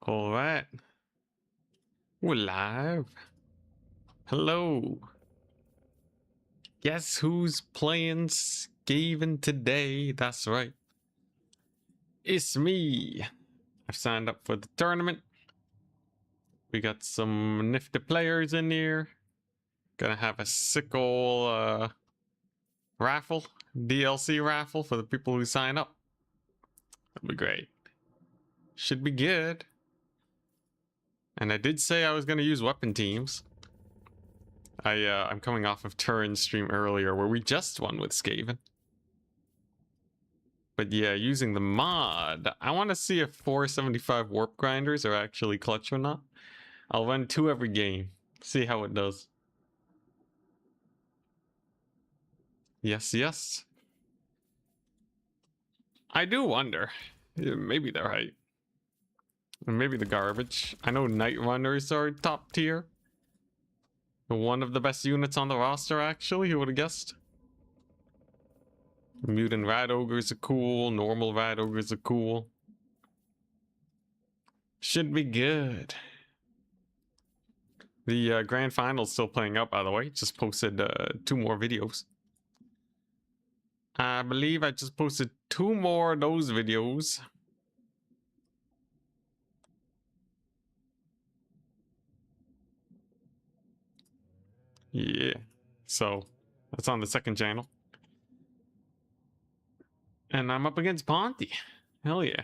All right. We're live. Hello. Guess who's playing Skaven today? That's right. It's me. I've signed up for the tournament. We got some nifty players in here. Gonna have a sick ol' raffle, DLC raffle for the people who sign up. That'll be great. Should be good. And I did say I was gonna use weapon teams. I'm coming off of Turin's stream earlier where we just won with Skaven. But yeah, using the mod, I want to see if 475 warp grinders are actually clutch or not. I'll run 2 every game, see how it does. Yes, yes. I do wonder. Maybe they're right. Maybe the garbage. I know Night Runners are top tier. One of the best units on the roster, actually. Who would have guessed? Mutant Rat Ogres are cool. Normal Rat Ogres are cool. Should be good. The grand final's still playing out, by the way. Just posted 2 more videos. I believe I just posted 2 more of those videos. Yeah. So, that's on the second channel. And I'm up against Ponty. Hell yeah.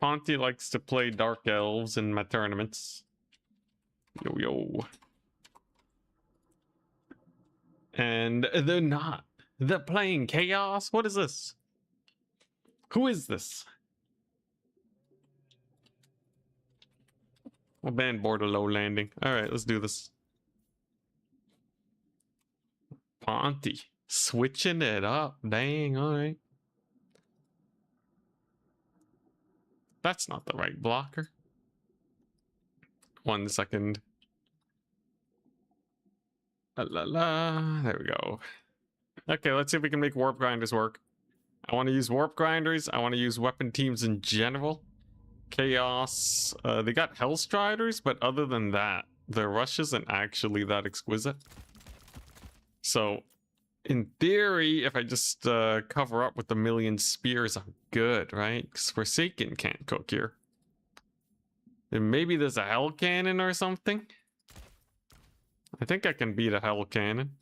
Ponty likes to play Dark Elves in my tournaments. Yo, yo. And they're not. They're playing Chaos? What is this? Who is this? I'll ban border low landing. Alright, let's do this. Ponty. Switching it up. Dang, alright. That's not the right blocker. 1 second. La la. There we go. Okay, let's see if we can make warp grinders work. I want to use warp grinders. I want to use weapon teams in general. Chaos. They got Hellstriders, but other than that, their rush isn't actually that exquisite. So, in theory, if I just cover up with a million spears, I'm good, right? Because Forsaken can't cook here. And maybe there's a Hell Cannon or something. I think I can beat a Hell Cannon.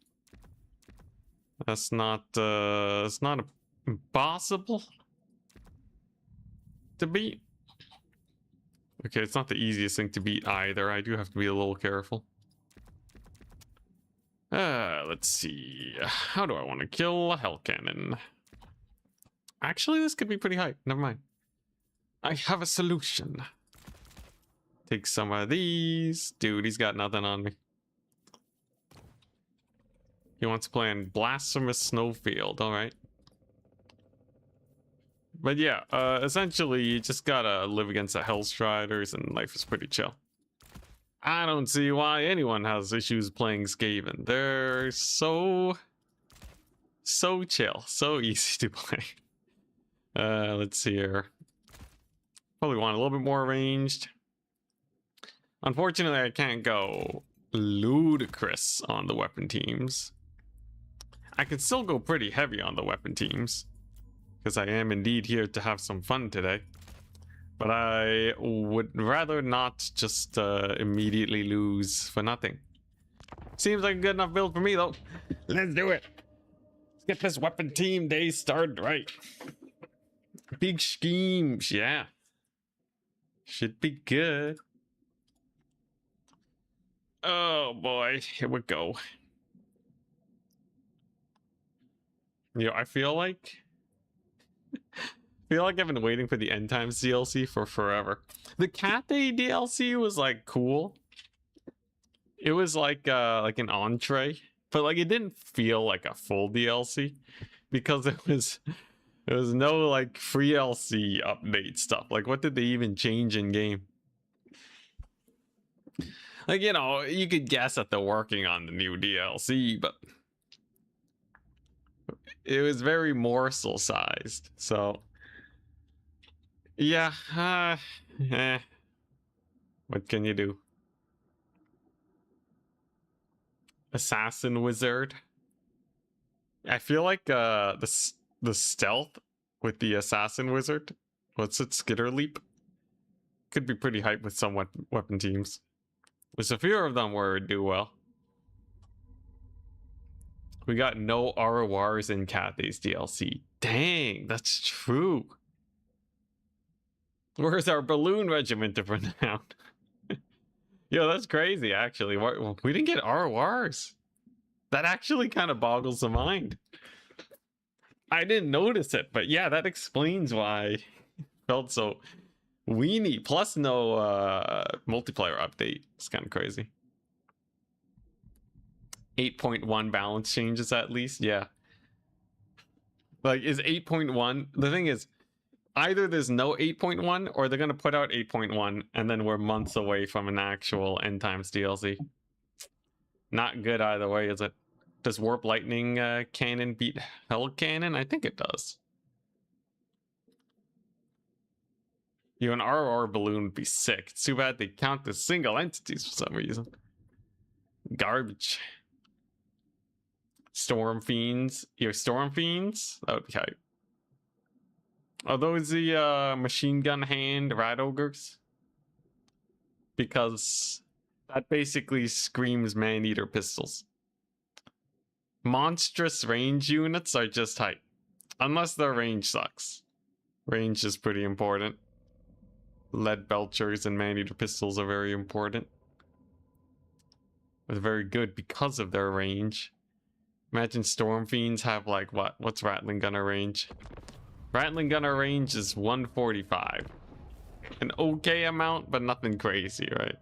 That's not, it's not impossible to beat. Okay, it's not the easiest thing to beat either. I do have to be a little careful. Let's see. How do I want to kill a Hell Cannon? Actually, this could be pretty high. Never mind. I have a solution. Take some of these. Dude, he's got nothing on me. He wants to play in Blasphemous Snowfield. Alright. But yeah, essentially, you just gotta live against the Hellstriders and life is pretty chill. I don't see why anyone has issues playing Skaven. They're so chill, so easy to play. Let's see here. Probably want a little bit more ranged. Unfortunately, I can't go ludicrous on the weapon teams. I can still go pretty heavy on the weapon teams, because I am indeed here to have some fun today. But I would rather not just immediately lose for nothing. Seems like a good enough build for me, though. Let's do it. Let's get this weapon team day started right. Big schemes, yeah. Should be good. Oh boy, here we go. You know, I feel like I've been waiting for the End Times DLC for forever. The Cathay DLC was like cool. It was like an entree, but like it didn't feel like a full DLC because it was no like free DLC update stuff. Like what did they even change in game? Like, you know, you could guess that they're working on the new DLC, but it was very morsel sized. So Yeah, eh, what can you do? Assassin wizard. I feel like the stealth with the assassin wizard, what's it, skitter leap, could be pretty hype with some weapon teams. There's a few of them where it do well. We got no RORs in Cathy's DLC. Dang, that's true. Where's our balloon regiment of renown? Yo, that's crazy, actually. We didn't get RORs. That actually kind of boggles the mind. I didn't notice it, but yeah, that explains why it felt so weenie. Plus no multiplayer update. It's kind of crazy. 8.1 balance changes at least, yeah. Like, is 8.1... The thing is, either there's no 8.1 or they're gonna put out 8.1 and then we're months away from an actual end times DLC. Not good either way, is it? Does warp lightning cannon beat hell cannon? I think it does. You know, an RR balloon would be sick. It's too bad they count the single entities for some reason. Garbage. Storm fiends. Your storm fiends? That would be hype. Are those the machine gun hand rat ogres? Because that basically screams man-eater pistols. Monstrous range units are just hype. Unless their range sucks. Range is pretty important. Lead belchers and man-eater pistols are very important. They're very good because of their range. Imagine storm fiends have like what? What's rattling gunner range? Rattling gunner range is 145. An okay amount, but nothing crazy, right?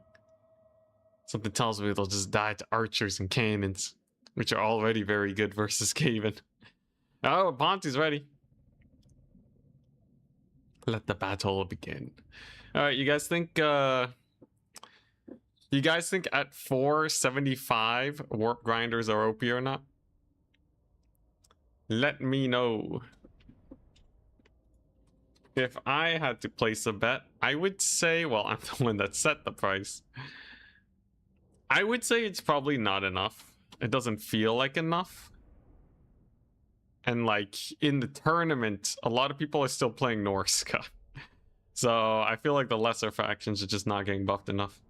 Something tells me they'll just die to archers and cannons, which are already very good versus Skaven. Oh, Ponty's ready. Let the battle begin. All right, you guys think at 475 warp grinders are OP or not? Let me know. If I had to place a bet, I would say, well, I'm the one that set the price. I would say it's probably not enough. It doesn't feel like enough. And like in the tournament, a lot of people are still playing Norska. So I feel like the lesser factions are just not getting buffed enough.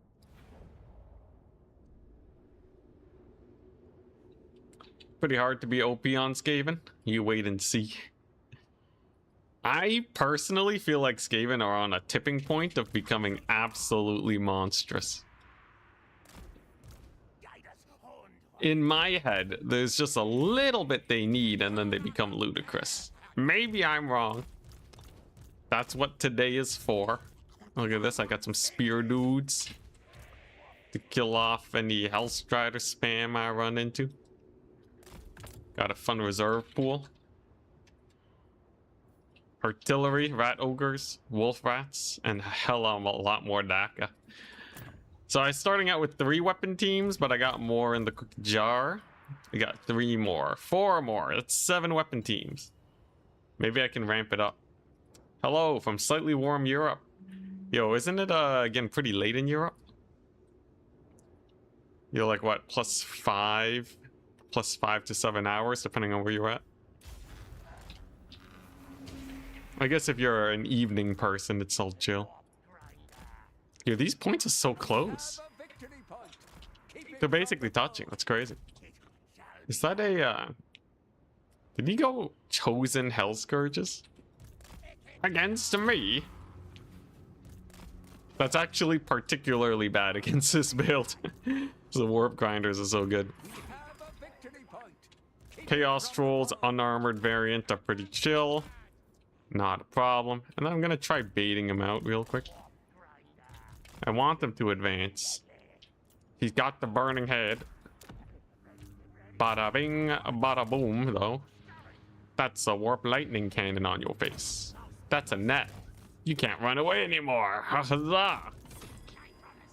Pretty hard to be OP on Skaven. You wait and see. I personally feel like Skaven are on a tipping point of becoming absolutely monstrous. In my head, there's just a little bit they need and then they become ludicrous. Maybe I'm wrong. That's what today is for. Look at this, I got some spear dudes to kill off any Hellstrider spam I run into. Got a fun reserve pool. Artillery, rat ogres, wolf rats, and hell a lot more Daka. So I was starting out with 3 weapon teams, but I got more in the cookie jar. I got 3 more, 4 more. That's 7 weapon teams. Maybe I can ramp it up. Hello from slightly warm Europe. Yo, isn't it again pretty late in Europe? You're like what, +5 to 7 hours depending on where you're at. I guess if you're an evening person, it's all chill. Yo, these points are so close. They're basically touching. That's crazy. Is that a did he go chosen hell scourges against me? That's actually particularly bad against this build. The warp grinders are so good. Chaos trolls unarmored variant are pretty chill. Not a problem. And then I'm gonna try baiting him out real quick. I want him to advance. He's got the burning head. Bada bing, bada boom, though. That's a warp lightning cannon on your face. That's a net. You can't run away anymore. Huzzah!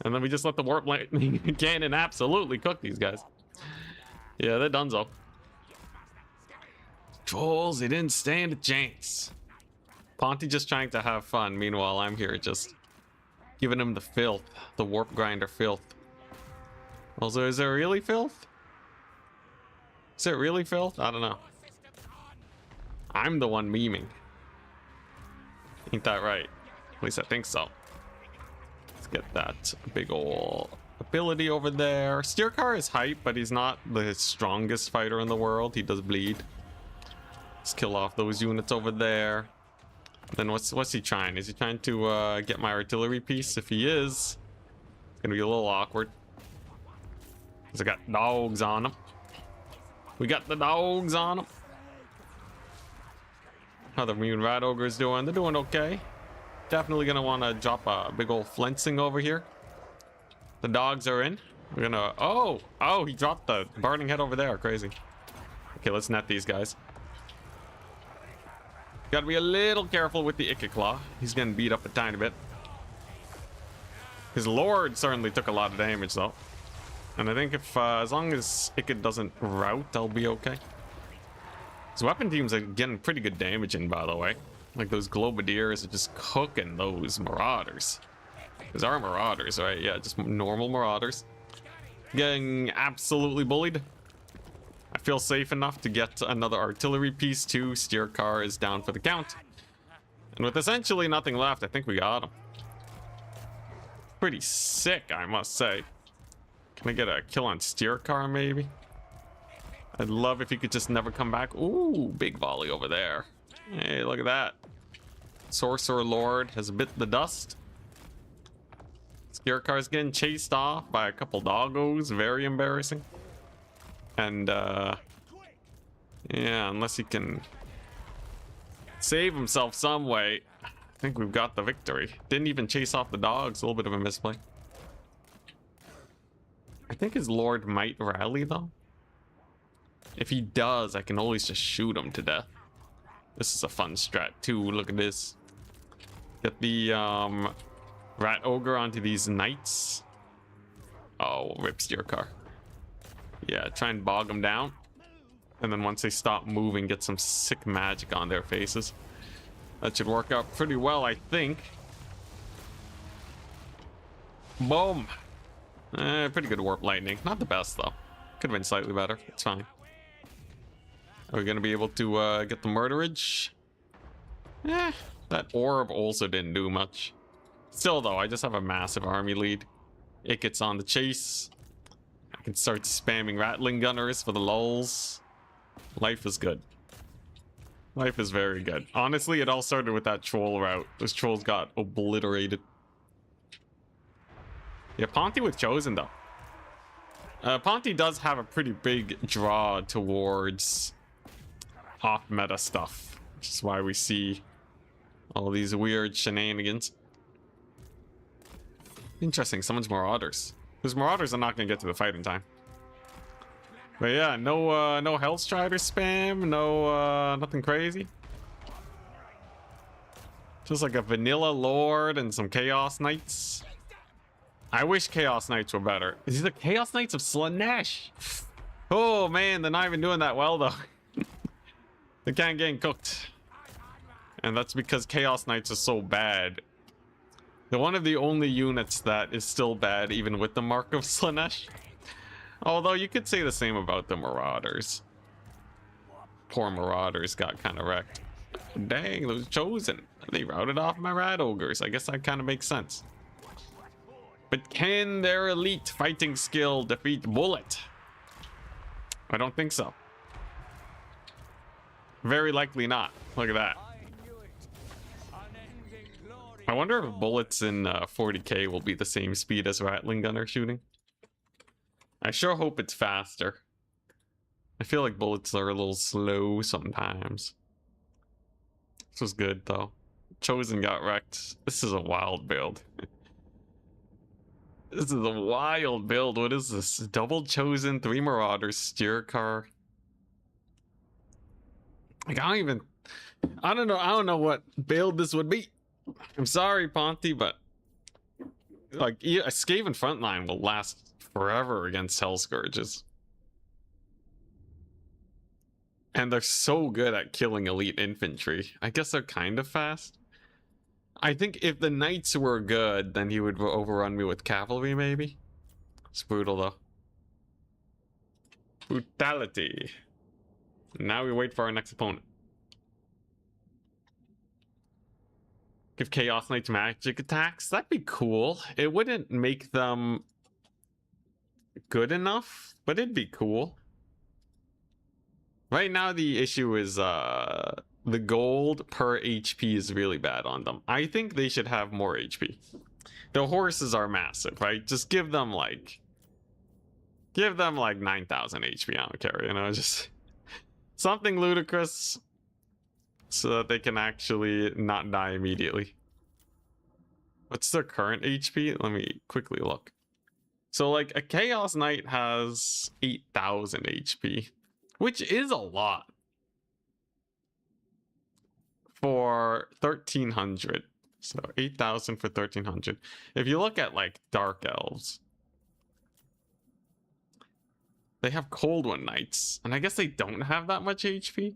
And then we just let the warp lightning cannon absolutely cook these guys. Yeah, they're donezo. Trolls, they didn't stand a chance. Ponty just trying to have fun. Meanwhile, I'm here just giving him the filth. The warp grinder filth. Also, is it really filth? Is it really filth? I don't know. I'm the one memeing. Ain't that right? At least I think so. Let's get that big ol' ability over there. Steercar is hype, but he's not the strongest fighter in the world. He does bleed. Let's kill off those units over there. Then what's he trying? Is he trying to get my artillery piece? If he is, it's gonna be a little awkward. Cause I got dogs on him. We got the dogs on him. How the immune rat ogres doing? They're doing okay. Definitely gonna want to drop a big old flensing over here. The dogs are in. We're gonna. Oh, he dropped the burning head over there. Crazy. Okay, let's net these guys. Gotta be a little careful with the Ikiclaw. He's getting beat up a tiny bit. His lord certainly took a lot of damage though. And I think if as long as Ikit doesn't rout, I'll be okay. His weapon teams are getting pretty good damage in, by the way. Like those Globadiers are just cooking those Marauders. Those are Marauders, right? Yeah, just normal Marauders. Getting absolutely bullied. I feel safe enough to get another artillery piece too. Steer car is down for the count. And with essentially nothing left, I think we got him. Pretty sick, I must say. Can I get a kill on steer car maybe? I'd love if he could just never come back. Ooh, big volley over there. Hey, look at that. Sorcerer Lord has bit the dust. Steer car's getting chased off by a couple doggos. Very embarrassing. And yeah, unless he can save himself some way, I think we've got the victory. Didn't even chase off the dogs. A little bit of a misplay. I think his lord might rally though. If he does, I can always just shoot him to death. This is a fun strat too. Look at this. Get the rat ogre onto these knights. Oh, rip steer car. Yeah, try and bog them down. And then once they stop moving, get some sick magic on their faces. That should work out pretty well, I think. Boom. Pretty good warp lightning. Not the best though. Could have been slightly better. It's fine. Are we gonna be able to get the murderage? That orb also didn't do much. Still though, I just have a massive army lead. It gets on the chase. I can start spamming rattling gunners for the lulls. Life is good. Life is very good. Honestly, it all started with that troll route. Those trolls got obliterated. Yeah, Ponty with Chosen though. Ponty does have a pretty big draw towards off-meta stuff, which is why we see all these weird shenanigans. Interesting, someone's Marauders. Those Marauders are not going to get to the fight in time. But yeah, no Hellstrider spam, no nothing crazy. Just like a vanilla Lord and some Chaos Knights. I wish Chaos Knights were better. These are the Chaos Knights of Slanesh. Oh man, they're not even doing that well though. They can't get cooked. And that's because Chaos Knights are so bad. They're one of the only units that is still bad even with the Mark of Slanesh. Although you could say the same about the Marauders. Poor Marauders got kind of wrecked. Dang, those Chosen. They routed off my Rat Ogres. I guess that kind of makes sense. But can their elite fighting skill defeat Bullet? I don't think so. Very likely not. Look at that. I wonder if bullets in 40k will be the same speed as Rattling Gunner shooting. I sure hope it's faster. I feel like bullets are a little slow sometimes. This was good though. Chosen got wrecked. This is a wild build. This is a wild build. What is this? Double Chosen, 3 Marauders, Steer Car. Like I don't know what build this would be. I'm sorry, Ponty, but like a Skaven frontline will last forever against Hell Scourges. And they're so good at killing elite infantry. I guess they're kind of fast. I think if the knights were good, then he would overrun me with cavalry, maybe. It's brutal, though. Brutality. Now we wait for our next opponent. Give Chaos Knights magic attacks. That'd be cool. It wouldn't make them good enough, but it'd be cool. Right now, the issue is the gold per HP is really bad on them. I think they should have more HP. The horses are massive, right? Just give them like 9,000 HP. I don't care, you know, just something ludicrous so that they can actually not die immediately. What's their current HP? Let me quickly look. So like a Chaos Knight has 8,000 HP, which is a lot for 1,300. So 8,000 for 1,300. If you look at like Dark Elves, they have Cold One Knights, and I guess they don't have that much HP.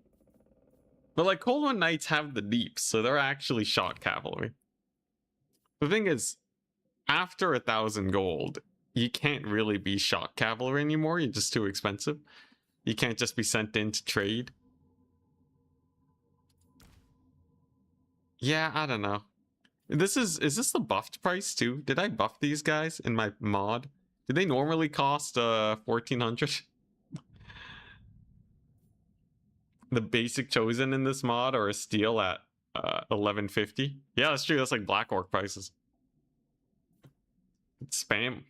But like Cold One Knights have the deeps, so they're actually shot cavalry. The thing is, after 1,000 gold, you can't really be shot cavalry anymore. You're just too expensive. You can't just be sent in to trade. Yeah, I don't know. Is this the buffed price too? Did I buff these guys in my mod? Did they normally cost 1,400? The basic chosen in this mod are a steal at 1,150. Yeah, that's true. That's like Black Orc prices. It's spam.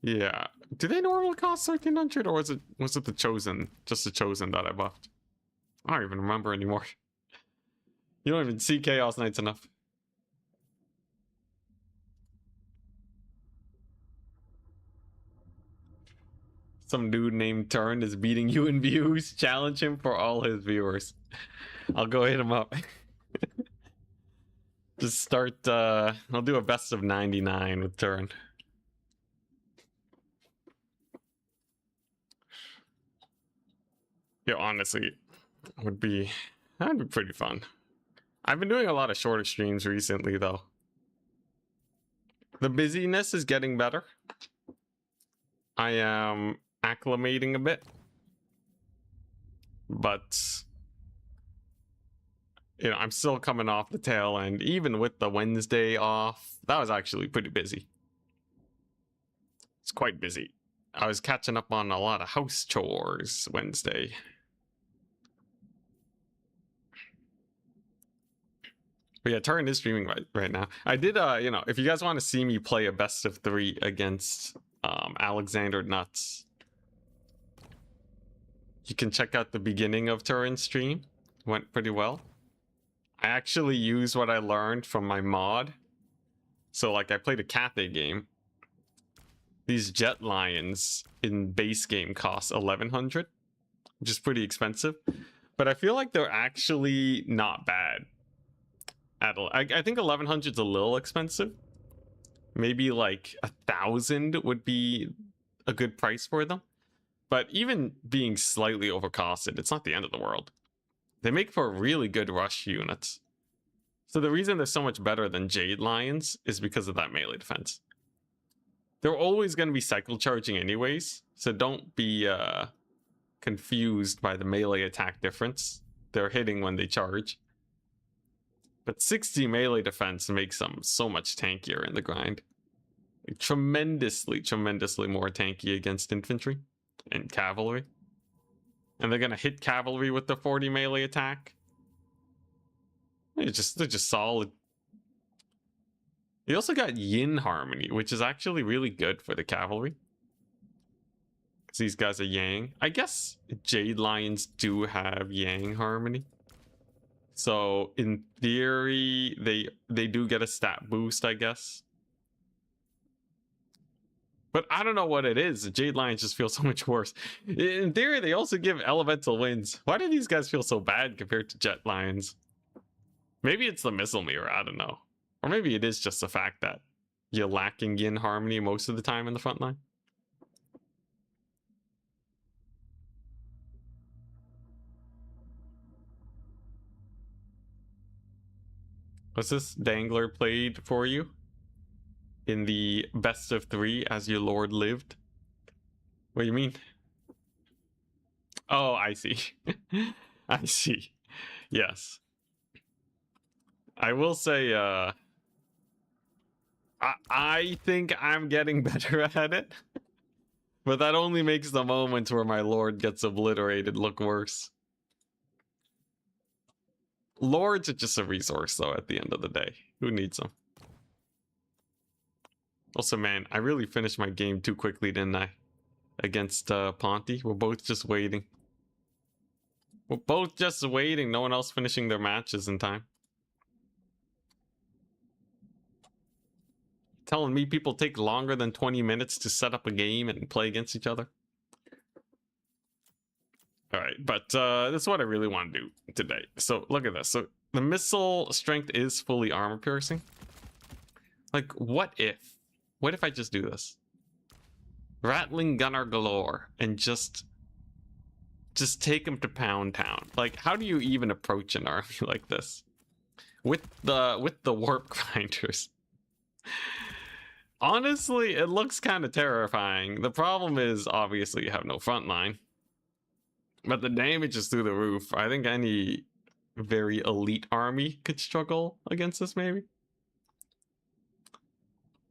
Yeah. Do they normally cost 1,300, or was it the chosen? Just the chosen that I buffed? I don't even remember anymore. You don't even see Chaos Knights enough. Some dude named Turn is beating you in views. Challenge him for all his viewers. I'll go hit him up. Just start, I'll do a best of 99 with Turn. Yeah, honestly, that'd be pretty fun. I've been doing a lot of shorter streams recently, though. The busyness is getting better. I am acclimating a bit. But, you know, I'm still coming off the tail end. Even with the Wednesday off, that was actually pretty busy. It's quite busy. I was catching up on a lot of house chores Wednesday. But yeah, Turn is streaming right now. I did, you know, if you guys want to see me play a best of 3 against Alexander Nuts, you can check out the beginning of Turin's stream. Went pretty well. I actually used what I learned from my mod. So like I played a Cathay game. These Jet Lions in base game cost 1,100, which is pretty expensive. But I feel like they're actually not bad. I think 1,100 is a little expensive. Maybe like 1,000 would be a good price for them. But even being slightly overcosted, it's not the end of the world. They make for really good rush units. So the reason they're so much better than Jade Lions is because of that melee defense. They're always going to be cycle charging anyways, so don't be confused by the melee attack difference. They're hitting when they charge. But 60 melee defense makes them so much tankier in the grind. Like, tremendously more tanky against infantry and cavalry. And they're going to hit cavalry with the 40 melee attack. They're just solid. You also got Yin Harmony, which is actually really good for the cavalry. Because these guys are Yang. I guess Jade Lions do have Yang Harmony. So in theory, they do get a stat boost, I guess. But I don't know what it is. Jade Lions just feel so much worse. In theory, they also give elemental winds. Why do these guys feel so bad compared to Jet Lions? Maybe it's the missile mirror, I don't know. Or maybe it is just the fact that you're lacking yin harmony most of the time in the front line. Was this Dangler played for you in the best of 3 as your lord lived? What do you mean? Oh, I see. I see. Yes. I will say, I think I'm getting better at it. But that only makes the moments where my lord gets obliterated look worse. Lords are just a resource, though, at the end of the day. Who needs them? Also, man, I really finished my game too quickly, didn't I? Against Ponty. We're both just waiting. We're both just waiting. No one else finishing their matches in time. Telling me people take longer than 20 minutes to set up a game and play against each other. All right, but this is what I really want to do today. So look at this. So the missile strength is fully armor piercing. Like, what if I just do this? Rattling gunner galore and just take him to Pound Town. Like, how do you even approach an army like this with the warp grinders? Honestly, it looks kind of terrifying. The problem is, obviously, you have no front line. But the damage is through the roof. I think any very elite army could struggle against this, maybe.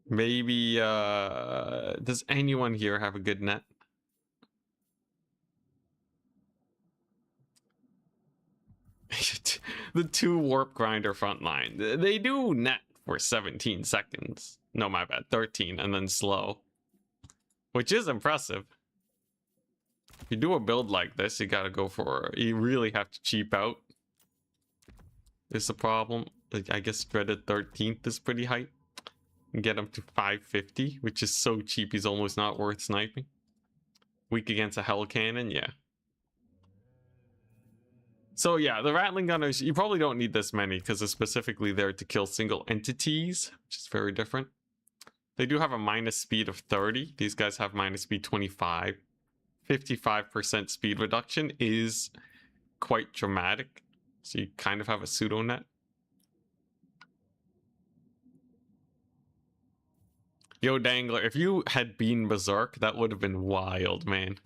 Maybe, does anyone here have a good net? The 2 warp grinder front line. They do net for 17 seconds. No, my bad, 13, and then slow. Which is impressive. If you do a build like this, you gotta go for... You really have to cheap out. Is the problem. Like, I guess dreaded 13th is pretty high. Get him to 550, which is so cheap he's almost not worth sniping. Weak against a hell cannon, yeah. So yeah, the rattling gunners, you probably don't need this many because they're specifically there to kill single entities, which is very different. They do have a minus speed of 30. These guys have minus speed 25. 55% speed reduction is quite dramatic. So you kind of have a pseudo net. Yo, Dangler, if you had been Berserk, that would have been wild, man.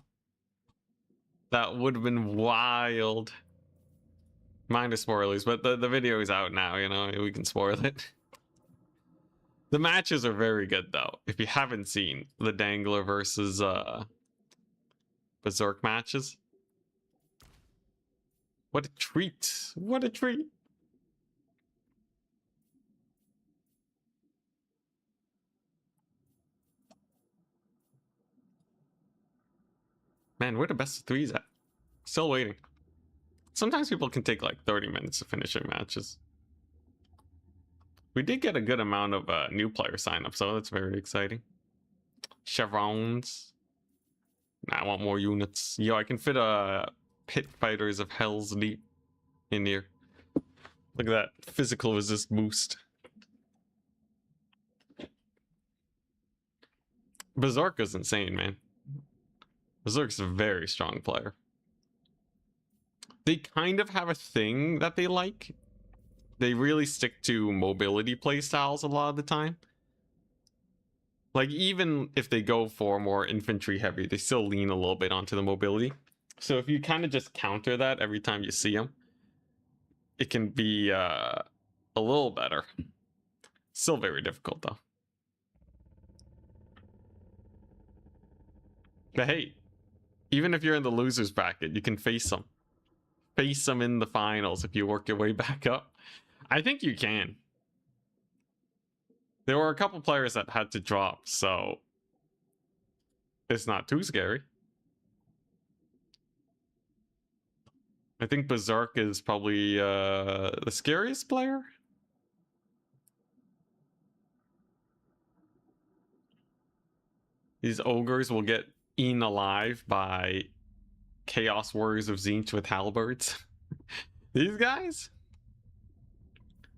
That would have been wild. Minus spoilers, but the video is out now, you know, we can spoil it. The matches are very good, though. If you haven't seen the Dangler versus Berserk matches. What a treat. What a treat. Man, where the best of 3s at? Still waiting. Sometimes people can take like 30 minutes to finish their matches. We did get a good amount of new player sign-ups, so that's very exciting. Chevrons. Nah, I want more units. Yo, I can fit Pit Fighters of Hell's Deep in here. Look at that physical resist boost. Berserk is insane, man. Berserk's a very strong player. They kind of have a thing that they like. They really stick to mobility playstyles a lot of the time. Like, even if they go for more infantry heavy, they still lean a little bit onto the mobility. So if you kind of just counter that every time you see them, it can be a little better. Still very difficult, though. But hey, even if you're in the losers bracket, you can face them. Face them in the finals if you work your way back up. I think you can. There were a couple players that had to drop, so it's not too scary. I think Berserk is probably the scariest player. These ogres will get eaten alive by Chaos Warriors of Tzeentch with halberds. These guys?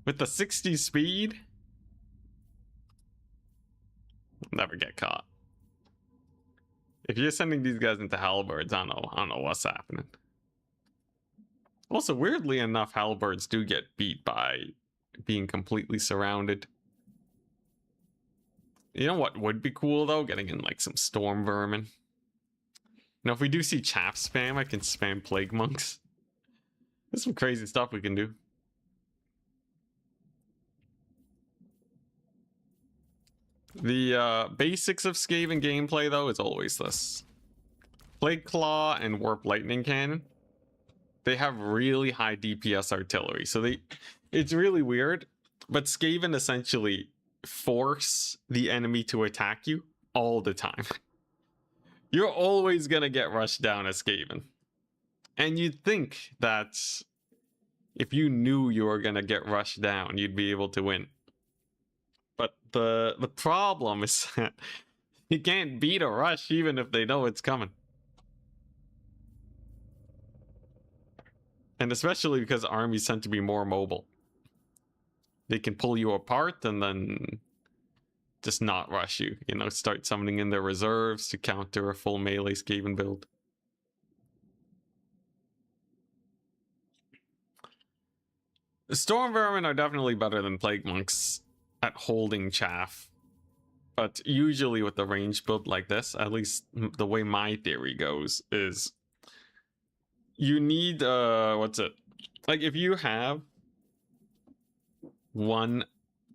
With the 60 speed? Never get caught. If you're sending these guys into halberds, I don't know what's happening. Also, weirdly enough, halberds do get beat by being completely surrounded. You know what would be cool though? Getting in like some storm vermin. Now, if we do see chaff spam, I can spam plague monks. There's some crazy stuff we can do. The basics of Skaven gameplay though is always this. Plague Claw and Warp Lightning Cannon. They have really high DPS artillery, so it's really weird, but Skaven essentially force the enemy to attack you all the time. You're always gonna get rushed down as Skaven. And you'd think that if you knew you were gonna get rushed down, you'd be able to win. But the problem is that you can't beat a rush even if they know it's coming. And especially because armies tend to be more mobile. They can pull you apart and then just not rush you. You know, start summoning in their reserves to counter a full melee Skaven build. The Storm Vermin are definitely better than Plague Monks at holding chaff. But usually with the range build like this, at least the way my theory goes, is you need, what's it? Like, if you have one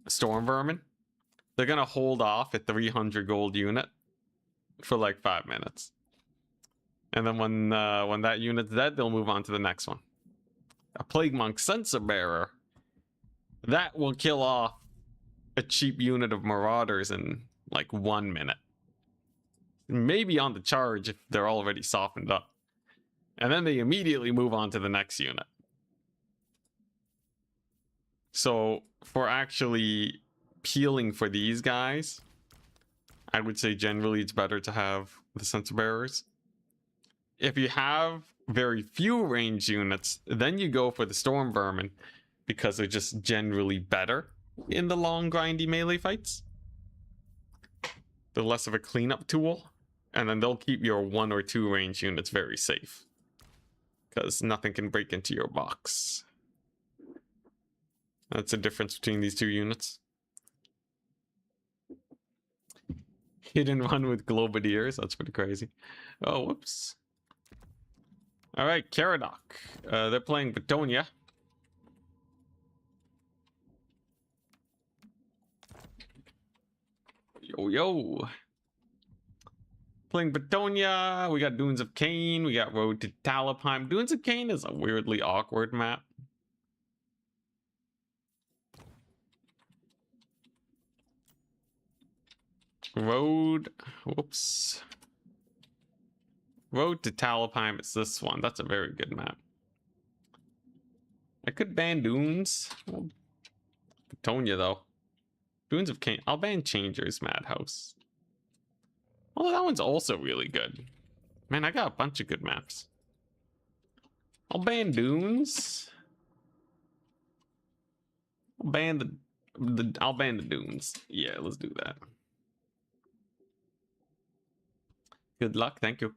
Storm Vermin, they're gonna hold off a 300 gold unit for like 5 minutes. And then when that unit's dead, they'll move on to the next one. A Plague Monk Sensor Bearer, that will kill off a cheap unit of Marauders in like 1 minute. Maybe on the charge if they're already softened up. And then they immediately move on to the next unit. So for actually peeling for these guys, I would say generally it's better to have the Sensor Bearers. If you have very few range units, then you go for the Storm Vermin because they're just generally better in the long grindy melee fights. They're less of a cleanup tool, and then they'll keep your 1 or 2 range units very safe because nothing can break into your box. That's the difference between these two units. Hit and run with Globadiers, that's pretty crazy. Oh, whoops. All right, Karadok. They're playing Betonia. Yo. Playing Betonia. We got Dunes of Cain. We got Road to Talabheim. Dunes of Cain is a weirdly awkward map. Road. Whoops. Road to Talabheim. It's this one. That's a very good map. I could ban Dunes. Well, Betonia, though. Dunes of Cain. I'll ban Changer's Madhouse. Well, that one's also really good. Man, I got a bunch of good maps. I'll ban Dunes. I'll ban the Dunes. Yeah, let's do that. Good luck, thank you.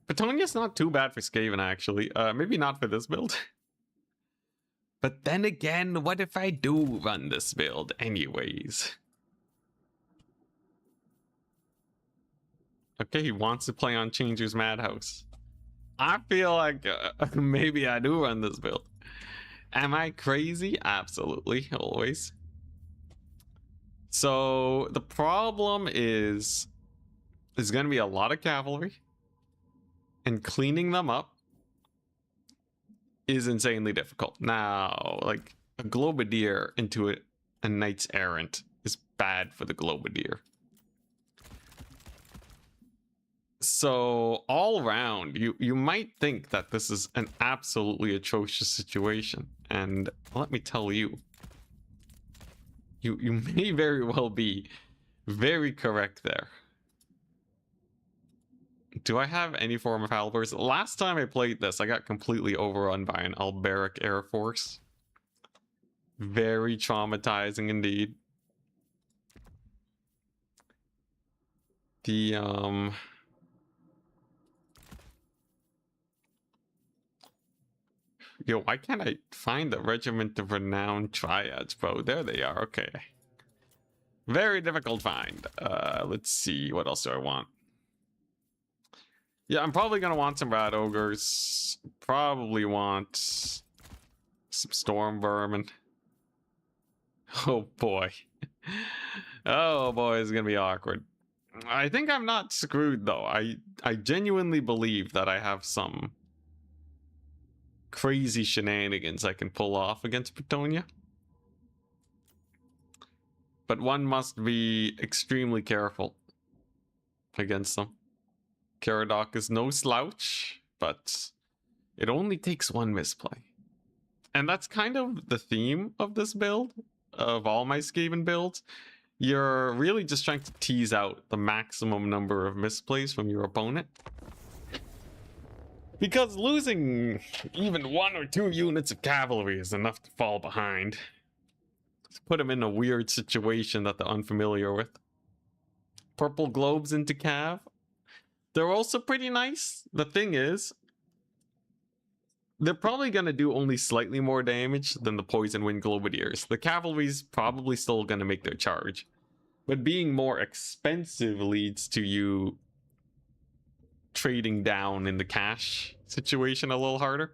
Petonia's not too bad for Skaven, actually. Maybe not for this build. But then again, what if I do run this build anyways? Okay, he wants to play on Changer's Madhouse. I feel like maybe I do run this build. Am I crazy? Absolutely, always. So the problem is there's going to be a lot of cavalry, and cleaning them up is insanely difficult. Now, like, a Globadier into a Knights Errant is bad for the Globadier. So all around, you might think that this is an absolutely atrocious situation, and let me tell you, you may very well be very correct there. Do I have any form of halberds? Last time I played this, I got completely overrun by an Alberic Air Force. Very traumatizing indeed. The yo, why can't I find the regiment of renowned triads, bro? There they are. Okay. Very difficult find. Let's see. What else do I want? Yeah, I'm probably gonna want some rat ogres. Probably want some storm vermin. Oh boy. Oh boy, it's gonna be awkward. I think I'm not screwed though. I genuinely believe that I have some crazy shenanigans I can pull off against Bretonia. But one must be extremely careful against them. Karadok is no slouch, but it only takes one misplay. And that's kind of the theme of this build, of all my Skaven builds. You're really just trying to tease out the maximum number of misplays from your opponent. Because losing even 1 or 2 units of cavalry is enough to fall behind. To put them in a weird situation that they're unfamiliar with. Purple globes into cav. They're also pretty nice. The thing is, they're probably going to do only slightly more damage than the Poison Wind Globadiers. The cavalry's probably still going to make their charge. But being more expensive leads to you trading down in the cash situation a little harder.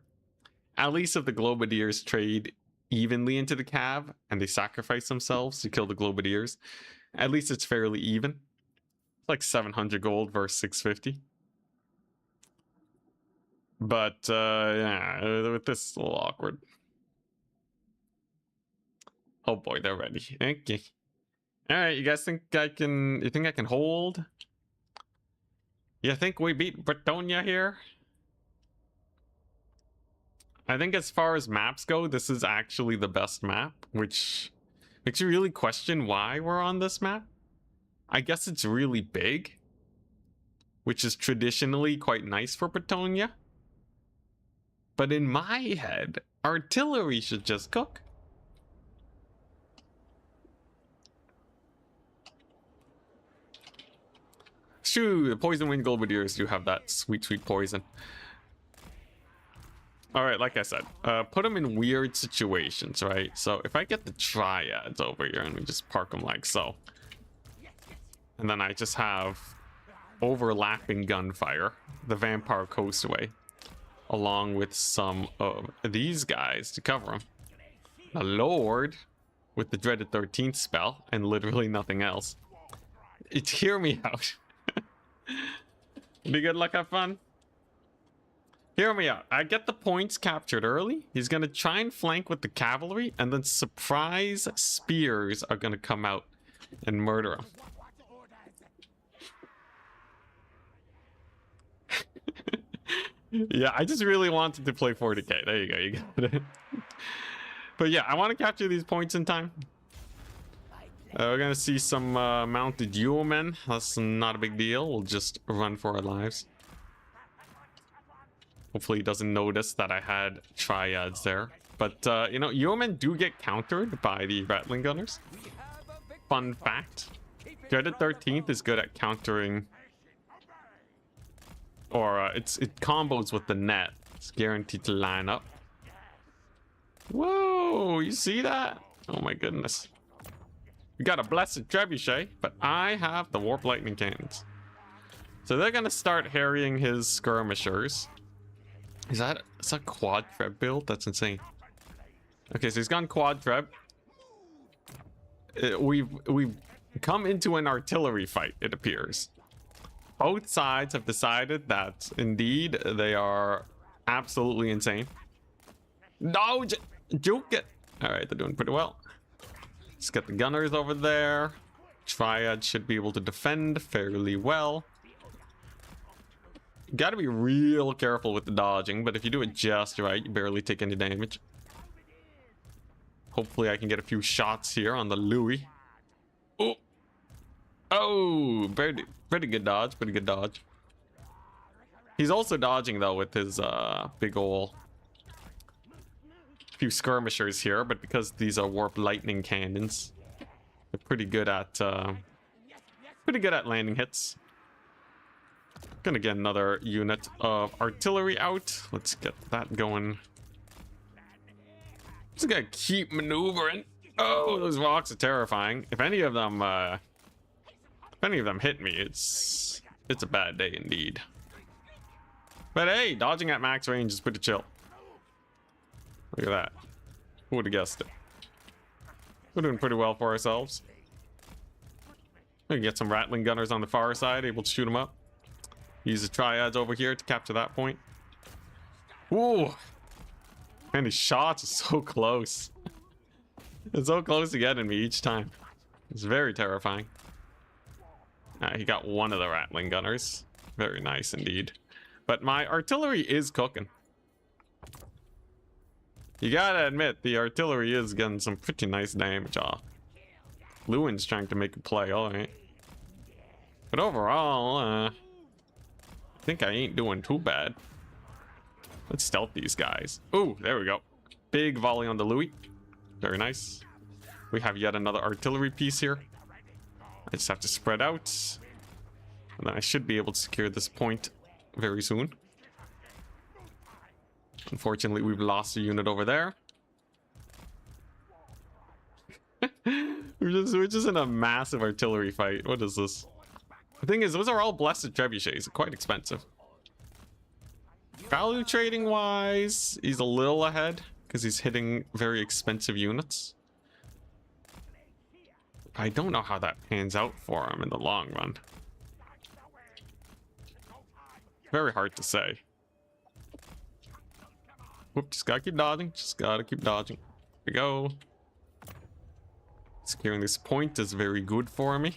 At least if the Globadiers trade evenly into the cav and they sacrifice themselves to kill the Globadiers, at least it's fairly even. It's like 700 gold versus 650. But yeah, with this, it's a little awkward. Oh boy, they're ready. Okay. All right, you guys think I can? You think I can hold? You think we beat Bretonia here? I think as far as maps go, this is actually the best map, which makes you really question why we're on this map. I guess it's really big, which is traditionally quite nice for Bretonia. But in my head, artillery should just cook. Shoo, the Poison Wind Globadiers do have that sweet, sweet poison. Alright, like I said, put them in weird situations, right? So if I get the Triads over here and we just park them like so. And then I just have overlapping gunfire, the Vampire Coastway, along with some of these guys to cover them. A Lord with the dreaded 13th spell and literally nothing else. It's hear me out. Be good luck, have fun. Hear me out. I get the points captured early. He's gonna try and flank with the cavalry, and then surprise spears are gonna come out and murder him. Yeah, I just really wanted to play 40k. There you go, you got it. But yeah, I want to capture these points in time. We're gonna see some mounted yeomen. That's not a big deal. We'll just run for our lives. Hopefully he doesn't notice that I had triads there. But you know, yeomen do get countered by the rattling gunners. Fun fact. Dreaded 13th is good at countering, or it combos with the net. It's guaranteed to line up. Whoa, you see that? Oh my goodness. We got a blessed trebuchet, but I have the warp lightning cannons. So they're gonna start harrying his skirmishers. Is that a quad treb build? That's insane. Okay, so he's gone quad treb. We've come into an artillery fight, it appears. Both sides have decided that indeed they are absolutely insane. No, juke it. All right, they're doing pretty well. Let's get the gunners over there. Triad should be able to defend fairly well. You gotta be real careful with the dodging, but if you do it just right, you barely take any damage. Hopefully I can get a few shots here on the Louis. Oh, oh, pretty good dodge, pretty good dodge. He's also dodging though with his big ol' few skirmishers here, but because these are warp lightning cannons, they're pretty good at landing hits. Gonna get another unit of artillery out. Let's get that going. Just gotta keep maneuvering. Oh, those rocks are terrifying. If any of them hit me, it's a bad day indeed. But hey, dodging at max range is pretty chill. Look at that. Who would have guessed it? We're doing pretty well for ourselves. We can get some rattling gunners on the far side, able to shoot them up. Use the triads over here to capture that point. Ooh! Man, these shots are so close. It's so close to getting me each time. It's very terrifying. He got one of the rattling gunners. Very nice indeed. But my artillery is cooking. You gotta admit, the artillery is getting some pretty nice damage off. Lewin's trying to make a play, alright. But overall, I think I ain't doing too bad. Let's stealth these guys. Ooh, there we go. Big volley on the Louis. Very nice. We have yet another artillery piece here. I just have to spread out. And then I should be able to secure this point very soon. Unfortunately, we've lost a unit over there. we're just in a massive artillery fight. What is this? The thing is, those are all blessed trebuchets. Quite expensive. Value trading wise, he's a little ahead because he's hitting very expensive units. I don't know how that pans out for him in the long run. Very hard to say. Whoop, just gotta keep dodging. Just gotta keep dodging. Here we go. Securing this point is very good for me.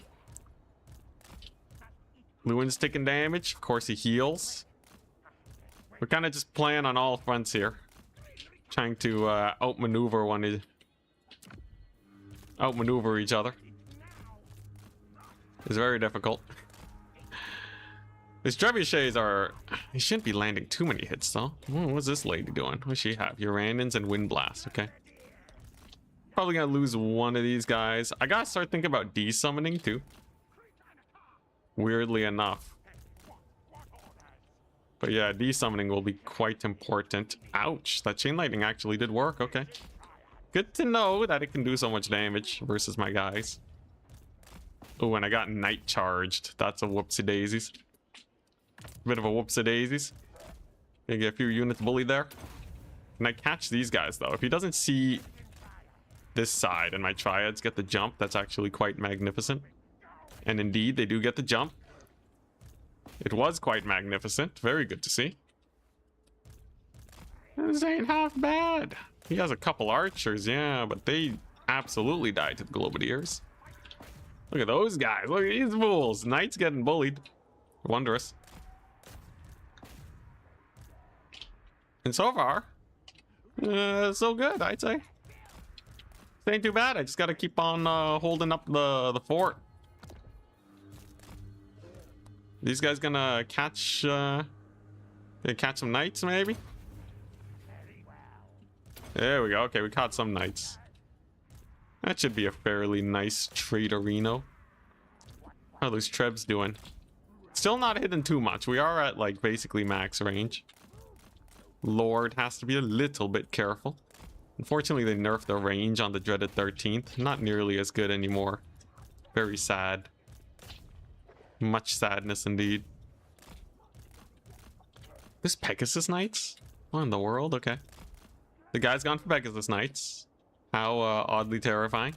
Lewin's taking damage. Of course, he heals. We're kind of just playing on all fronts here. Trying to outmaneuver outmaneuver each other. It's very difficult. These trebuchets are... They shouldn't be landing too many hits, though. What's this lady doing? What does she have? Uranians and Wind Blast. Okay. Probably gonna lose one of these guys. I gotta start thinking about desummoning, too. Weirdly enough. But yeah, desummoning will be quite important. Ouch. That chain lightning actually did work. Okay. Good to know that it can do so much damage versus my guys. Oh, and I got night charged. That's a whoopsie daisies. Bit of a whoopsie daisies. Gonna get a few units bullied there. Can I catch these guys though? If he doesn't see this side and my triads get the jump, that's actually quite magnificent. And indeed, they do get the jump. It was quite magnificent. Very good to see. This ain't half bad. He has a couple archers, yeah, but they absolutely died to the Globadiers. Look at those guys. Look at these fools. Knight's getting bullied. Wondrous. And so far, so good, I'd say. It ain't too bad. I just gotta keep on holding up the fort. These guys gonna catch some knights, maybe? There we go. Okay, we caught some knights. That should be a fairly nice trade-areno. How are those trebs doing? Still not hitting too much. We are at, like, basically max range. Lord has to be a little bit careful. Unfortunately, they nerfed the range on the dreaded 13th. Not nearly as good anymore. Very sad. Much sadness indeed. This Pegasus Knights? What in the world? Okay. The guy's gone for Pegasus Knights. How oddly terrifying.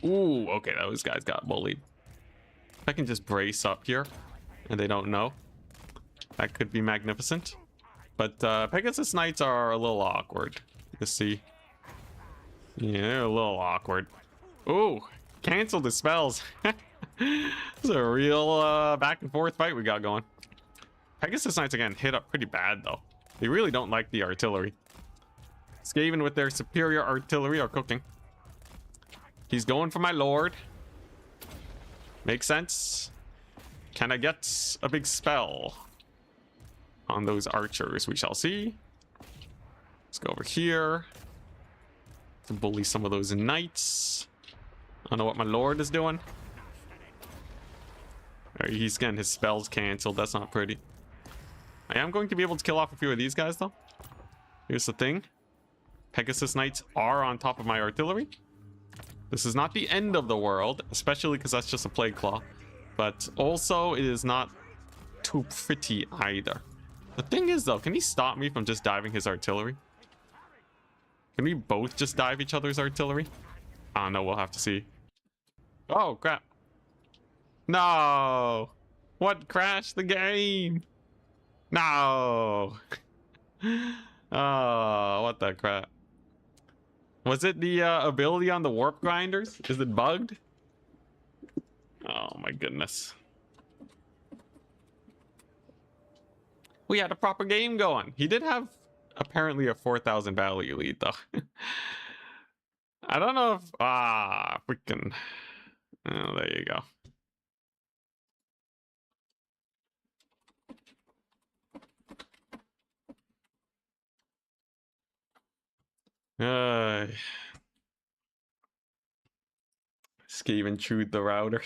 Ooh, okay, those guys got bullied. If I can just brace up here and they don't know, that could be magnificent. But Pegasus Knights are a little awkward. You see. Yeah, they're a little awkward. Ooh, cancel the spells. This is a real back and forth fight we got going. Pegasus Knights again hit up pretty bad though. They really don't like the artillery. Skaven with their superior artillery are cooking. He's going for my lord. Makes sense. Can I get a big spell on those archers? We shall see. Let's go over here to bully some of those knights. I don't know what my lord is doing. Alright, he's getting his spells canceled. That's not pretty. I am going to be able to kill off a few of these guys, though. Here's the thing. Pegasus Knights are on top of my artillery. This is not the end of the world, especially because that's just a Plague Claw. But also, it is not too pretty either. The thing is, though, can he stop me from just diving his artillery? Can we both just dive each other's artillery? I don't know, we'll have to see. Oh, crap. No! What crashed the game? No! Oh, what the crap. Was it the ability on the warp grinders? Is it bugged? Oh my goodness. We had a proper game going. He did have apparently a 4,000 value lead though. I don't know if freaking. Oh, there you go. Skaven chewed the router.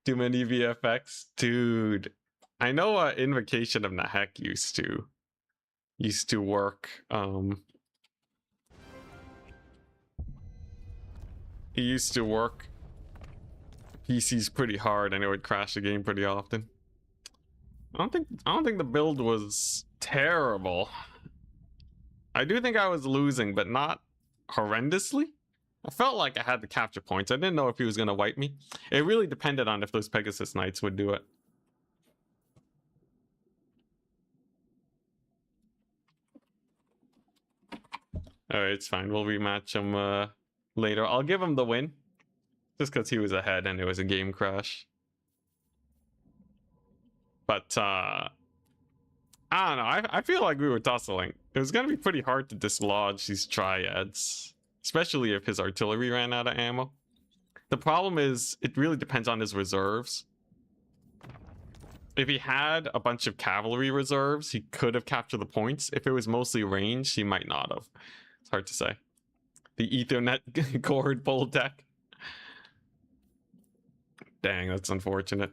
Too many VFX, dude. I know Invocation of Nahek used to work. He used to work PCs pretty hard, and it would crash the game pretty often. I don't think the build was terrible. I do think I was losing, but not horrendously. I felt like I had the capture points. I didn't know if he was going to wipe me. It really depended on if those Pegasus Knights would do it. Alright, it's fine. We'll rematch him later. I'll give him the win. Just because he was ahead and it was a game crash. But, I don't know. I feel like we were tussling. It was going to be pretty hard to dislodge these Triads. Especially if his artillery ran out of ammo. The problem is, it really depends on his reserves. If he had a bunch of cavalry reserves, he could have captured the points. If it was mostly range, he might not have. It's hard to say. The Ethernet cord pull tech. Dang, that's unfortunate.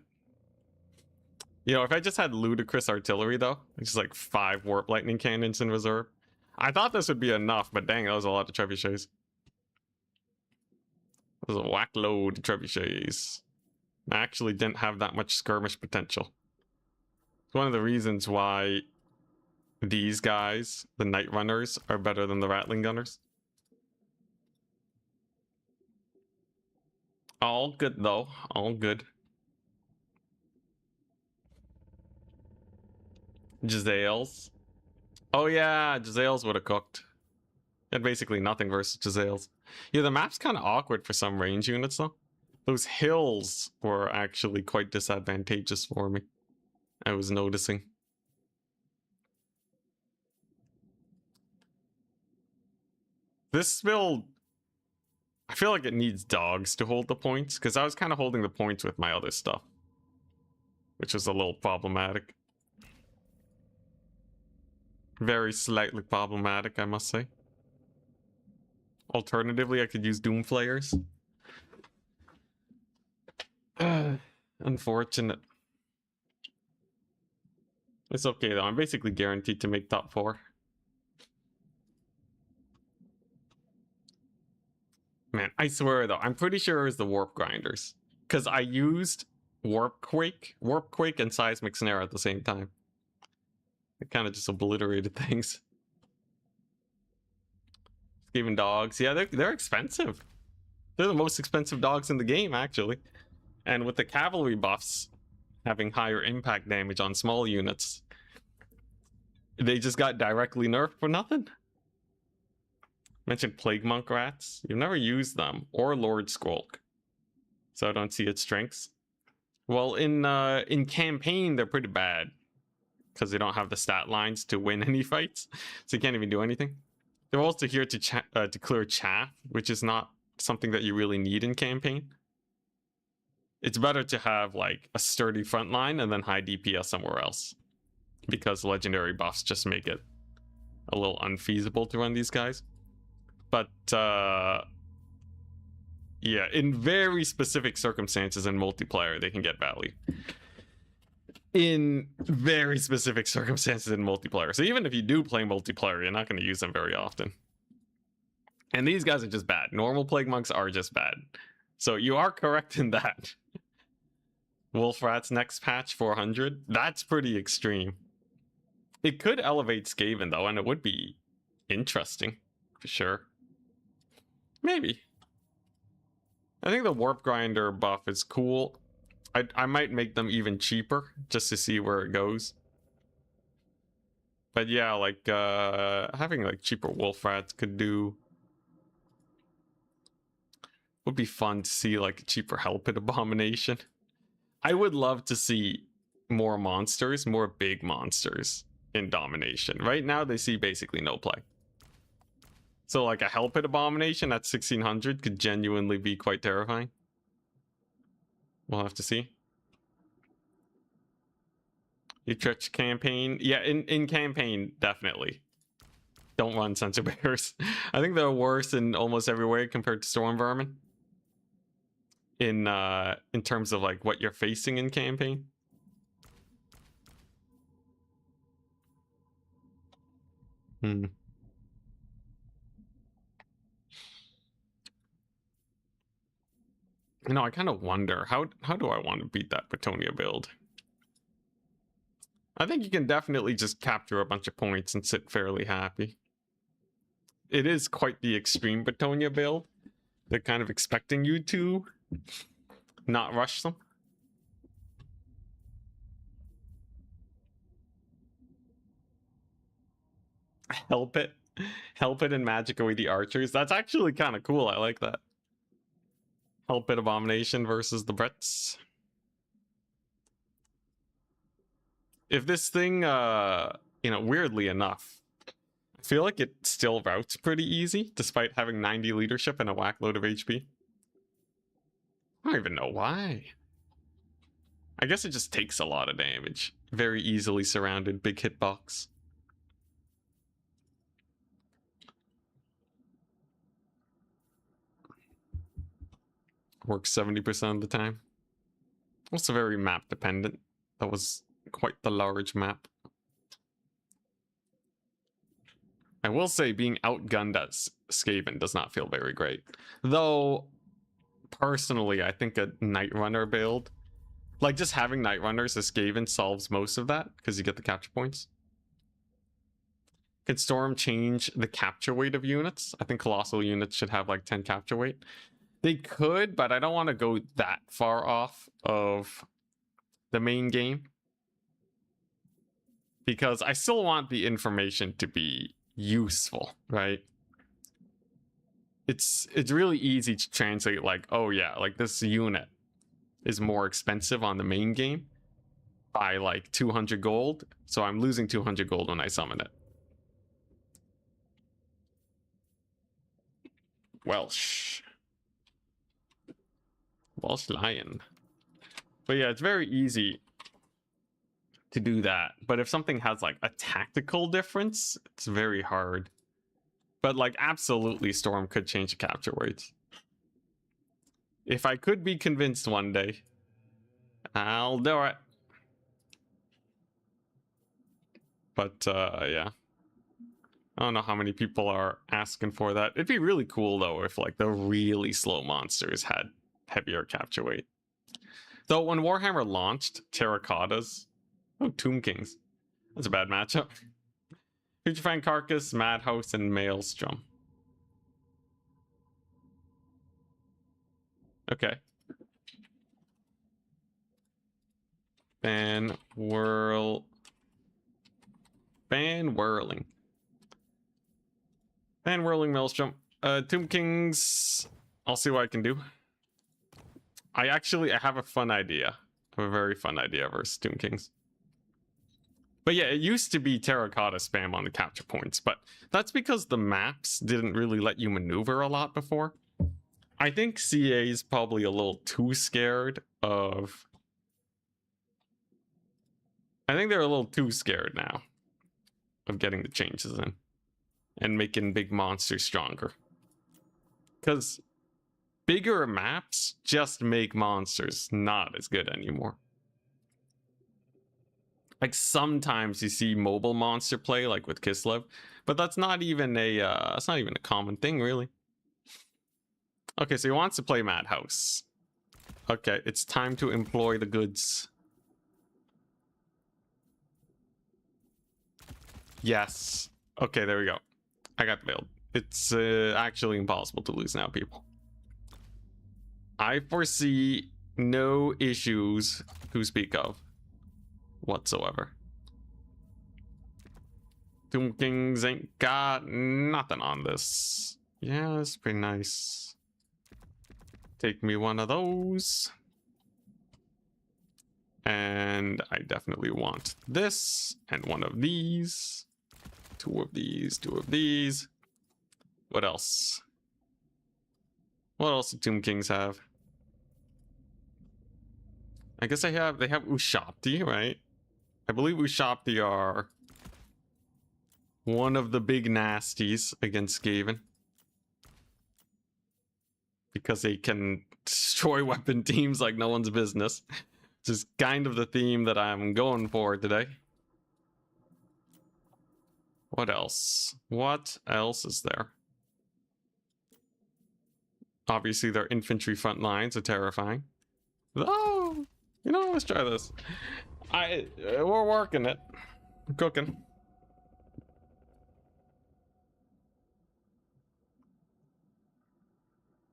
You know, if I just had ludicrous artillery, though, just like 5 warp lightning cannons in reserve, I thought this would be enough, but dang, that was a lot of trebuchets. It was a whack load of trebuchets. I actually didn't have that much skirmish potential. It's one of the reasons why these guys, the Night Runners, are better than the Rattling Gunners. All good, though. All good. Giselles. Oh yeah, Giselles would have cooked. Had basically nothing versus Giselles. Yeah, the map's kind of awkward for some range units, though. Those hills were actually quite disadvantageous for me. I was noticing. This build, I feel like it needs dogs to hold the points, because I was kind of holding the points with my other stuff, which was a little problematic. Very slightly problematic, I must say. Alternatively, I could use Doom Flayers. Unfortunate. It's okay though, I'm basically guaranteed to make top 4. Man, I swear though, I'm pretty sure it was the Warp Grinders. Because I used Warp Quake and Seismic Snare at the same time. It kind of just obliterated things. Skaven dogs, yeah, they're expensive. They're the most expensive dogs in the game, actually. And with the cavalry buffs having higher impact damage on small units, they just got directly nerfed for nothing. Mentioned Plague Monk Rats. You've never used them, or Lord Squulk, so I don't see its strengths. Well, in campaign, they're pretty bad because they don't have the stat lines to win any fights, so you can't even do anything. They're also here to clear chaff, which is not something that you really need in campaign. It's better to have like a sturdy front line and then high DPS somewhere else, because legendary buffs just make it a little unfeasible to run these guys. But Yeah, in very specific circumstances in multiplayer, they can get value. In very specific circumstances in multiplayer. So even if you do play multiplayer, you're not going to use them very often. And these guys are just bad. Normal Plague Monks are just bad. So you are correct in that. Wolf Rats next patch 400. That's pretty extreme. It could elevate Skaven though, and it would be interesting for sure. Maybe. I think the Warp Grinder buff is cool. I might make them even cheaper just to see where it goes. But yeah, like having like cheaper Wolf Rats could do. Would be fun to see like a cheaper Hell Pit Abomination. I would love to see more monsters, more big monsters in Domination. Right now they see basically no play. So like a Hell Pit Abomination at 1600 could genuinely be quite terrifying. We'll have to see. Utrecht campaign. Yeah, in campaign, definitely. Don't run Sensor Bears. I think they're worse in almost every way compared to Storm Vermin. In terms of like what you're facing in campaign. You know, I kind of wonder how do I want to beat that Bretonia build? I think you can definitely just capture a bunch of points and sit fairly happy. It is quite the extreme Bretonia build. They're kind of expecting you to not rush them. Help it and magic away the archers. That's actually kind of cool. I like that. Help it Abomination versus the Brits. If this thing, you know, weirdly enough, I feel like it still routes pretty easy, despite having 90 leadership and a whack load of HP. I don't even know why. I guess it just takes a lot of damage. Very easily surrounded, big hitbox. Works 70% of the time. Also very map dependent. That was quite the large map. I will say being outgunned at Skaven does not feel very great. Though, personally, I think a Night Runner build, like just having Night Runners as Skaven solves most of that, because you get the capture points. Could Storm change the capture weight of units? I think Colossal units should have like 10 capture weight. They could, but I don't want to go that far off of the main game. Because I still want the information to be useful, right? It's really easy to translate like, oh yeah, like this unit is more expensive on the main game by like 200 gold. So I'm losing 200 gold when I summon it. Welsh Lion. But yeah, it's very easy to do that. But if something has like a tactical difference, it's very hard. But like absolutely Storm could change the capture weights. If I could be convinced one day, I'll do it. But yeah. I don't know how many people are asking for that. It'd be really cool though if like the really slow monsters had heavier capture weight. Though when Warhammer launched, Terracottas, oh, Tomb Kings, that's a bad matchup. Putrefying Carcass, Madhouse, and Maelstrom. Okay. Ban Whirling. Ban Whirling Maelstrom. Tomb Kings, I'll see what I can do. I have a fun idea. I have a very fun idea versus Tomb Kings. But yeah, it used to be Terracotta spam on the capture points, but that's because the maps didn't really let you maneuver a lot before. I think CA is probably a little too scared of... I think they're a little too scared now of getting the changes in and making big monsters stronger. Because bigger maps just make monsters not as good anymore. Like sometimes you see mobile monster play, like with Kislev, but that's not even a common thing, really. Okay, so he wants to play Madhouse. Okay, it's time to employ the goods. Yes. Okay, there we go. I got the build. It's actually impossible to lose now, people. I foresee no issues to speak of whatsoever. Tomb Kings ain't got nothing on this. Yeah, it's pretty nice. Take me one of those. And I definitely want this and one of these. Two of these, two of these. What else? What else do Tomb Kings have? I guess they have Ushapti, right? I believe Ushapti are one of the big nasties against Skaven. Because they can destroy weapon teams like no one's business. Which is kind of the theme that I'm going for today. What else? What else is there? Obviously, their infantry front lines are terrifying. Oh, you know, let's try this. We're working it. I'm cooking.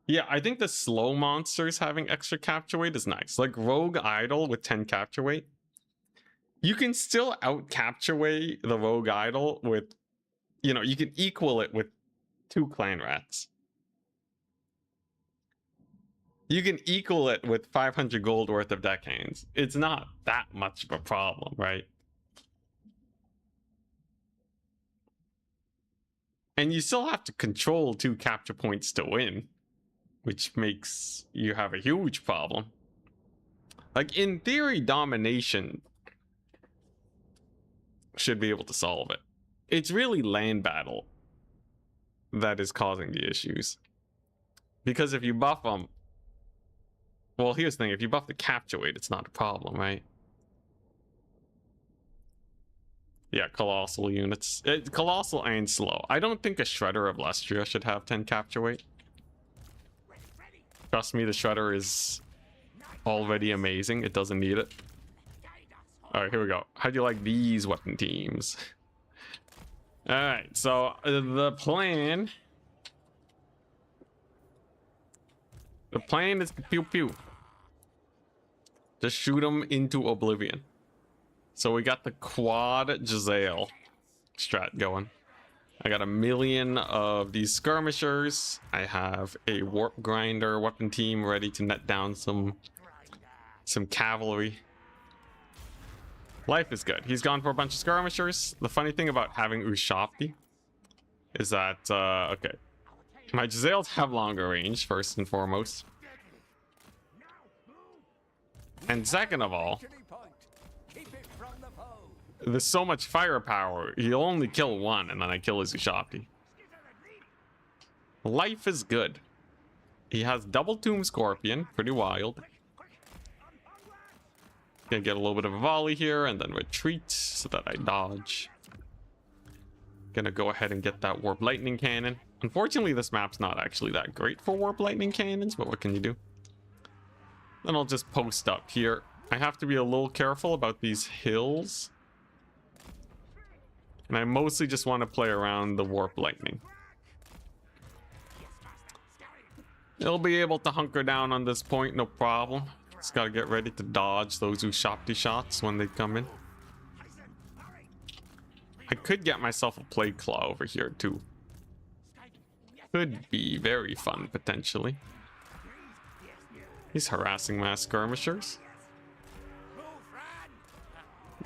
Yeah, I think the slow monsters having extra capture weight is nice. Like Rogue Idol with 10 capture weight. You can still out capture weight the Rogue Idol with, you know, you can equal it with 2 clan rats. You can equal it with 500 gold worth of deckhands. It's not that much of a problem, right? And you still have to control 2 capture points to win, which makes you have a huge problem. Like, in theory, domination should be able to solve it. It's really land battle that is causing the issues. Because if you buff them... Well, here's the thing. If you buff the capture weight, it's not a problem, right? Yeah, colossal units. Colossal and slow. I don't think a Shredder of Lestria should have 10 capture weight. Trust me, the Shredder is already amazing. It doesn't need it. Alright, here we go. How do you like these weapon teams? Alright, so the plan... The plan is pew pew. Just shoot them into oblivion. So we got the quad Giselle strat going. I got 1 million of these skirmishers. I have a warp grinder weapon team ready to net down some cavalry. Life is good. He's gone for a bunch of skirmishers. The funny thing about having Ushapti is that okay, my Giselles have longer range, first and foremost. And second of all, there's so much firepower, he'll only kill one and then I kill his Ushapti. Life is good. He has double Tomb Scorpion, pretty wild. Gonna get a little bit of a volley here and then retreat so that I dodge. Gonna go ahead and get that Warp Lightning Cannon. Unfortunately, this map's not actually that great for Warp Lightning Cannons, but what can you do? Then I'll just post up here. I have to be a little careful about these hills. And I mostly just want to play around the Warp Lightning. They'll be able to hunker down on this point, no problem. Just gotta get ready to dodge those Ushapti shots when they come in. I could get myself a Plague Claw over here too. Could be very fun, potentially. He's harassing my skirmishers.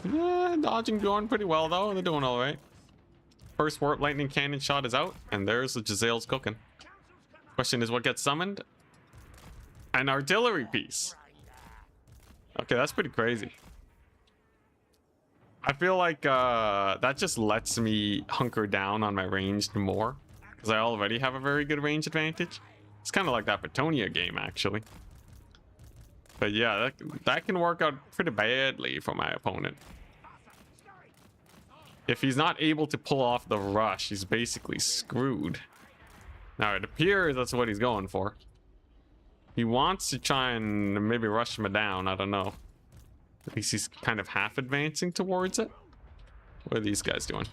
Yeah, dodging going pretty well though. They're doing all right. First Warp Lightning Cannon shot is out, and there's the Giselle's cooking. Question is, what gets summoned? An artillery piece. Okay, that's pretty crazy. I feel like that just lets me hunker down on my ranged more, because I already have a very good range advantage. It's kind of like that Petonia game, actually. But yeah, that can work out pretty badly for my opponent. If he's not able to pull off the rush, he's basically screwed. Now, it appears that's what he's going for. He wants to try and maybe rush me down. I don't know. At least he's kind of half advancing towards it. What are these guys doing?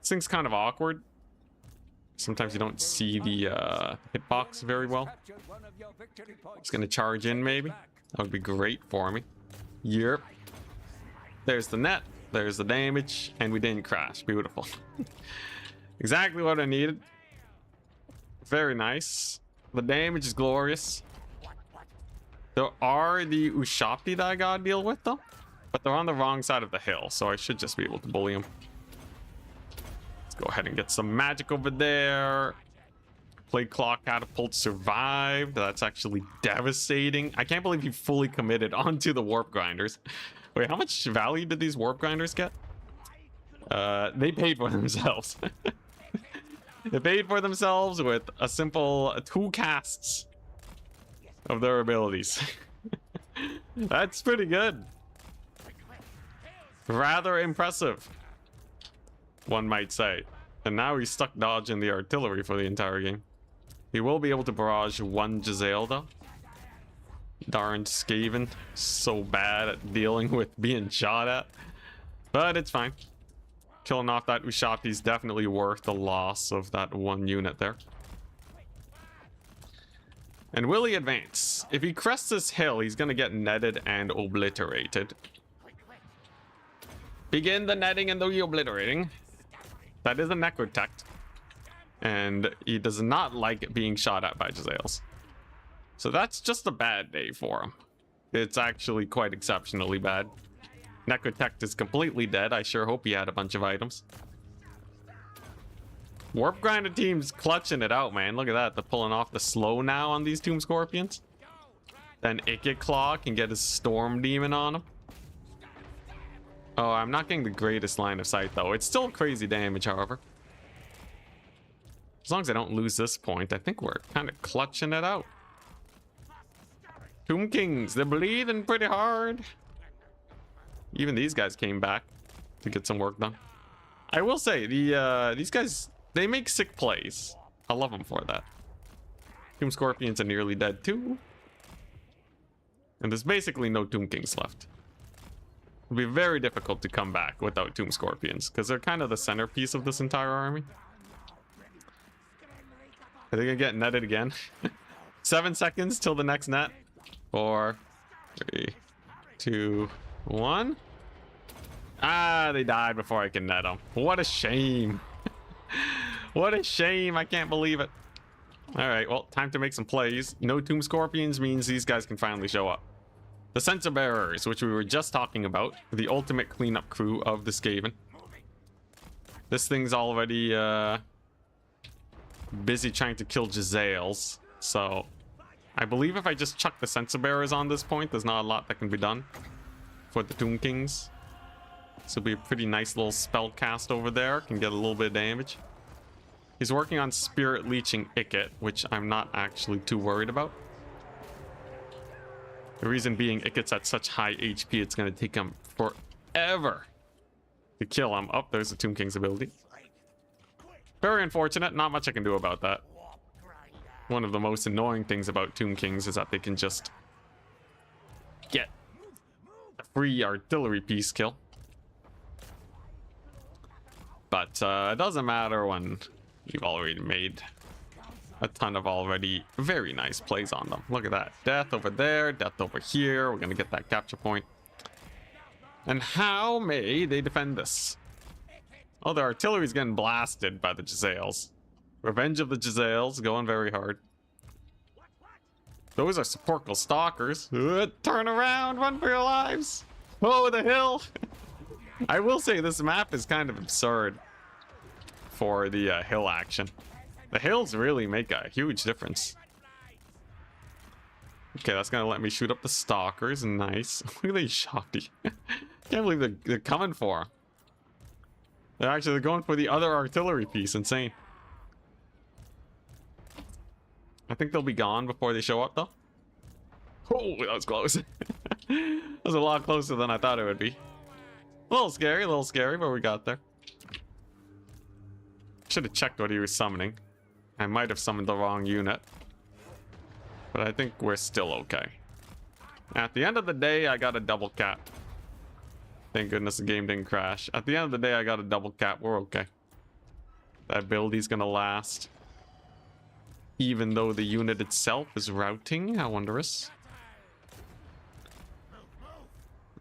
This thing's kind of awkward. Sometimes you don't see the hitbox very well. He's gonna charge in, maybe. That would be great for me. Yep. There's the net. There's the damage. And we didn't crash. Beautiful. Exactly what I needed. Very nice. The damage is glorious. There are the Ushapti that I gotta deal with, though. But they're on the wrong side of the hill, so I should just be able to bully them. Let's go ahead and get some magic over there. Plague Claw Catapult survived. That's actually devastating. I can't believe he fully committed onto the Warp Grinders. Wait, how much value did these Warp Grinders get? They paid for themselves. They paid for themselves with a simple 2 casts of their abilities. That's pretty good. Rather impressive, one might say. And now he's stuck dodging the artillery for the entire game. He will be able to barrage 1 Giselle, though. Darn Skaven. So bad at dealing with being shot at. But it's fine. Killing off that Ushapti is definitely worth the loss of that 1 unit there. And will he advance? If he crests this hill, he's going to get netted and obliterated. Begin the netting and the obliterating. That is a necrotect. And he does not like being shot at by Giselles. So that's just a bad day for him. It's actually quite exceptionally bad. Necrotect is completely dead. I sure hope he had a bunch of items. Warp Grinder team's clutching it out, man. Look at that. They're pulling off the slow now on these Tomb Scorpions. Then Ikit Claw can get his Storm Demon on him. Oh, I'm not getting the greatest line of sight, though. It's still crazy damage, however. As long as I don't lose this point, I think we're kind of clutching it out. Tomb Kings, they're bleeding pretty hard. Even these guys came back to get some work done. I will say, these guys, they make sick plays. I love them for that. Tomb Scorpions are nearly dead, too. And there's basically no Tomb Kings left. It'll be very difficult to come back without Tomb Scorpions, because they're kind of the centerpiece of this entire army. Are they gonna get netted again? 7 seconds till the next net. 4, 3, 2, 1. Ah, they died before I can net them. What a shame. What a shame. I can't believe it. All right, well, time to make some plays. No Tomb Scorpions means these guys can finally show up. The Censer Bearers, which we were just talking about, the ultimate cleanup crew of the Skaven. This thing's already busy trying to kill Giselles, so I believe if I just chuck the Censer Bearers on this point, there's not a lot that can be done for the Tomb Kings. This will be a pretty nice little spell cast over there, can get a little bit of damage. He's working on Spirit Leeching Ikit, which I'm not actually too worried about. The reason being, Ikit's at such high HP, it's going to take him forever to kill him. Oh, there's the Tomb King's ability. Very unfortunate. Not much I can do about that. One of the most annoying things about Tomb Kings is that they can just get a free artillery piece kill. But it doesn't matter when you've already made a ton of already very nice plays on them. Look at that. Death over there, death over here. We're going to get that capture point. And how may they defend this? Oh, their artillery's getting blasted by the Giselles. Revenge of the Giselles going very hard. Those are Sepulchral Stalkers. Turn around, run for your lives. Oh, the hill. I will say this map is kind of absurd for the hill action. The hills really make a huge difference. Okay, that's gonna let me shoot up the Stalkers. Nice. Look at these Shafty. Can't believe they're coming for him. They're going for the other artillery piece. Insane. I think they'll be gone before they show up, though. Oh, that was close. That was a lot closer than I thought it would be. A little scary, but we got there. Should have checked what he was summoning. I might have summoned the wrong unit. But I think we're still okay. At the end of the day, I got a double cap. Thank goodness the game didn't crash. At the end of the day, I got a double cap. We're okay. That ability's gonna last. Even though the unit itself is routing. How wondrous.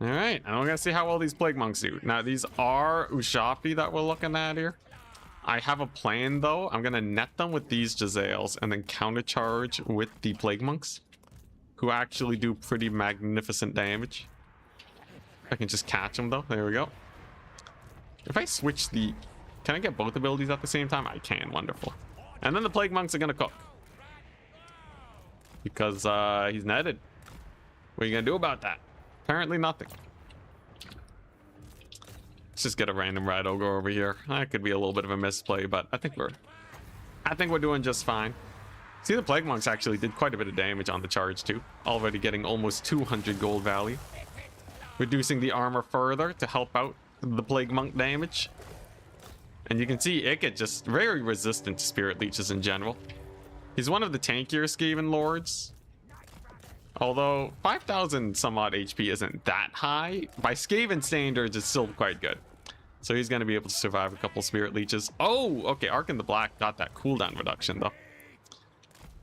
Alright, and we're gonna see how well these Plague Monks do. Now, these are Ushapi that we're looking at here. I have a plan, though. I'm gonna net them with these Jazales and then countercharge with the Plague Monks, who actually do pretty magnificent damage. I can just catch them, though. There we go. If I switch the... Can I get both abilities at the same time? I can. Wonderful. And then the Plague Monks are gonna cook. Because he's netted. What are you gonna do about that? Apparently nothing. Let's just get a random Red Ogre over here. That could be a little bit of a misplay, but I think we're doing just fine. See, the Plague Monks actually did quite a bit of damage on the charge too. Already getting almost 200 gold value. Reducing the armor further to help out the Plague Monk damage. And you can see Icket just very resistant to Spirit Leeches in general. He's one of the tankier Skaven Lords. Although 5,000 some odd HP isn't that high, by Skaven standards it's still quite good. So he's going to be able to survive a couple Spirit Leeches. Oh, okay, Arc in the Black got that cooldown reduction though,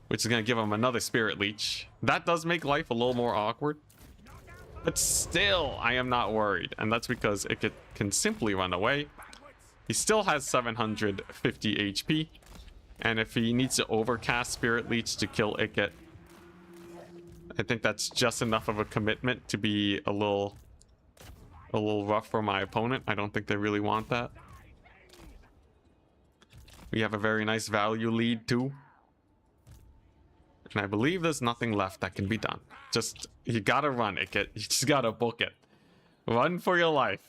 which is going to give him another Spirit Leech. That does make life a little more awkward. But still, I am not worried. And that's because it can simply run away. He still has 750 HP. And if he needs to overcast Spirit Leech to kill Icket, I think that's just enough of a commitment to be a little rough for my opponent. I don't think they really want that. We have a very nice value lead too. And I believe there's nothing left that can be done. Just, you gotta run, Icket. You just gotta book it. Run for your life.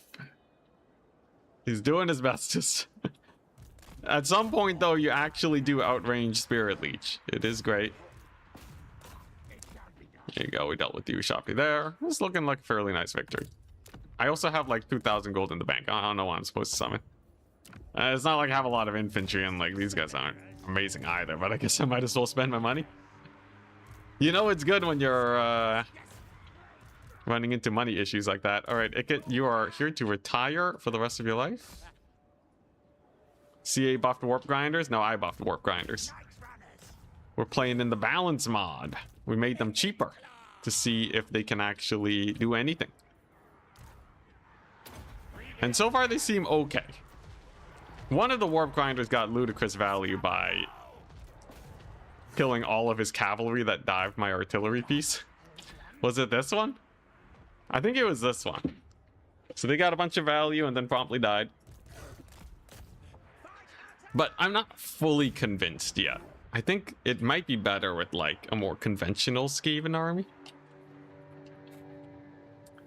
He's doing his best. Just at some point, though, you actually do outrange Spirit Leech. It is great. There you go. We dealt with the Ushapi there. It's looking like a fairly nice victory. I also have like 2,000 gold in the bank. I don't know what I'm supposed to summon. It's not like I have a lot of infantry, and like these guys aren't amazing either. But I guess I might as well spend my money. You know it's good when you're running into money issues like that. All right, Icket, you are here to retire for the rest of your life. CA buffed Warp Grinders? No, I buffed Warp Grinders. We're playing in the balance mod. We made them cheaper to see if they can actually do anything. And so far they seem okay. One of the Warp Grinders got ludicrous value by killing all of his cavalry that dived my artillery piece. Was it this one? I think it was this one. So they got a bunch of value and then promptly died. But I'm not fully convinced yet. I think it might be better with like a more conventional Skaven army.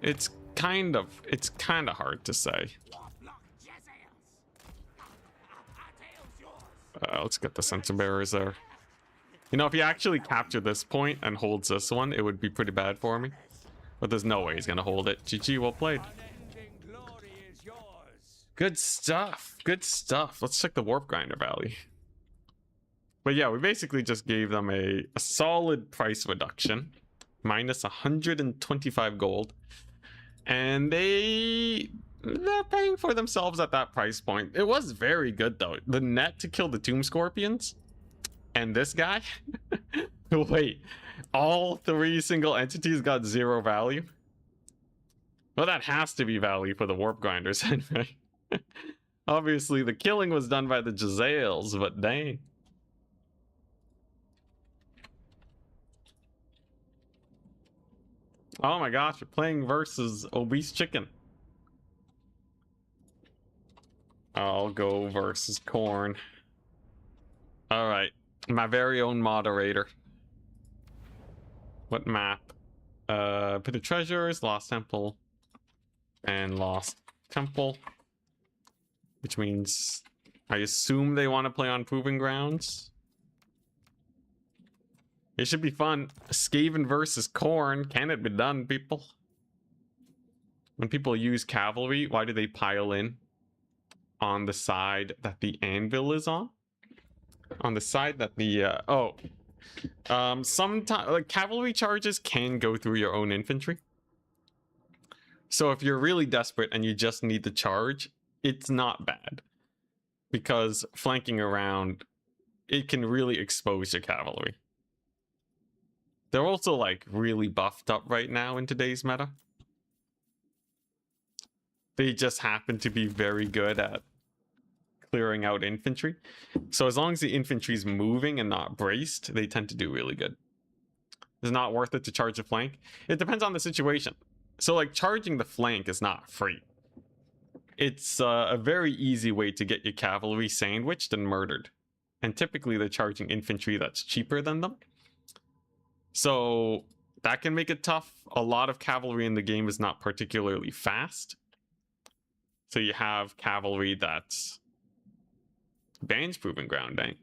It's kind of hard to say. Let's get the Sensor Bearers there. You know, if he actually captured this point and holds this one, it would be pretty bad for me. But there's no way he's gonna hold it. GG, well played. Good stuff. Good stuff. Let's check the Warp Grinder value. But yeah, we basically just gave them a solid price reduction. Minus 125 gold. And they're paying for themselves at that price point. It was very good though. The net to kill the Tomb Scorpions and this guy. Wait, all three single entities got 0 value? Well, that has to be value for the Warp Grinders anyway. Obviously, the killing was done by the Jazales, but dang. Oh my gosh, we're playing versus Obese Chicken. I'll go versus Corn. Alright, my very own moderator. What map? Pit of Treasures, Lost Temple, and Lost Temple. Which means I assume they want to play on Proving Grounds. It should be fun. Skaven versus Khorne. Can it be done, people? When people use cavalry, why do they pile in on the side that the anvil is on? On the side that the sometimes like cavalry charges can go through your own infantry. So if you're really desperate and you just need the charge, it's not bad, because flanking around, it can really expose your cavalry. They're also like really buffed up right now in today's meta. They just happen to be very good at clearing out infantry. So as long as the infantry's moving and not braced, they tend to do really good. It's not worth it to charge a flank. It depends on the situation. So like charging the flank is not free. It's a very easy way to get your cavalry sandwiched and murdered. And typically they're charging infantry that's cheaper than them. So that can make it tough. A lot of cavalry in the game is not particularly fast. So you have cavalry that's Ban's Proving Ground, dang.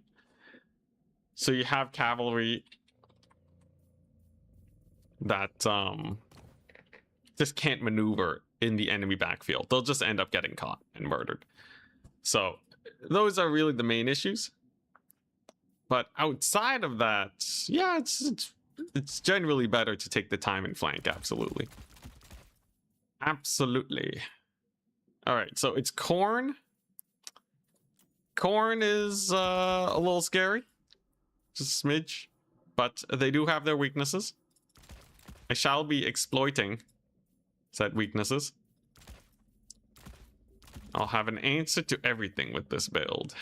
So you have cavalry that just can't maneuver in the enemy backfield. They'll just end up getting caught and murdered. So those are really the main issues. But outside of that, yeah, it's generally better to take the time and flank. Absolutely. Absolutely. All right, so it's Khorne. Khorne is a little scary. Just a smidge. But they do have their weaknesses. I shall be exploiting said weaknesses. I'll have an answer to everything with this build.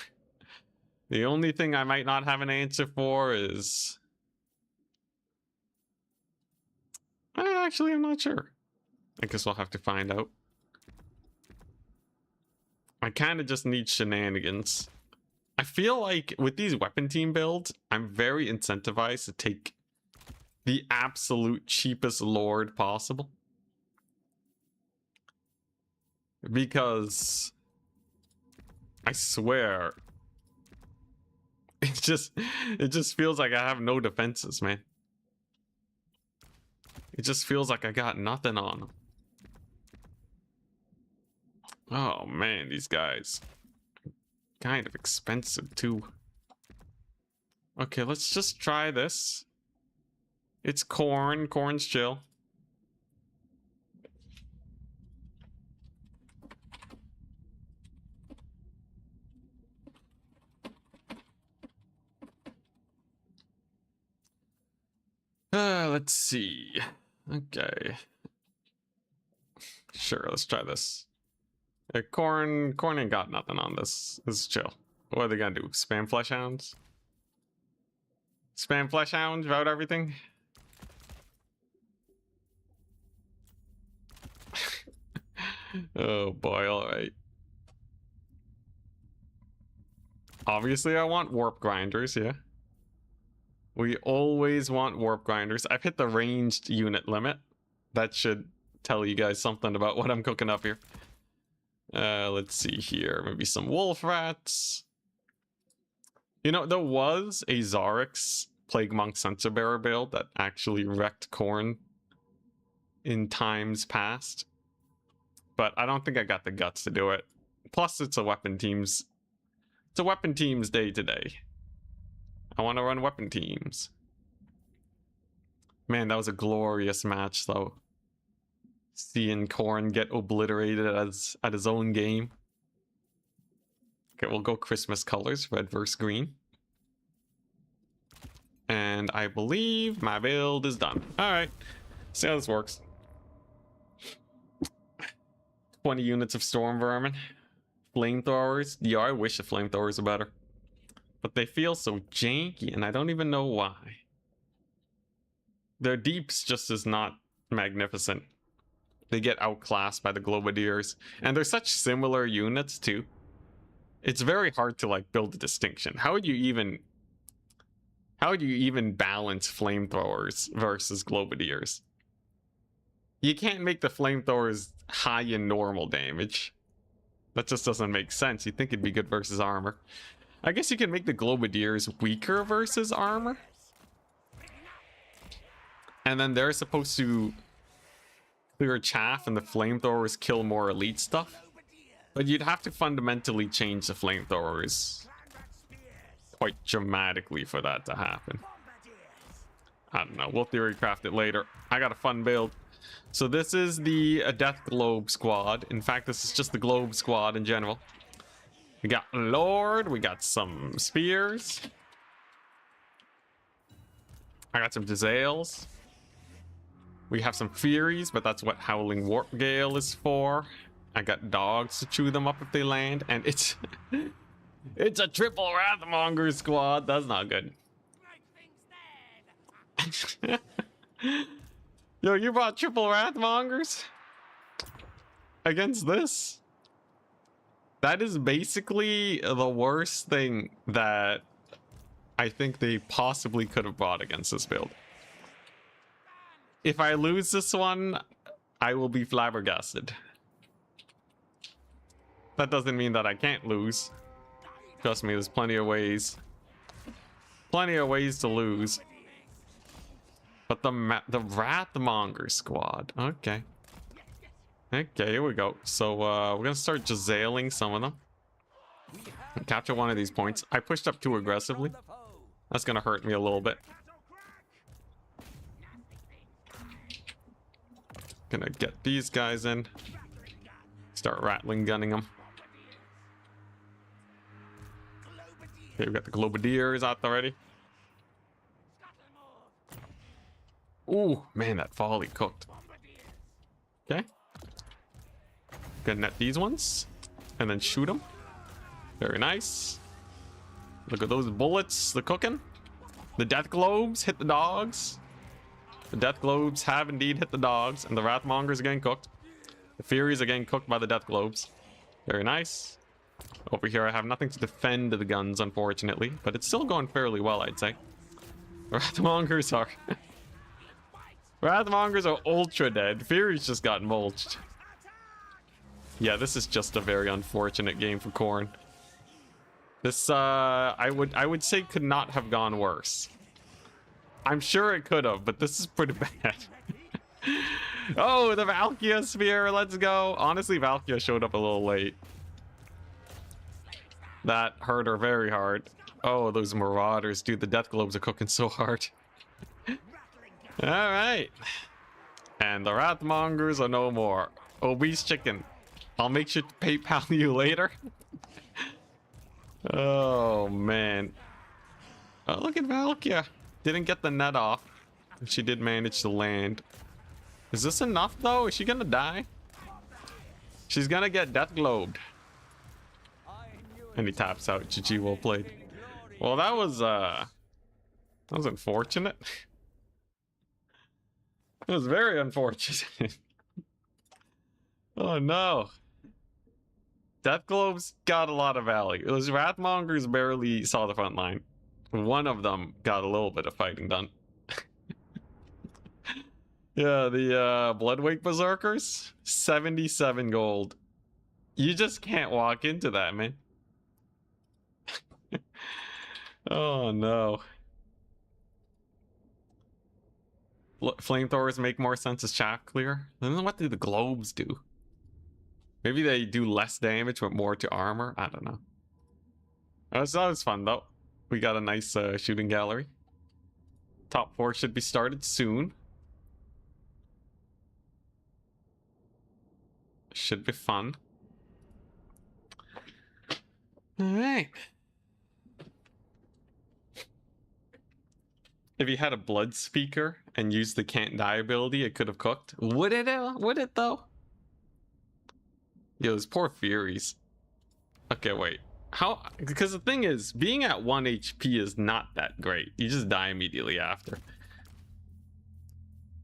The only thing I might not have an answer for is... actually, I'm not sure. I guess we'll have to find out. I kind of just need shenanigans. I feel like with these weapon team builds, I'm very incentivized to take the absolute cheapest lord possible. Because I swear, it just feels like I have no defenses, man. It just feels like I got nothing on them. Oh man, these guys kind of expensive too. Okay, let's just try this. It's Khorne. Khorne's chill. Let's see. Okay. Sure, let's try this. Khorne ain't got nothing on this. This is chill. What are they gonna do? Spam flesh hounds? Spam flesh hounds about everything? Oh boy, alright. Obviously I want warp grinders, yeah. We always want warp grinders. I've hit the ranged unit limit. That should tell you guys something about what I'm cooking up here. Let's see here. Maybe some wolf rats. You know, there was a Zarix Plague Monk Sensor Bearer build that actually wrecked Khorne in times past. But I don't think I got the guts to do it. Plus, it's a weapon teams. It's a weapon teams day today. I want to run weapon teams. Man, that was a glorious match, though. Seeing Khorne get obliterated at his own game. Okay, we'll go Christmas colors, red versus green. And I believe my build is done. Alright, see how this works. 20 units of storm vermin. Flamethrowers. Yeah, I wish the flamethrowers were better. But they feel so janky, and I don't even know why. Their deeps just is not magnificent. They get outclassed by the Globadiers. And they're such similar units, too. It's very hard to, like, build a distinction. How would you even balance flamethrowers versus Globadiers? You can't make the flamethrowers high in normal damage. That just doesn't make sense. You'd think it'd be good versus armor. I guess you can make the Globadiers weaker versus armor. And then they're supposed to clear chaff and the flamethrowers kill more elite stuff. But you'd have to fundamentally change the flamethrowers quite dramatically for that to happen. I don't know. We'll theory craft it later. I got a fun build. So this is the Death Globe squad. In fact, this is just the Globe squad in general. We got Lord. We got some spears. I got some Jezzails. We have some Furies, but that's what Howling Warp Gale is for. I got dogs to chew them up if they land. And it's... it's a triple Wrathmonger squad. That's not good. Yo, you brought triple Wrathmongers? Against this? That is basically the worst thing that I think they possibly could have brought against this build. If I lose this one, I will be flabbergasted. That doesn't mean that I can't lose. Trust me, there's plenty of ways. Plenty of ways to lose. But the Wrathmonger squad. Okay. Okay, here we go. So we're gonna start Jezailing some of them. Capture one of these points. I pushed up too aggressively. That's gonna hurt me a little bit. Gonna get these guys in. Start rattling gunning them. Okay, we got the Globadiers out already. Ooh, man, that volley cooked. Okay. Gonna net these ones. And then shoot them. Very nice. Look at those bullets. They're cooking. The Death Globes hit the dogs. The Death Globes have indeed hit the dogs. And the Wrathmongers are getting cooked. The Furies are getting cooked by the Death Globes. Very nice. Over here I have nothing to defend the guns, unfortunately. But it's still going fairly well, I'd say. The Wrathmongers are... Wrathmongers are ultra dead. Furies just got mulched. Yeah, this is just a very unfortunate game for Khorne. This, I would say could not have gone worse. I'm sure it could have, but this is pretty bad. Oh, the Valkia Spear, let's go. Honestly, Valkia showed up a little late. That hurt her very hard. Oh, those Marauders, dude, the Death Globes are cooking so hard. All right. And the Wrathmongers are no more. Obese Chicken. I'll make sure to PayPal you later. Oh, man. Oh, look at Valkia. Didn't get the net off. She did manage to land. Is this enough, though? Is she gonna die? She's gonna get Death Globed. And he taps out. GG, well played. Well, that was unfortunate. It was very unfortunate. Oh, no. Death Globes got a lot of value. Those Wrathmongers barely saw the front line. One of them got a little bit of fighting done. Yeah, the Bloodwake Berserkers, 77 gold. You just can't walk into that, man. Oh, no. Flamethrowers make more sense as chaff clear. Then what do the globes do? Maybe they do less damage but more to armor. I don't know. That was fun though. We got a nice shooting gallery. Top 4 should be started soon. Should be fun. All right. If you had a blood speaker and used the can't die ability, it could have cooked. Would it? Would it though? Yo, those poor Furies. Okay, wait. How? Because the thing is, being at 1 HP is not that great. You just die immediately after.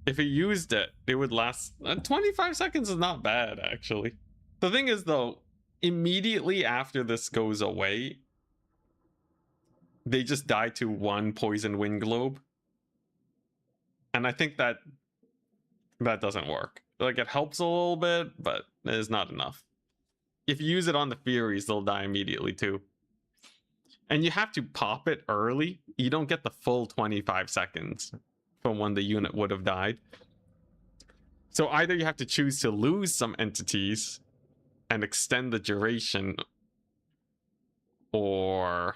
If he used it, it would last... 25 seconds is not bad, actually. The thing is, though, immediately after this goes away, they just die to 1 poison wind globe. And I think that doesn't work. Like, it helps a little bit, but it is not enough. If you use it on the Furies, they'll die immediately too. And you have to pop it early. You don't get the full 25 seconds from when the unit would have died. So either you have to choose to lose some entities and extend the duration, or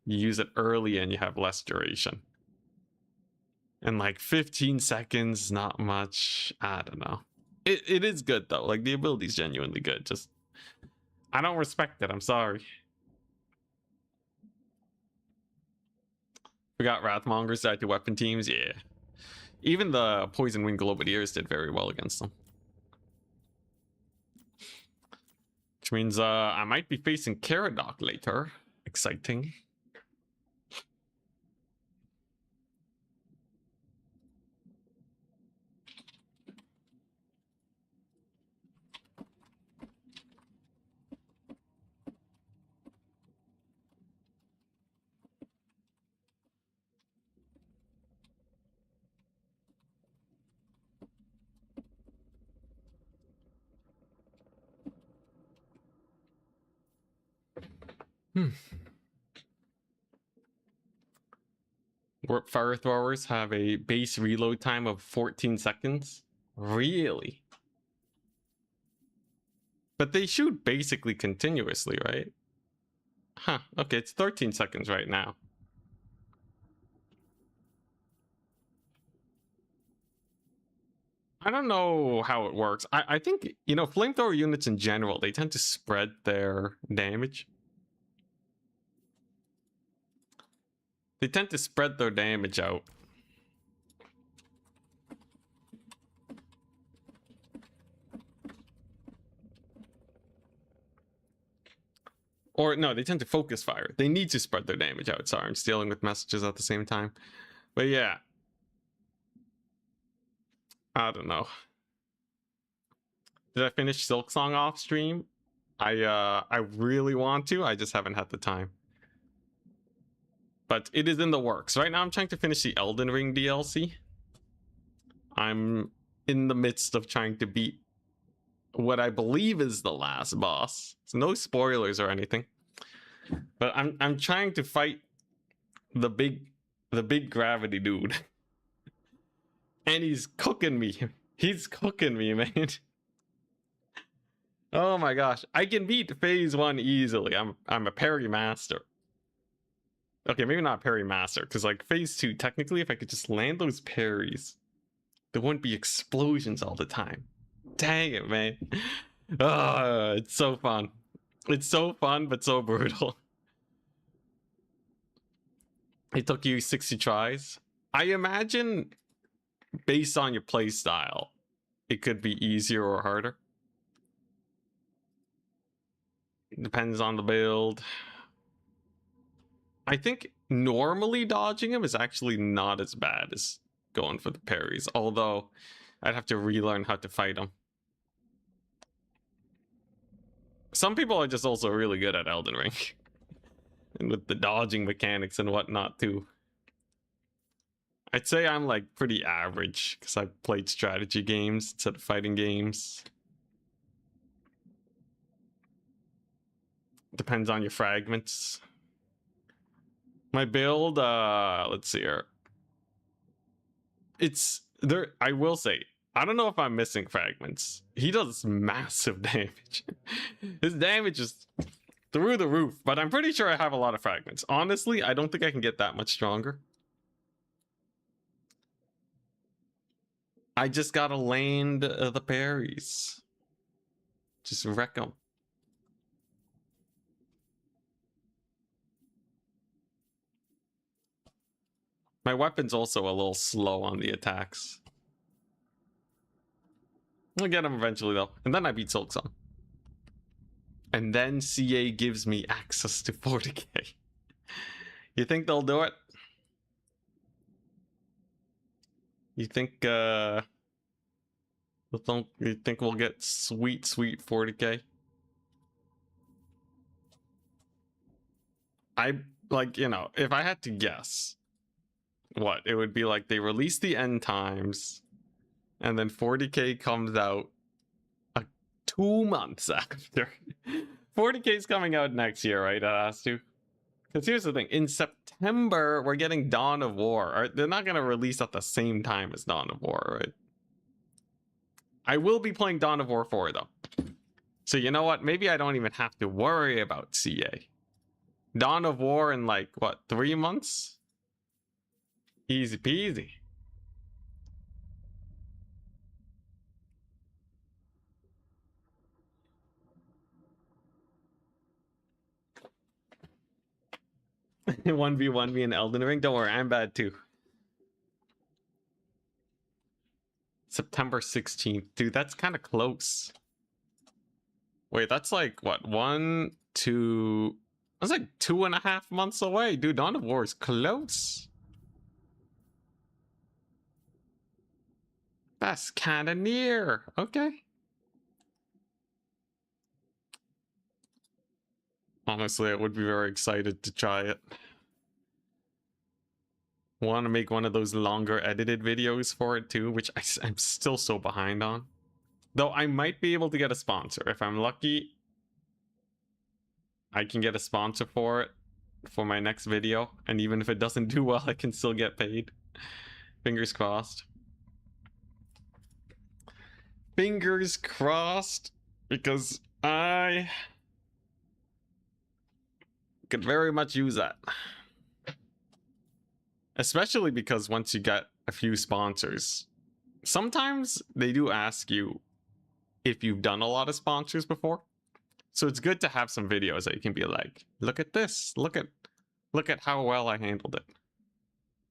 you use it early and you have less duration. And like 15 seconds, not much. I don't know. It is good though. Like the ability is genuinely good. Just I don't respect it. I'm sorry. We got Wrathmongers tied to weapon teams. Yeah. Even the Poison Wing Globadiers did very well against them. Which means I might be facing Karadok later. Exciting. Warp Fire Throwers have a base reload time of 14 seconds. Really? But they shoot basically continuously, right? Huh, okay, it's 13 seconds right now. I don't know how it works. I think, you know, flamethrower units in general, they tend to spread their damage. They tend to spread their damage out. Or no, they tend to focus fire. They need to spread their damage out. Sorry, I'm stealing with messages at the same time. But yeah. I don't know. Did I finish Silksong off stream? I really want to. I just haven't had the time. But it is in the works. Right now I'm trying to finish the Elden Ring DLC. I'm in the midst of trying to beat what I believe is the last boss. So no spoilers or anything. But I'm trying to fight the big gravity dude. And he's cooking me. He's cooking me, man. Oh my gosh. I can beat phase 1 easily. I'm a parry master. Okay, maybe not parry master, because like phase 2, technically, if I could just land those parries, there wouldn't be explosions all the time. Dang it, man. Oh, it's so fun. It's so fun, but so brutal. It took you 60 tries. I imagine, based on your play style, it could be easier or harder. It depends on the build. I think normally dodging him is actually not as bad as going for the parries, although I'd have to relearn how to fight him. Some people are just also really good at Elden Ring. And with the dodging mechanics and whatnot too. I'd say I'm like pretty average because I've played strategy games instead of fighting games. Depends on your fragments. My build, let's see here. It's there. I will say, I don't know if I'm missing fragments. He does massive damage. His damage is through the roof, but I'm pretty sure I have a lot of fragments. Honestly, I don't think I can get that much stronger. I just gotta land the parries. Just wreck them. My weapon's also a little slow on the attacks. I'll get him eventually though. And then I beat Silksong. And then CA gives me access to 40k. You think they'll do it? You think you think we'll get sweet 40k? I like, you know, if I had to guess, what it would be like, they release the end times and then 40k comes out 2 months after. 40k is coming out next year, right? It has to, Because here's the thing. In September, we're getting Dawn of War. They're not going to release at the same time as Dawn of War, right? I will be playing Dawn of War 4, though. So you know what? Maybe I don't even have to worry about CA. Dawn of War in like, what, 3 months? Easy peasy. One v one me in Elden Ring. Don't worry, I'm bad too. September 16th, dude. That's kind of close. Wait, that's like what? 1, 2. That's like 2.5 months away, dude. Dawn of War is close. That's kind of near. Okay. Honestly, I would be very excited to try it. Want to make one of those longer edited videos for it too, which I'm still so behind on. Though I might be able to get a sponsor. If I'm lucky, I can get a sponsor for it for my next video. And even if it doesn't do well, I can still get paid. Fingers crossed. Fingers crossed, because I could very much use that. Especially because once you get a few sponsors, sometimes they do ask you if you've done a lot of sponsors before. So it's good to have some videos that you can be like, look at this, look at how well I handled it.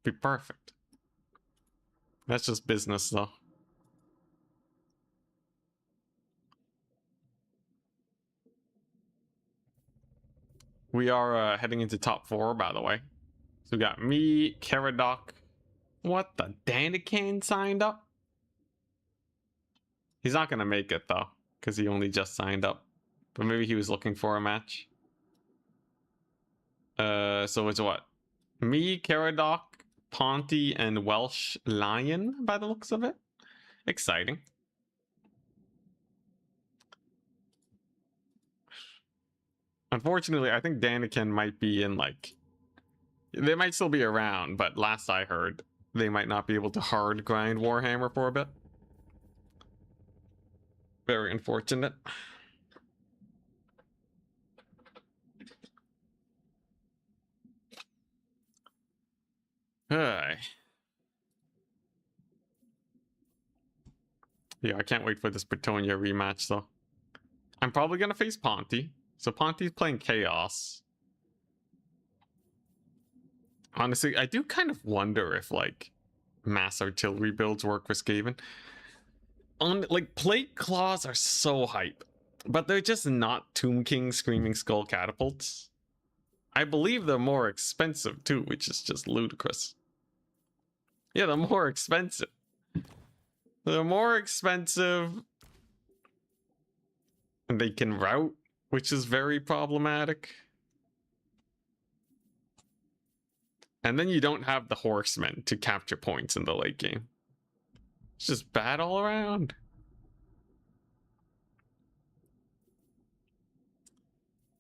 Be perfect. That's just business though. We are heading into top 4, by the way. So we got me, Karadok. What the? Danican signed up? He's not going to make it, though, because he only just signed up. But maybe he was looking for a match. So it's what? Me, Karadok, Ponty, and Welsh Lion, by the looks of it. Exciting. Unfortunately, I think Danican might be in, like... They might still be around, but last I heard, they might not be able to hard grind Warhammer for a bit. Very unfortunate. Hey. Yeah, I can't wait for this Bretonia rematch, though. I'm probably going to face Ponty. So Ponty's playing Chaos. Honestly, I do kind of wonder if, like, mass artillery builds work for Skaven. Like, Plate Claws are so hype, but they're just not Tomb King Screaming Skull catapults. I believe they're more expensive, too, which is just ludicrous. Yeah, they're more expensive. They're more expensive. And they can route, which is very problematic. And then you don't have the horsemen to capture points in the late game. It's just bad all around.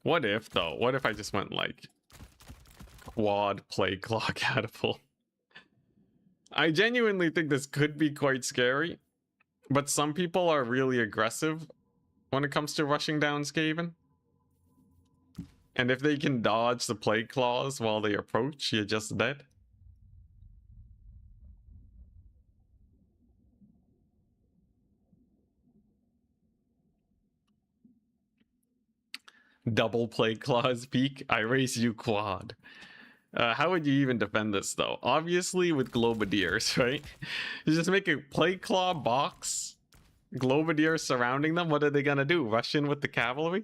What if, though? What if I just went, like, quad Plague Claw catapult? I genuinely think this could be quite scary. But some people are really aggressive when it comes to rushing down Skaven. And if they can dodge the Plague Claws while they approach, you're just dead. Double Plague Claws peak, I raise you quad. How would you even defend this, though? Obviously with Globadiers, right? You just make a Plague Claw box, Globadiers surrounding them. What are they gonna do? Rush in with the cavalry?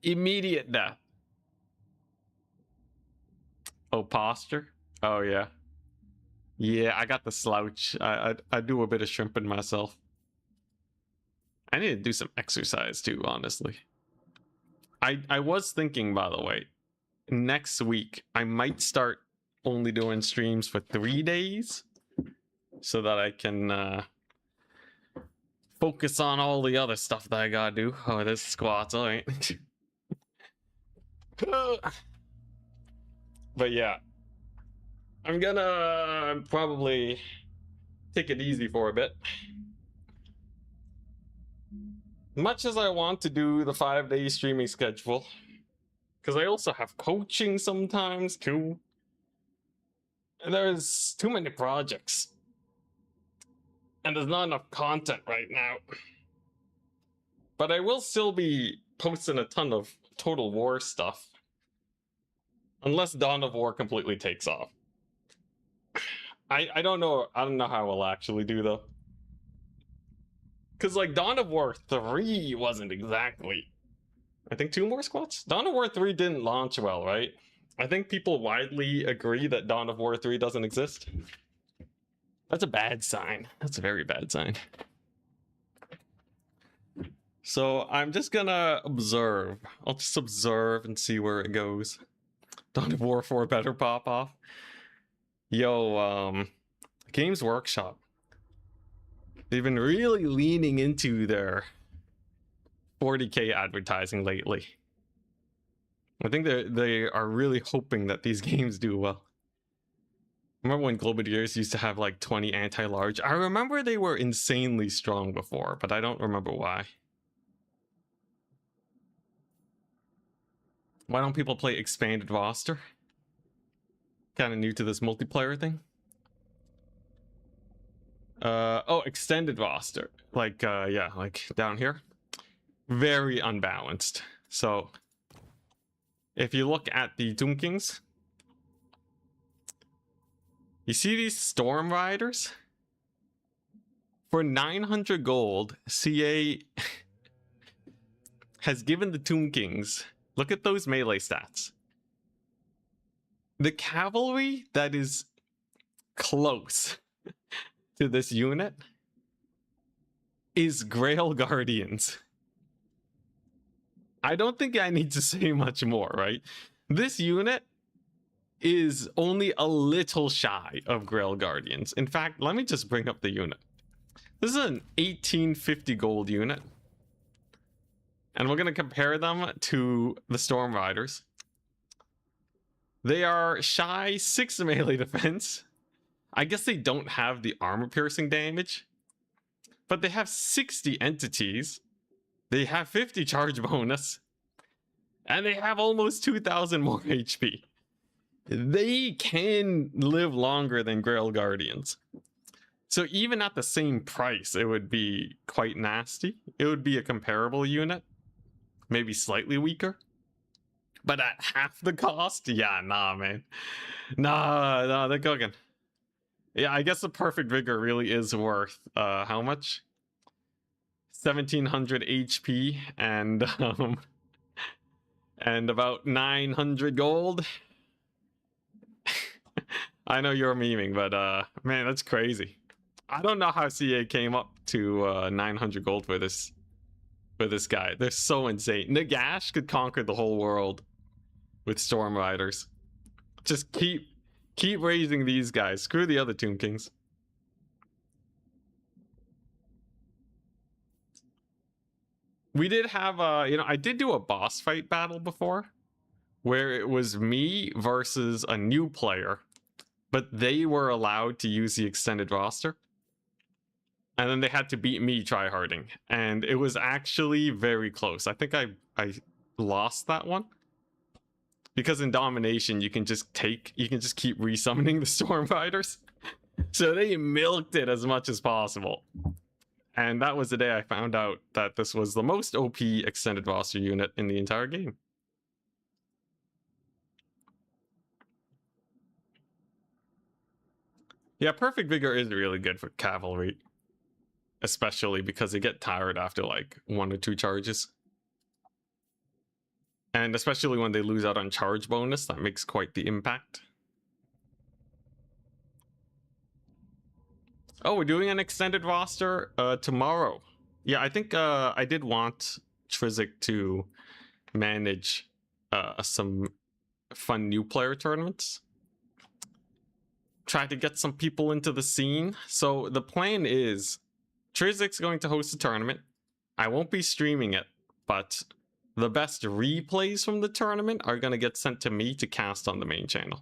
Immediate death. Oh, posture? Oh, yeah. Yeah, I got the slouch. I do a bit of shrimping myself. I need to do some exercise too, honestly. I was thinking, by the way, next week I might start only doing streams for 3 days so that I can focus on all the other stuff that I gotta do. Oh, there's squats, all right. But yeah, I'm gonna probably take it easy for a bit. Much as I want to do the 5-day streaming schedule, because I also have coaching sometimes too. There's too many projects. And there's not enough content right now. But I will still be posting a ton of Total War stuff. Unless Dawn of War completely takes off. I don't know. I don't know how I'll actually do though. Because like Dawn of War 3 wasn't exactly. I think 2 more squads? Dawn of War 3 didn't launch well, right? I think people widely agree that Dawn of War 3 doesn't exist. That's a bad sign. That's a very bad sign. So I'm just gonna observe. I'll just observe and see where it goes. Dawn of War 4 better pop off. Yo, Games Workshop. They've been really leaning into their 40K advertising lately. I think they are really hoping that these games do well. Remember when Globadiers used to have like 20 anti-large? I remember they were insanely strong before, but I don't remember why. Why don't people play expanded roster? Kind of new to this multiplayer thing. Oh, extended roster. Like, yeah, like down here. Very unbalanced. So, if you look at the Tomb Kings, you see these Storm Riders? For 900 gold, CA has given the Tomb Kings, look at those melee stats. The cavalry that is close to this unit is Grail Guardians. I don't think I need to say much more, right? This unit is only a little shy of Grail Guardians. In fact, let me just bring up the unit. This is an 1850 gold unit. And we're going to compare them to the Storm Riders. They are shy 6 melee defense. I guess they don't have the armor piercing damage. But they have 60 entities. They have 50 charge bonus. And they have almost 2,000 more HP. They can live longer than Grail Guardians. So even at the same price, it would be quite nasty. It would be a comparable unit. Maybe slightly weaker. But at half the cost? Yeah, nah, man. Nah, they're cooking. Yeah, I guess the Perfect Vigor really is worth, how much? 1,700 HP and about 900 gold. I know you're memeing, but man, that's crazy. I don't know how CA came up to 900 gold for this guy. They're so insane. Nagash could conquer the whole world with Storm Riders. Just keep raising these guys. Screw the other Tomb Kings. We did have I did do a boss fight battle before where it was me versus a new player, but they were allowed to use the extended roster. And then they had to beat me Tryharding, and it was actually very close. I think I lost that one. Because in Domination, you can just keep resummoning the Storm Riders. So they milked it as much as possible. And that was the day I found out that this was the most OP extended roster unit in the entire game. Yeah, Perfect Vigor is really good for cavalry. Especially because they get tired after like 1 or 2 charges. And especially when they lose out on charge bonus, that makes quite the impact. Oh, we're doing an extended roster tomorrow. Yeah, I think I did want Trizik to manage some fun new player tournaments. Try to get some people into the scene. So the plan is Trizik's going to host a tournament. I won't be streaming it, but the best replays from the tournament are going to get sent to me to cast on the main channel.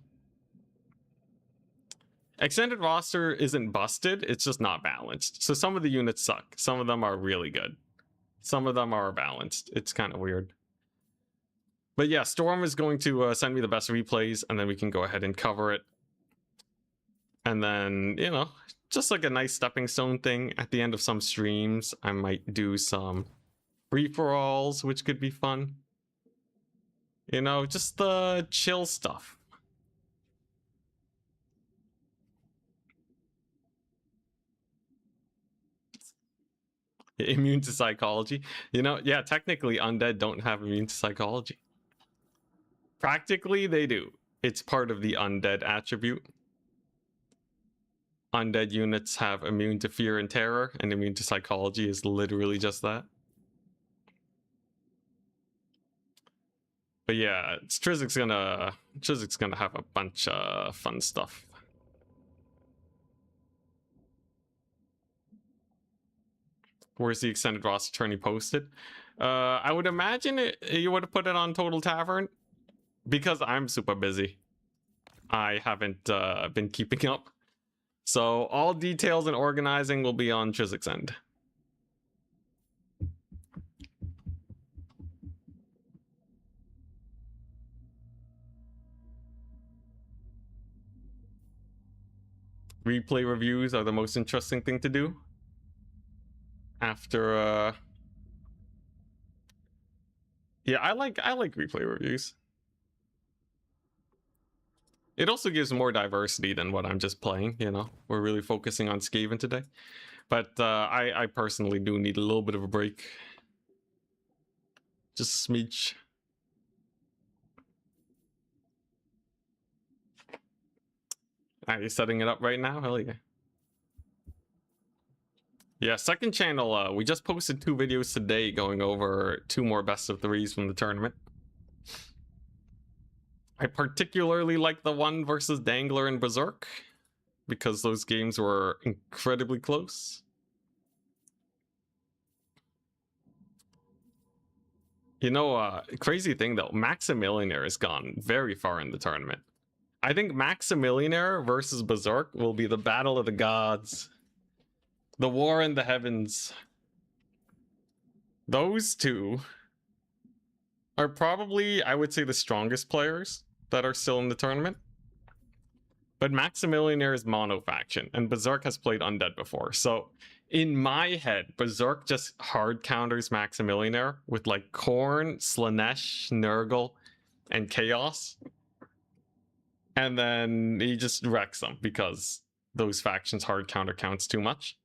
Extended roster isn't busted, it's just not balanced. So some of the units suck. Some of them are really good. Some of them are balanced. It's kind of weird. But yeah, Storm is going to send me the best replays, and then we can go ahead and cover it. And then, you know, just like a nice stepping stone thing at the end of some streams, I might do some free-for-alls, which could be fun. You know, just the chill stuff. Immune to psychology. You know, yeah, technically undead don't have immune to psychology. Practically they do. It's part of the undead attribute. Undead units have immune to fear and terror, and immune to psychology is literally just that. But yeah, Trizik's gonna have a bunch of fun stuff. Where's the extended roster tourney posted? I would imagine you would have put it on Total Tavern, because I'm super busy. I haven't been keeping up. So all details and organizing will be on Trizik's end. Replay reviews are the most interesting thing to do. After yeah, I like replay reviews. It also gives more diversity than what I'm just playing, you know. We're really focusing on Skaven today. But I personally do need a little bit of a break. Just a smidge. Are you setting it up right now? Hell yeah. Yeah, second channel, we just posted 2 videos today going over 2 more best of 3s from the tournament. I particularly like the one versus Dangler and Berserk, because those games were incredibly close. You know, crazy thing though, Maximillionaire has gone very far in the tournament. I think Maximillionaire versus Berserk will be the battle of the gods. The war in the heavens. Those 2 are probably, I would say, the strongest players that are still in the tournament. But Maximillionaire is mono faction, and Berserk has played Undead before. So in my head, Berserk just hard counters Maximillionaire with like Khorne, Slanesh, Nurgle, and Chaos. And then he just wrecks them because those factions hard counter counts too much.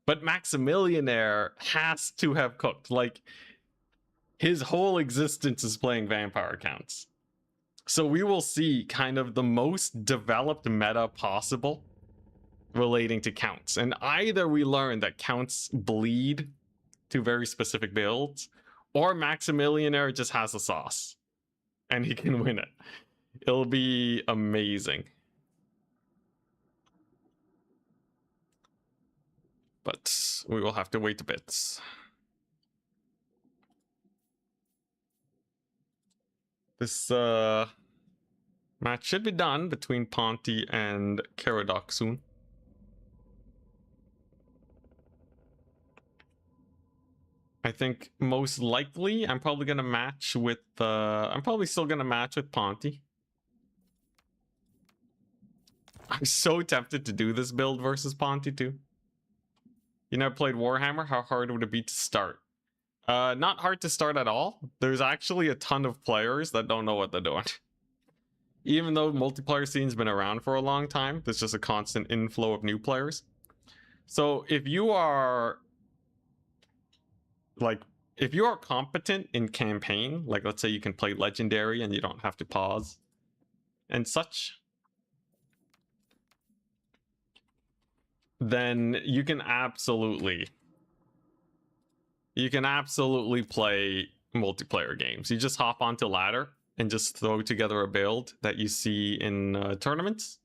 But Maximillionaire has to have cooked. Like, his whole existence is playing vampire counts. So we will see kind of the most developed meta possible relating to counts. And either we learn that counts bleed to very specific builds, or Maximillionaire just has a sauce and he can win it. It'll be amazing. But we will have to wait a bit. This match should be done between Ponty and Karadok soon. I think most likely I'm probably gonna match with I'm probably still gonna match with Ponty. I'm so tempted to do this build versus Ponty too. You never played Warhammer? How hard would it be to start? Not hard to start at all. There's actually a ton of players that don't know what they're doing. Even though multiplayer scene's been around for a long time, there's just a constant inflow of new players. So if you are competent in campaign, like let's say you can play legendary and you don't have to pause and such, then you can absolutely play multiplayer games. You just hop onto ladder and just throw together a build that you see in tournaments.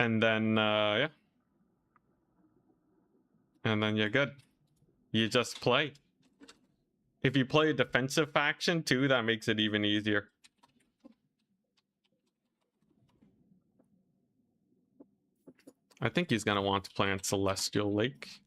And then, yeah. And then you're good. You just play. If you play a defensive faction too, that makes it even easier. I think he's gonna want to play on Celestial Lake.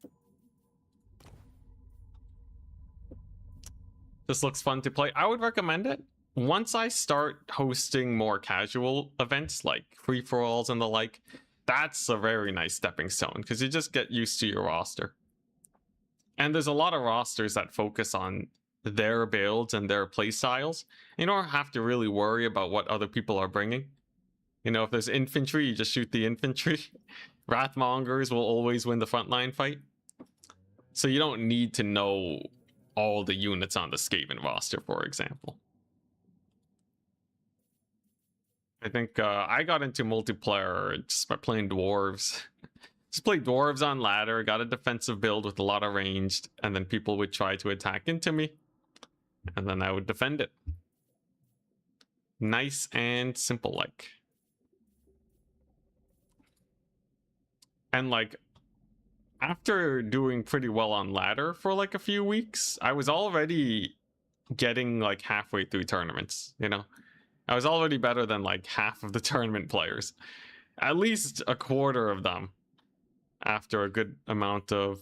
This looks fun to play. I would recommend it. Once I start hosting more casual events like free-for-alls and the like, that's a very nice stepping stone because you just get used to your roster. And there's a lot of rosters that focus on their builds and their play styles. You don't have to really worry about what other people are bringing. You know, if there's infantry, you just shoot the infantry. Wrathmongers will always win the frontline fight. So you don't need to know all the units on the Skaven roster, for example. I think I got into multiplayer just by playing dwarves. Just play dwarves on ladder, got a defensive build with a lot of ranged, and then people would try to attack into me, and then I would defend it. Nice and simple like. And like, after doing pretty well on ladder for like a few weeks, I was already getting like halfway through tournaments, you know? I was already better than like half of the tournament players. At least a quarter of them after a good amount of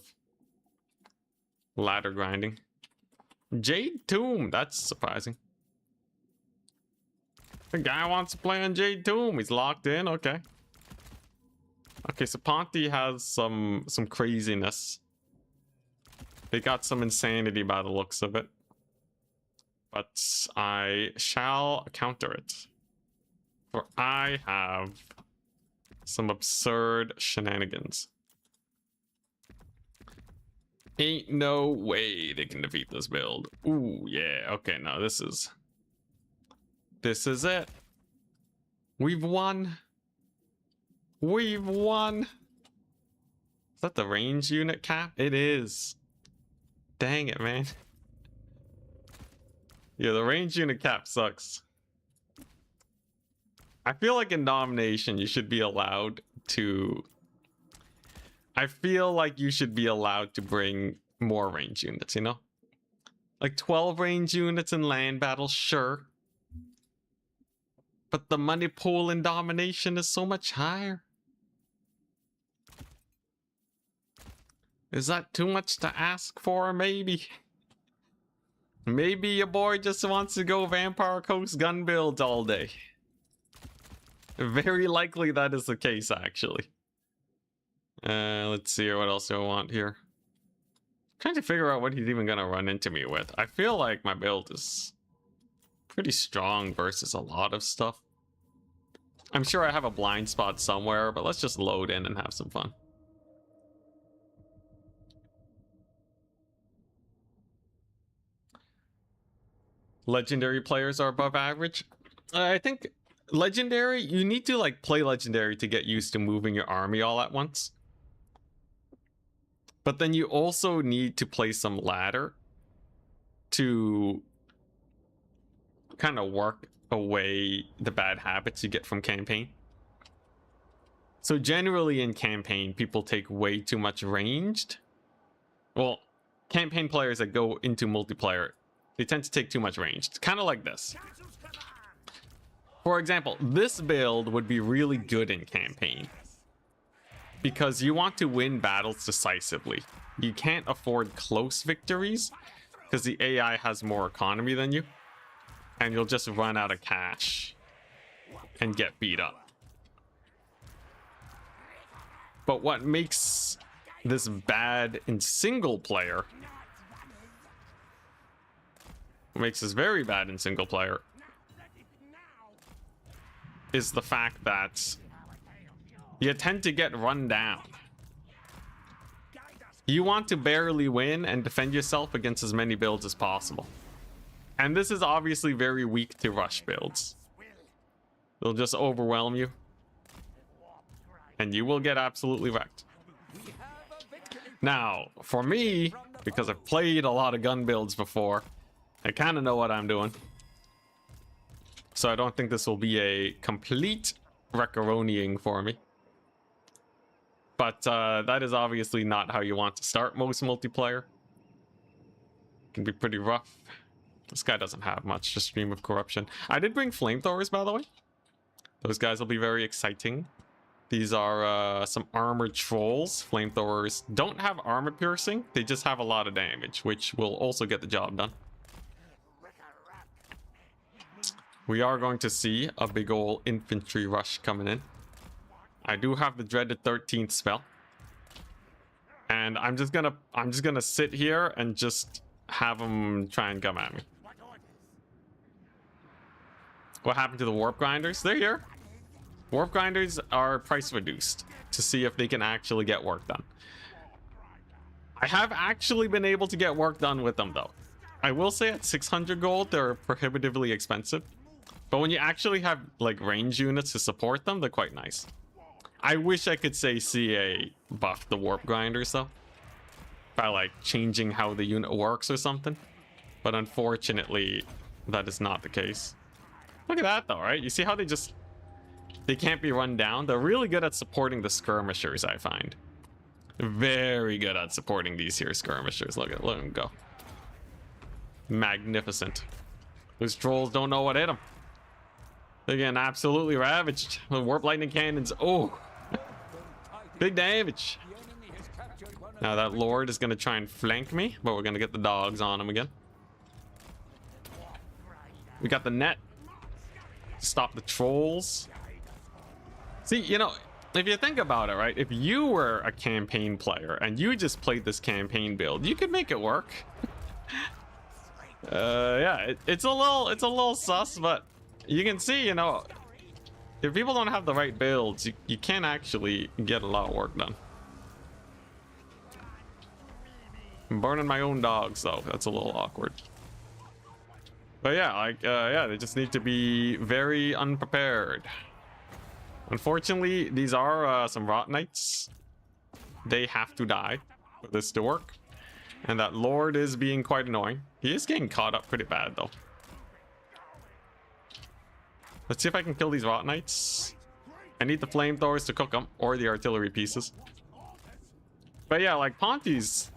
ladder grinding. Jade Tomb, that's surprising. The guy wants to play on Jade Tomb. He's locked in, okay. Okay, so Ponty has some craziness. They got some insanity by the looks of it. But I shall counter it. For I have some absurd shenanigans. Ain't no way they can defeat this build. Ooh, yeah. Okay, no, this is it. We've won. We've won. Is that the range unit cap? It is. Dang it, man. Yeah, the range unit cap sucks. I feel like in domination, you should be allowed to... I feel like you should be allowed to bring more range units, you know? Like 12 range units in land battles, sure. But the money pool in domination is so much higher. Is that too much to ask for? Maybe. Maybe your boy just wants to go Vampire Coast gun builds all day. Very likely that is the case, actually. Let's see what else do I want here. Trying to figure out what he's even gonna run into me with. I feel like my build is pretty strong versus a lot of stuff. I'm sure I have a blind spot somewhere, but let's just load in and have some fun. Legendary players are above average. I think legendary, you need to like play legendary to get used to moving your army all at once. But then you also need to play some ladder to kind of work away the bad habits you get from campaign. So generally in campaign, people take way too much ranged. Well, campaign players that go into multiplayer, they tend to take too much ranged. Kind of like this. For example, this build would be really good in campaign because you want to win battles decisively. You can't afford close victories because the AI has more economy than you, and you'll just run out of cash and get beat up. But what makes this bad in single player, what makes this very bad in single player, is the fact that you tend to get run down. You want to barely win and defend yourself against as many builds as possible. And this is obviously very weak to rush builds. They'll just overwhelm you. And you will get absolutely wrecked. Now, for me, because I've played a lot of gun builds before, I kind of know what I'm doing. So I don't think this will be a complete wreckaroniing for me. But that is obviously not how you want to start most multiplayer. It can be pretty rough. This guy doesn't have much, just Stream of Corruption. I did bring flamethrowers, by the way. Those guys will be very exciting. These are some armored trolls. Flamethrowers don't have armor piercing. They just have a lot of damage, which will also get the job done. We are going to see a big ol' infantry rush coming in. I do have the dreaded 13th spell. And I'm just gonna sit here and just have them try and come at me. What happened to the warp grinders? They're here. Warp grinders are price reduced to see if they can actually get work done. I have actually been able to get work done with them though. I will say at 600 gold, they're prohibitively expensive. But when you actually have like range units to support them, they're quite nice. I wish I could say CA buffed the warp grinders though, by like changing how the unit works or something. But unfortunately, that is not the case. Look at that though, right? You see how they can't be run down? They're really good at supporting the skirmishers, I find. Very good at supporting these here skirmishers. Look them go. Magnificent. Those trolls don't know what hit them. They're getting absolutely ravaged. The warp lightning cannons. Oh, big damage. Now that lord is going to try and flank me, but we're going to get the dogs on him again. We got the net. Stop the trolls. See, you know, if you think about it, right? If you were a campaign player and you just played this campaign build, you could make it work. Yeah, it's a little sus, but you can see, you know, if people don't have the right builds, you can't actually get a lot of work done. I'm burning my own dogs though. That's a little awkward. But yeah, like, yeah, they just need to be very unprepared. Unfortunately, these are some Rot Knights. They have to die for this to work. And that Lord is being quite annoying. He is getting caught up pretty bad, though. Let's see if I can kill these Rot Knights. I need the flamethrowers to cook them, or the artillery pieces. But yeah, like, Ponty's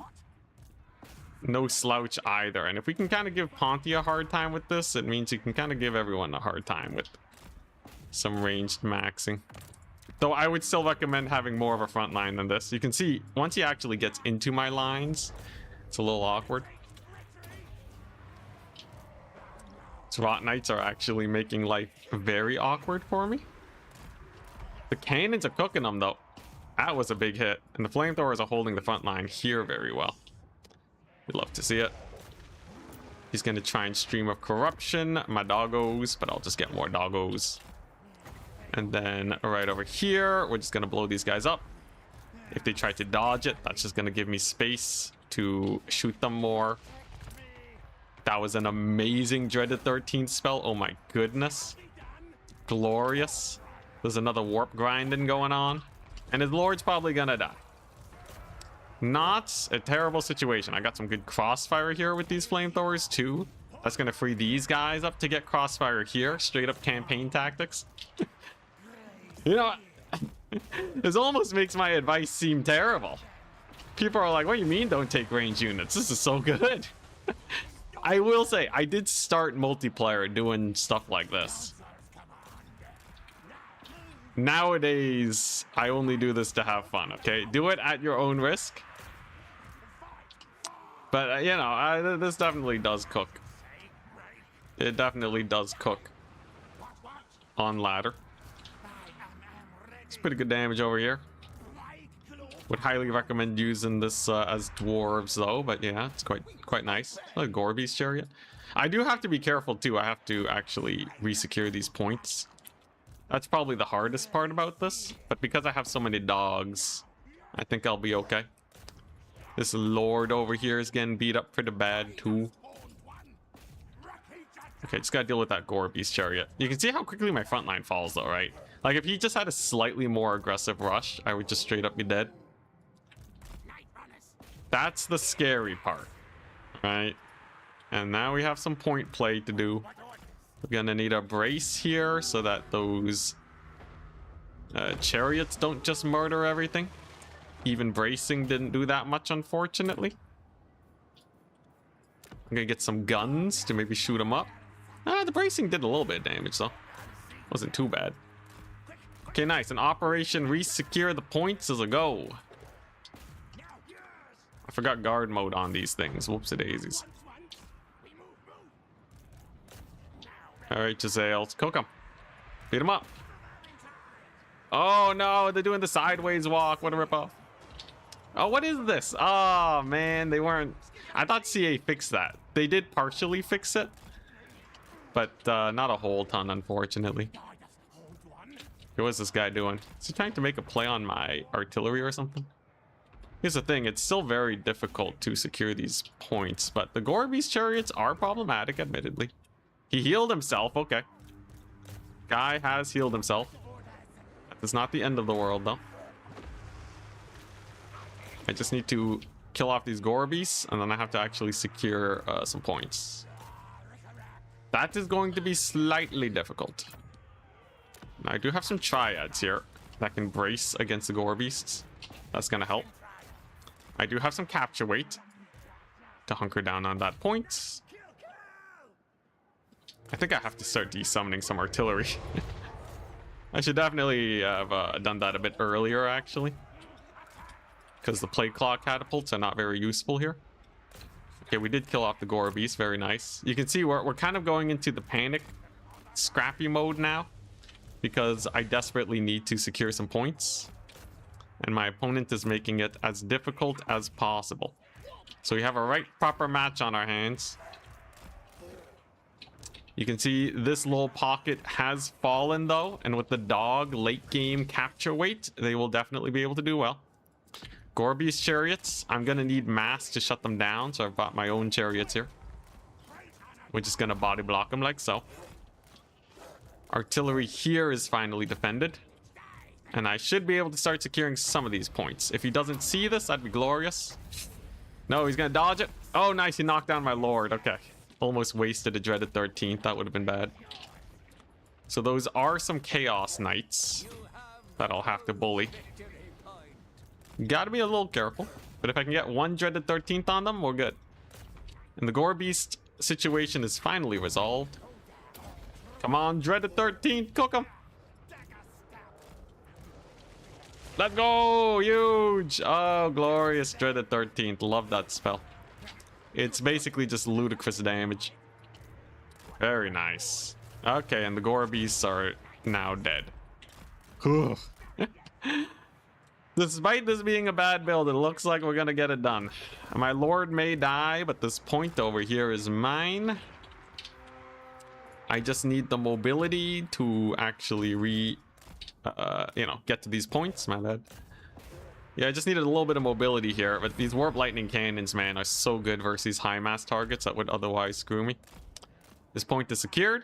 no slouch either. And if we can kind of give Ponty a hard time with this, it means you can kind of give everyone a hard time with some ranged maxing. Though I would still recommend having more of a front line than this. You can see, once he actually gets into my lines, it's a little awkward. These Rot Knights are actually making life very awkward for me. The cannons are cooking them, though. That was a big hit. And the flamethrowers are holding the front line here very well. We'd love to see it. He's going to try and Stream of Corruption my doggos, but I'll just get more doggos. And then right over here, we're just going to blow these guys up. If they try to dodge it, that's just going to give me space to shoot them more. That was an amazing dreaded 13th spell. Oh my goodness. Glorious. There's another warp grinding going on. And his lord's probably going to die. Not a terrible situation. I got some good crossfire here with these flamethrowers too. That's going to free these guys up to get crossfire here. Straight up campaign tactics. You know, this almost makes my advice seem terrible. People are like, what do you mean don't take range units? This is so good. I will say, I did start multiplayer doing stuff like this. Nowadays, I only do this to have fun, okay? Do it at your own risk. But, you know, this definitely does cook. It definitely does cook on ladder. It's pretty good damage over here. Would highly recommend using this as dwarves, though. But yeah, it's quite nice. Like Gorby's chariot. I do have to be careful, too. I have to actually resecure these points. That's probably the hardest part about this, but because I have so many dogs, I think I'll be okay. This lord over here is getting beat up pretty bad too. Okay, just gotta deal with that Gorby's chariot. You can see how quickly my front line falls though, right? Like if he just had a slightly more aggressive rush, I would just straight up be dead. That's the scary part, right? And now we have some point play to do. We're gonna need a brace here so that those chariots don't just murder everything. Even bracing didn't do that much, unfortunately. I'm gonna get some guns to maybe shoot them up. The bracing did a little bit of damage, though. Wasn't too bad. Okay, nice. An operation re-secure the points is a go. I forgot guard mode on these things. Whoopsie-daisies. Alright, Giselle. Cook him. Beat him up. Oh, no. They're doing the sideways walk. What a ripoff. Oh, what is this? Oh, man. They weren't... I thought CA fixed that. They did partially fix it. But not a whole ton, unfortunately. What's this guy doing? Is he trying to make a play on my artillery or something? Here's the thing. It's still very difficult to secure these points. But the Gorby's chariots are problematic, admittedly. He healed himself. Okay. Guy has healed himself. That's not the end of the world, though. I just need to kill off these Gorbies, and then I have to actually secure some points. That is going to be slightly difficult. Now, I do have some Triads here that can brace against the Gorbeasts. That's going to help. I do have some capture weight to hunker down on that point. I think I have to start desummoning some artillery. I should definitely have done that a bit earlier, actually. Because the plate clock catapults are not very useful here. Okay, we did kill off the Gorbeast. Very nice. You can see we're kind of going into the panic scrappy mode now. Because I desperately need to secure some points. And my opponent is making it as difficult as possible. So we have a proper match on our hands. You can see this little pocket has fallen, though. And with the dog late game capture weight, they will definitely be able to do well. Gorby's chariots, I'm going to need mass to shut them down. So I've bought my own chariots here. We're just going to body block them like so. Artillery here is finally defended. And I should be able to start securing some of these points. If he doesn't see this, that'd be glorious. No, he's going to dodge it. Oh, nice. He knocked down my lord. Okay. Almost wasted a dreaded 13th. That would have been bad. So those are some Chaos Knights that I'll have to bully. Gotta be a little careful. But if I can get one dreaded 13th on them, we're good. And the Gorbeast situation is finally resolved. Come on, dreaded 13th. Cook him. Let's go. Huge. Oh, glorious dreaded 13th. Love that spell. It's basically just ludicrous damage. Very nice. Okay, and the Gorbeasts are now dead. Despite this being a bad build, it looks like we're gonna get it done. My lord may die, but this point over here is mine. I just need the mobility to actually get to these points. My bad. Yeah, I just needed a little bit of mobility here, but these Warp Lightning Cannons, man, are so good versus high mass targets that would otherwise screw me. This point is secured.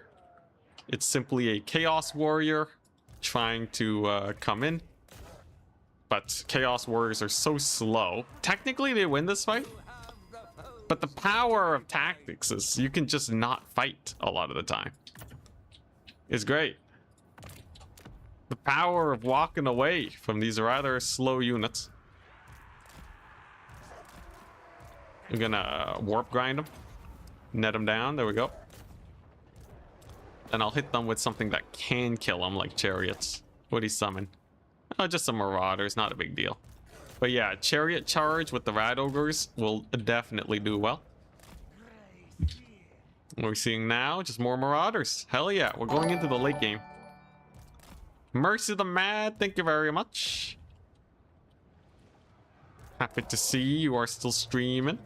It's simply a Chaos Warrior trying to come in. But Chaos Warriors are so slow. Technically, they win this fight. But the power of tactics is you can just not fight a lot of the time. It's great. The power of walking away from these rather slow units. I'm gonna warp grind them. Net them down. There we go. And I'll hit them with something that can kill them, like chariots. What'd he summon? Oh, just some marauders. Not a big deal. But yeah, chariot charge with the rat ogres will definitely do well. What we're seeing now, just more marauders. Hell yeah, we're going into the late game. Mercy the Mad, thank you very much. Happy to see you are still streaming.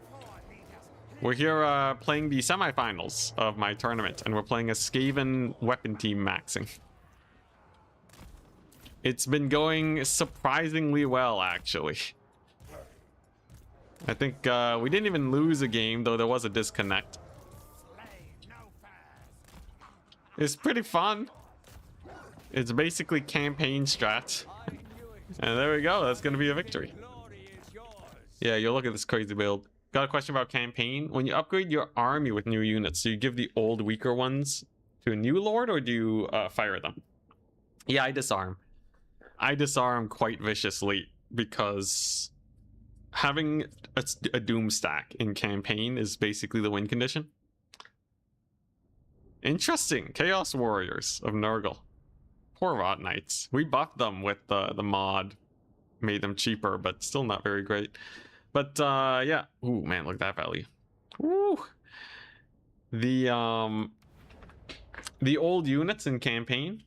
We're here playing the semifinals of my tournament, and we're playing a Skaven weapon team maxing. It's been going surprisingly well, actually. I think we didn't even lose a game, though there was a disconnect. It's pretty fun. It's basically campaign strat. And there we go. That's going to be a victory. Yeah, you look at this crazy build. Got a question about campaign. When you upgrade your army with new units, do you give the old weaker ones to a new lord, or do you fire them? Yeah, I disarm. I disarm quite viciously because having a doom stack in campaign is basically the win condition. Interesting. Chaos Warriors of Nurgle. Poor Rot Knights. We buffed them with the mod. Made them cheaper, but still not very great. But yeah. Ooh, man, look at that value. Ooh. The old units in campaign,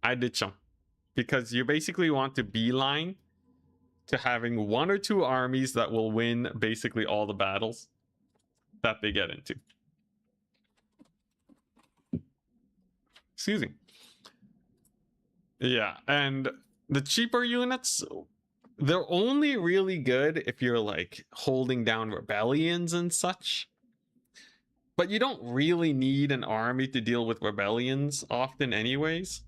I ditch them. Because you basically want to beeline to having 1 or 2 armies that will win basically all the battles that they get into. Excuse me. Yeah, and the cheaper units, they're only really good if you're like holding down rebellions and such. But you don't really need an army to deal with rebellions often anyways.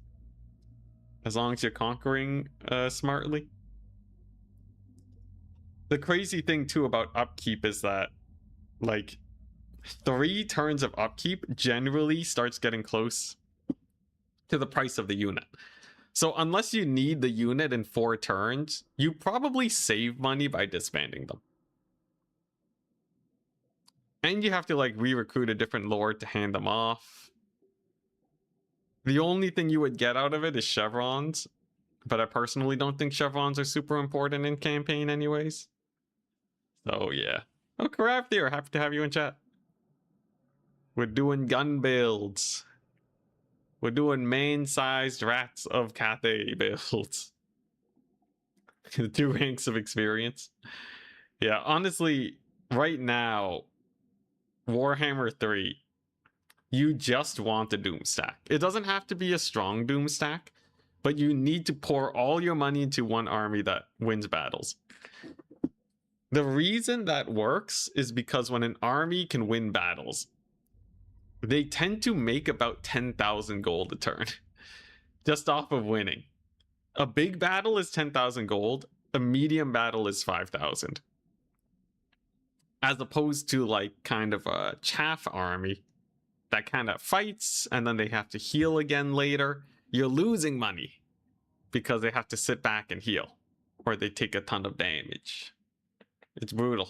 As long as you're conquering smartly. The crazy thing too about upkeep is that like 3 turns of upkeep generally starts getting close to the price of the unit. So unless you need the unit in 4 turns, you probably save money by disbanding them. And you have to like re-recruit a different lord to hand them off. The only thing you would get out of it is chevrons, but I personally don't think chevrons are super important in campaign anyways. So yeah. Oh, Craft here, happy to have you in chat. We're doing gun builds. We're doing man-sized rats of Cathay builds. 2 ranks of experience. Yeah, honestly, right now, Warhammer 3, you just want a Doom stack. It doesn't have to be a strong Doom stack, but you need to pour all your money into one army that wins battles. The reason that works is because when an army can win battles, they tend to make about 10,000 gold a turn just off of winning. A big battle is 10,000 gold. A medium battle is 5,000. As opposed to like kind of a chaff army that kind of fights and then they have to heal again later. You're losing money because they have to sit back and heal or they take a ton of damage. It's brutal.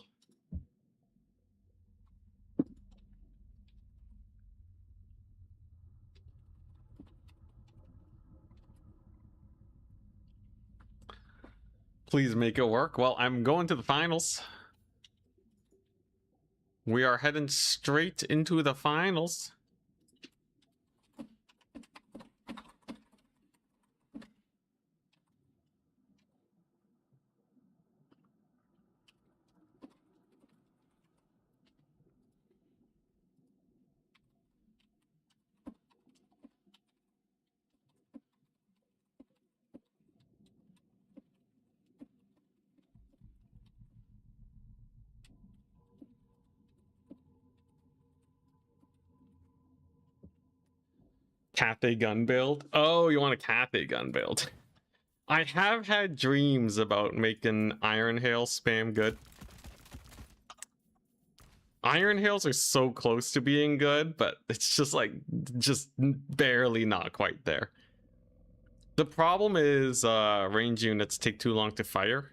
Please make it work. Well, I'm going to the finals. We are heading straight into the finals. Cathay gun build. Oh, you want a Cathay gun build? I have had dreams about making Iron Hail spam good. Iron Hails are so close to being good, but it's just like, just barely not quite there. The problem is range units take too long to fire.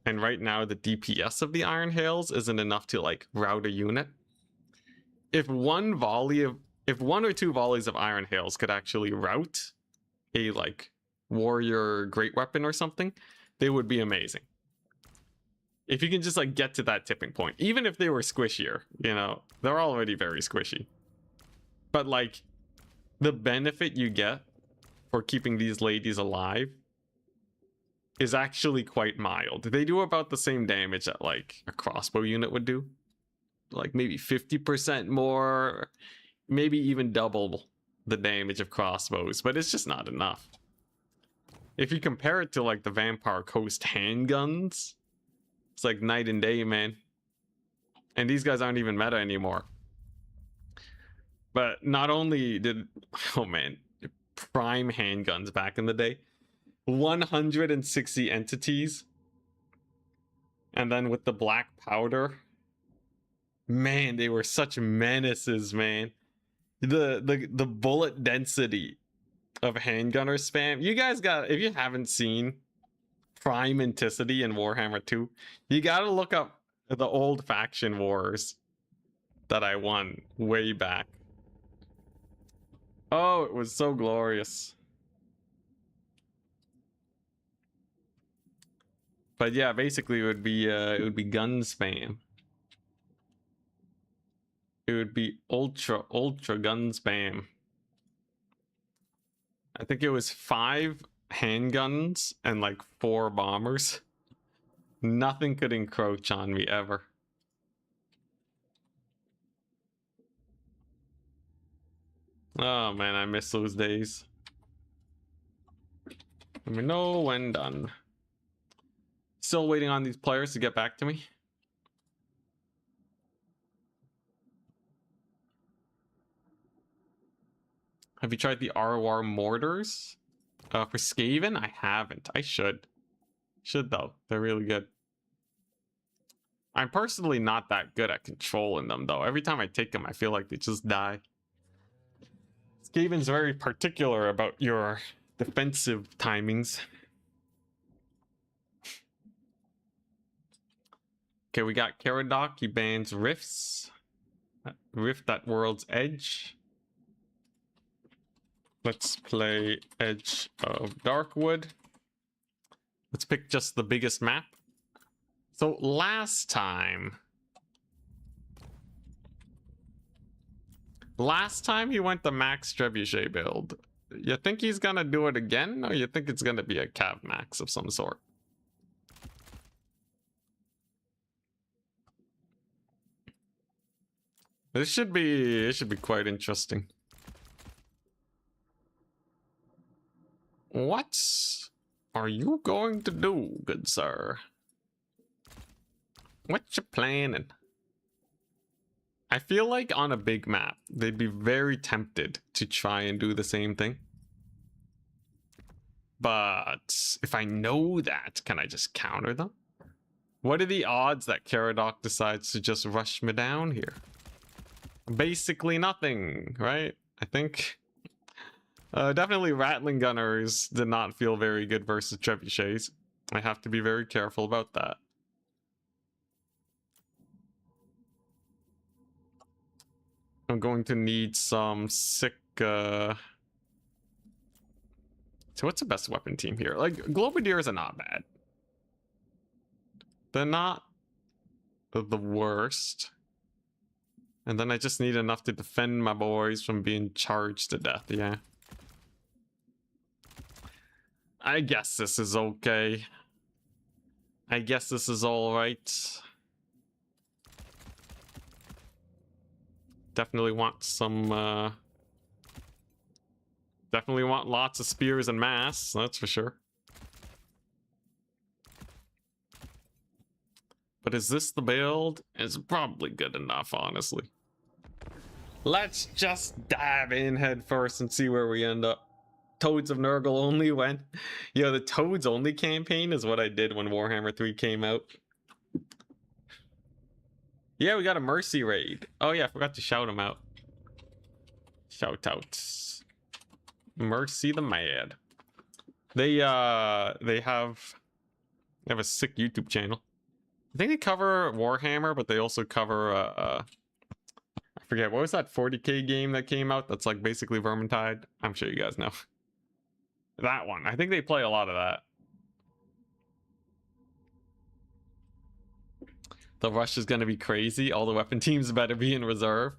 And right now the DPS of the Iron Hails isn't enough to like route a unit. If 1 or 2 volleys of Iron Hails could actually route a like warrior great weapon or something, they would be amazing. If you can just like get to that tipping point, even if they were squishier, you know, they're already very squishy. But like the benefit you get for keeping these ladies alive is actually quite mild. They do about the same damage that like a crossbow unit would do. Like maybe 50% more, maybe even double the damage of crossbows, but it's just not enough. If you compare it to like the Vampire Coast handguns, it's like night and day, man. And these guys aren't even meta anymore. But not only did, oh man, prime handguns back in the day, 160 entities. And then with the black powder, man, they were such menaces, man. The bullet density of handgunner spam. You guys got, if you haven't seen prime intensity in Warhammer 2. You gotta look up the old faction wars that I won way back. Oh, it was so glorious. But yeah, basically it would be gun spam. It would be ultra gun spam. I think it was 5 handguns and like 4 bombers. Nothing could encroach on me ever. Oh man, I miss those days. Let me know when done. Still waiting on these players to get back to me. Have you tried the ROR mortars? For Skaven? I haven't. I should. Should though. They're really good. I'm personally not that good at controlling them though. Every time I take them, I feel like they just die. Skaven's very particular about your defensive timings. Okay, we got Karadok. He bans rifts. Rift at World's Edge. Let's play Edge of Darkwood. Let's pick just the biggest map. So last time he went the max trebuchet build. You think he's gonna do it again, or you think it's gonna be a cav max of some sort? It should be quite interesting. What are you going to do, good sir? What you planning? I feel like on a big map, they'd be very tempted to try and do the same thing. But if I know that, can I just counter them? What are the odds that Karadok decides to just rush me down here? Basically nothing, right? I think definitely Rattling Gunners did not feel very good versus Trebuchets. I have to be very careful about that. I'm going to need some sick so what's the best weapon team here? Like Globadiers are not bad. They're not the worst. And then I just need enough to defend my boys from being charged to death, yeah. I guess this is okay. I guess this is alright. Definitely want some, definitely want lots of spears and mass, that's for sure. But is this the build? It's probably good enough, honestly. Let's just dive in head first and see where we end up. Toads of Nurgle only went. Yo, the Toads only campaign is what I did when Warhammer 3 came out. Yeah, we got a Mercy raid. Oh yeah, I forgot to shout them out. Shout outs. Mercy the Mad. They have a sick YouTube channel. I think they cover Warhammer, but they also cover I forget, what was that 40k game that came out that's like basically Vermintide? I'm sure you guys know. That one. I think they play a lot of that. The rush is gonna be crazy. All the weapon teams better be in reserve.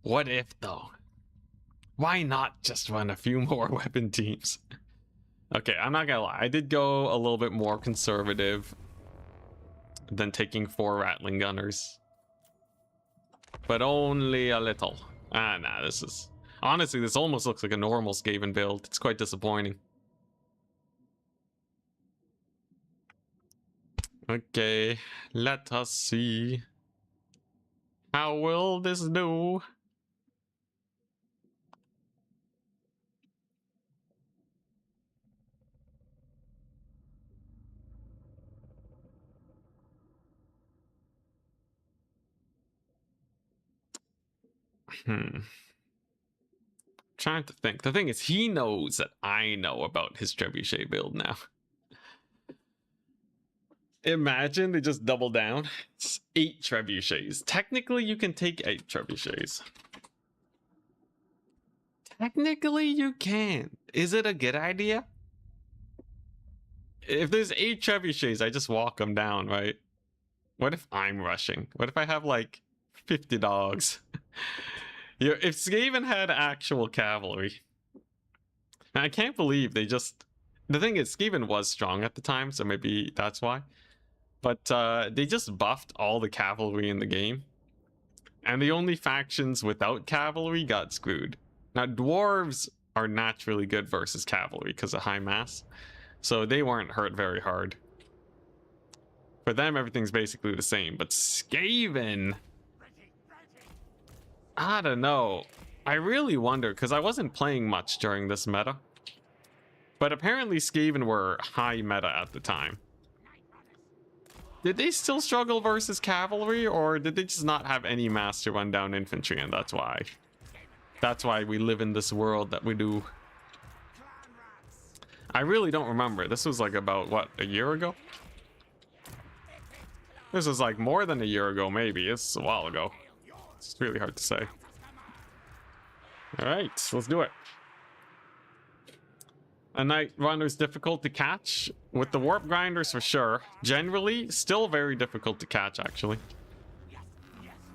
What if though? Why not just run a few more weapon teams? Okay, I'm not gonna lie. I did go a little bit more conservative than taking 4 Rattling Gunners. But only a little. Ah, nah, this is... Honestly, this almost looks like a normal Skaven build. It's quite disappointing. Okay, let us see. How will this do? Trying to think. The thing is, he knows that I know about his trebuchet build now. Imagine they just double down. It's 8 trebuchets. Technically, you can take 8 trebuchets. Technically, you can. Is it a good idea? If there's 8 trebuchets, I just walk them down, right? What if I'm rushing? What if I have like 50 dogs? If Skaven had actual cavalry. I can't believe they just... The thing is, Skaven was strong at the time, so maybe that's why. But they just buffed all the cavalry in the game. And the only factions without cavalry got screwed. Now, dwarves are naturally good versus cavalry because of high mass. So they weren't hurt very hard. For them, everything's basically the same. But Skaven... I don't know. I really wonder, because I wasn't playing much during this meta. But apparently Skaven were high meta at the time. Did they still struggle versus cavalry, or did they just not have any mass to run down infantry, and that's why? That's why we live in this world that we do. I really don't remember. This was like about, what, a year ago? This was like more than a year ago, maybe. It's a while ago. It's really hard to say. Alright, let's do it. A night runner's difficult to catch. With the warp grinders for sure. Generally, still very difficult to catch, actually.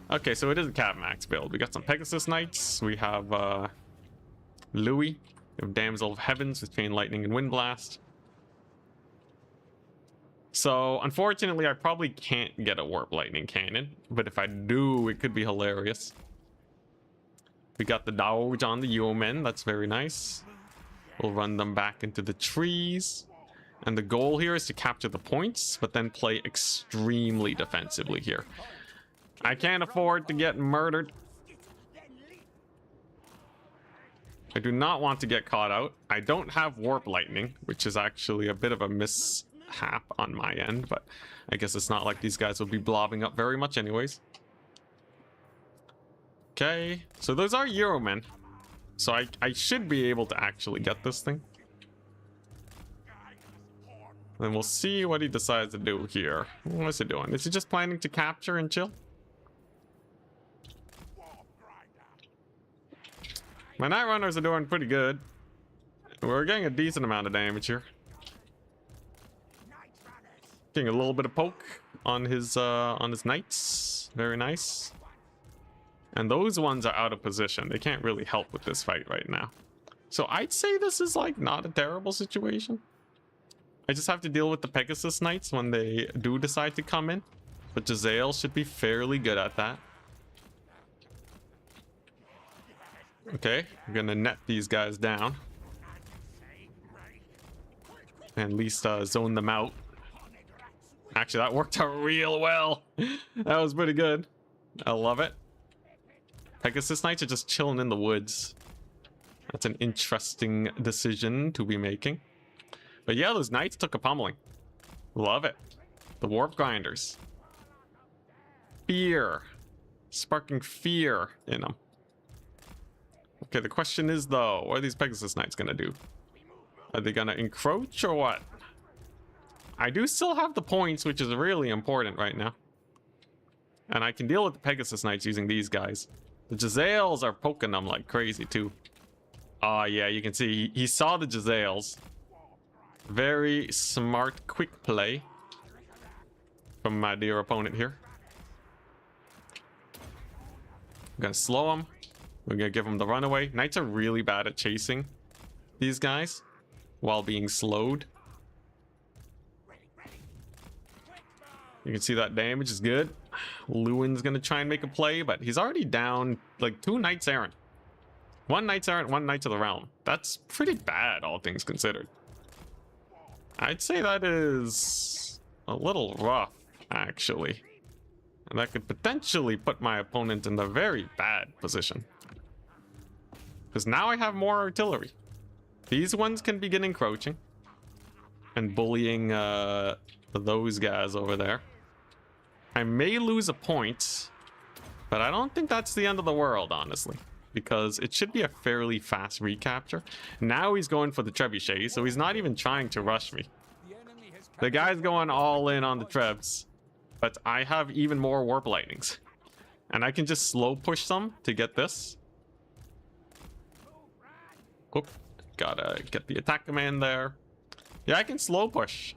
Okay, so it is a Cat Max build. We got some Pegasus Knights. We have Louis. We have Damsel of Heavens with Chain Lightning and Wind Blast. So, unfortunately, I probably can't get a Warp Lightning Cannon. But if I do, it could be hilarious. We got the Doge on the Yeomen. That's very nice. We'll run them back into the trees. And the goal here is to capture the points, but then play extremely defensively here. I can't afford to get murdered. I do not want to get caught out. I don't have Warp Lightning, which is actually a bit of a mishap on my end, but I guess it's not like these guys will be blobbing up very much anyways. Okay, so those are Euromen. So I should be able to actually get this thing. And we'll see what he decides to do here. What's he doing? Is he just planning to capture and chill? My Night Runners are doing pretty good. We're getting a decent amount of damage here. Getting a little bit of poke on his knights. Very nice. And those ones are out of position. They can't really help with this fight right now. So I'd say this is like not a terrible situation. I just have to deal with the Pegasus Knights when they do decide to come in. But Jezzael should be fairly good at that. Okay, I'm gonna net these guys down. And at least zone them out. Actually, that worked out real well. That was pretty good. I love it. Pegasus Knights are just chilling in the woods. That's an interesting decision to be making. But yeah, those Knights took a pummeling. Love it. The Warp Grinders. Fear. Sparking fear in them. Okay, the question is though, what are these Pegasus Knights gonna do? Are they gonna encroach or what? I do still have the points, which is really important right now. And I can deal with the Pegasus Knights using these guys. The Jezzaels are poking them like crazy too. Oh yeah, you can see he saw the Jezzaels. Very smart, quick play from my dear opponent here. I'm gonna slow him. We're gonna give him the runaway. Knights are really bad at chasing these guys while being slowed. You can see that damage is good. Lewin's gonna try and make a play, but he's already down like 2 Knights Errant. 1 Knights Errant, 1 Knight to the Realm. That's pretty bad, all things considered. I'd say that is a little rough, actually. And that could potentially put my opponent in a very bad position. Because now I have more artillery. These ones can begin encroaching and bullying those guys over there. I may lose a point, but I don't think that's the end of the world, honestly, because it should be a fairly fast recapture. Now he's going for the trebuchet, so he's not even trying to rush me. The guy's going all in on the trebs, but I have even more warp lightnings. And I can just slow push some to get this. Whoop. Gotta get the attack command there. Yeah, I can slow push.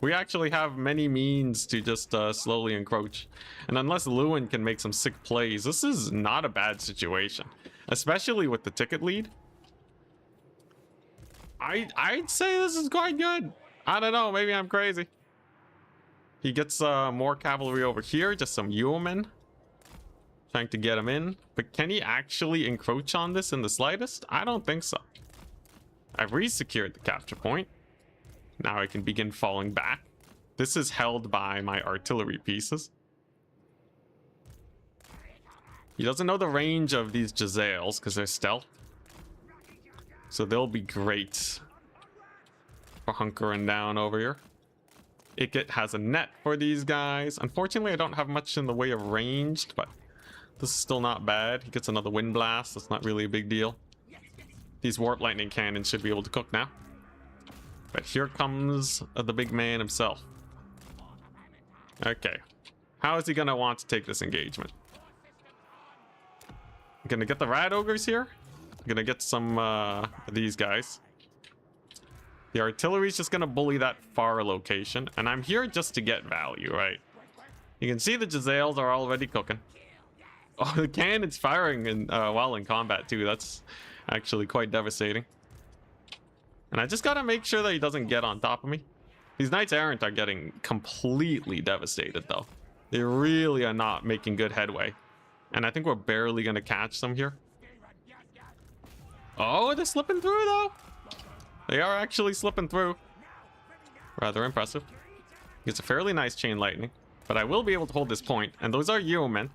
We actually have many means to just slowly encroach. And unless Lewin can make some sick plays, this is not a bad situation. Especially with the ticket lead. I'd say this is quite good. I don't know, maybe I'm crazy. He gets more cavalry over here, just some yeomen. Trying to get him in. But can he actually encroach on this in the slightest? I don't think so. I've re-secured the capture point. Now I can begin falling back. This is held by my artillery pieces. He doesn't know the range of these Jezzails because they're stealth. So they'll be great for hunkering down over here. Ikit has a net for these guys. Unfortunately, I don't have much in the way of ranged, but this is still not bad. He gets another wind blast. That's not really a big deal. These warp lightning cannons should be able to cook now. But here comes the big man himself. Okay. How is he going to want to take this engagement? I'm going to get the rat ogres here. I'm going to get some of these guys. The artillery's just going to bully that far location. And I'm here just to get value, right? You can see the Jezzails are already cooking. Oh, the cannon's firing in, while in combat too. That's actually quite devastating. And I just gotta make sure that he doesn't get on top of me. These knights errant are getting completely devastated though. They really are not making good headway. And I think we're barely gonna catch them here. Oh, they're slipping through though. They are actually slipping through. Rather impressive. It's a fairly nice chain lightning. But I will be able to hold this point. And those are yeomen.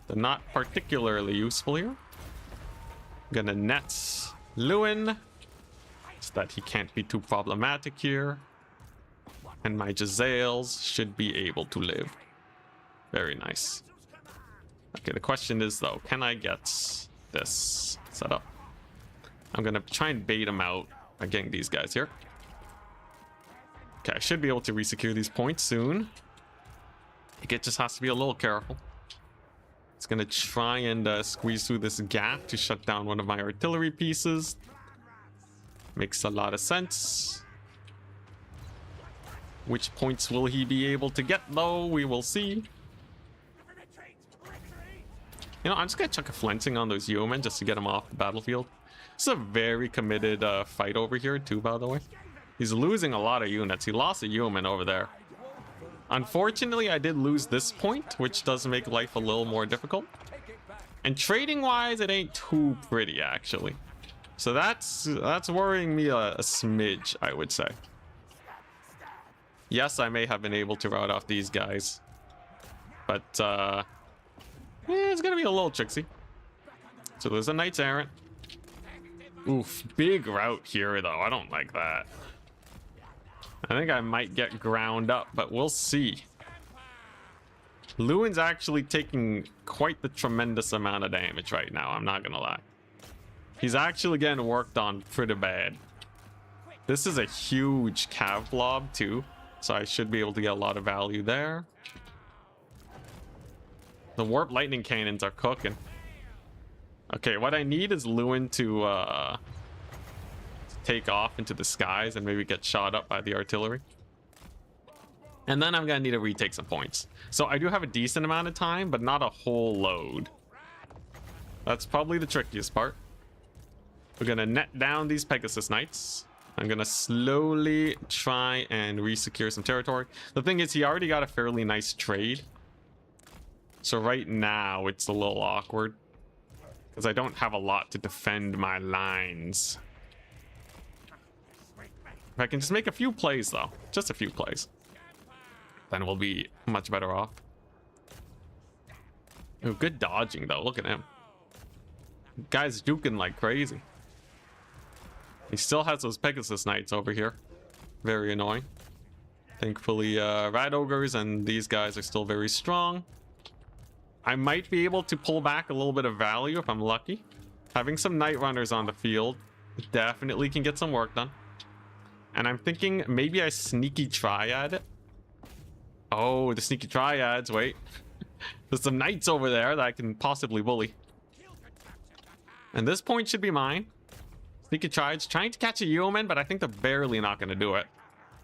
They're not particularly useful here. I'm gonna net Lewin so that he can't be too problematic here. And my Jezzails should be able to live. Very nice. Okay, the question is though, can I get this set up? I'm gonna try and bait him out by getting these guys here. Okay, I should be able to resecure these points soon. It just has to be a little careful. It's gonna try and squeeze through this gap to shut down one of my artillery pieces. Makes a lot of sense. Which points will he be able to get though? We will see. You know, I'm just gonna chuck a flensing on those yeomen just to get him off the battlefield. This is a very committed fight over here too, by the way. He's losing a lot of units. He lost a yeoman over there. Unfortunately, I did lose this point, which does make life a little more difficult. And trading-wise, it ain't too pretty, actually. So that's worrying me a smidge, I would say. Yes, I may have been able to rout off these guys. But, yeah, it's gonna be a little tricksy. So there's a Knights Errant. Oof, big rout here, though. I don't like that. I think I might get ground up, but we'll see. Lewin's actually taking quite the tremendous amount of damage right now, I'm not gonna lie. He's actually getting worked on pretty bad. This is a huge cav blob too, so I should be able to get a lot of value there. The warp lightning cannons are cooking. Okay, what I need is Lewin to take off into the skies and maybe get shot up by the artillery. And then I'm gonna need to retake some points. So I do have a decent amount of time, but not a whole load. That's probably the trickiest part. We're gonna net down these Pegasus Knights. I'm gonna slowly try and re-secure some territory. The thing is, he already got a fairly nice trade. So right now, it's a little awkward. Because I don't have a lot to defend my lines. If I can just make a few plays, though. Just a few plays. Then we'll be much better off. Ooh, good dodging, though. Look at him. Guy's duking like crazy. He still has those Pegasus Knights over here. Very annoying. Thankfully, Rat Ogres and these guys are still very strong. I might be able to pull back a little bit of value if I'm lucky. Having some Night Runners on the field definitely can get some work done. And I'm thinking maybe I sneaky triad it. Oh, the sneaky triads. Wait. There's some knights over there that I can possibly bully. And this point should be mine. Sneaky triads trying to catch a yeoman, but I think they're barely not going to do it.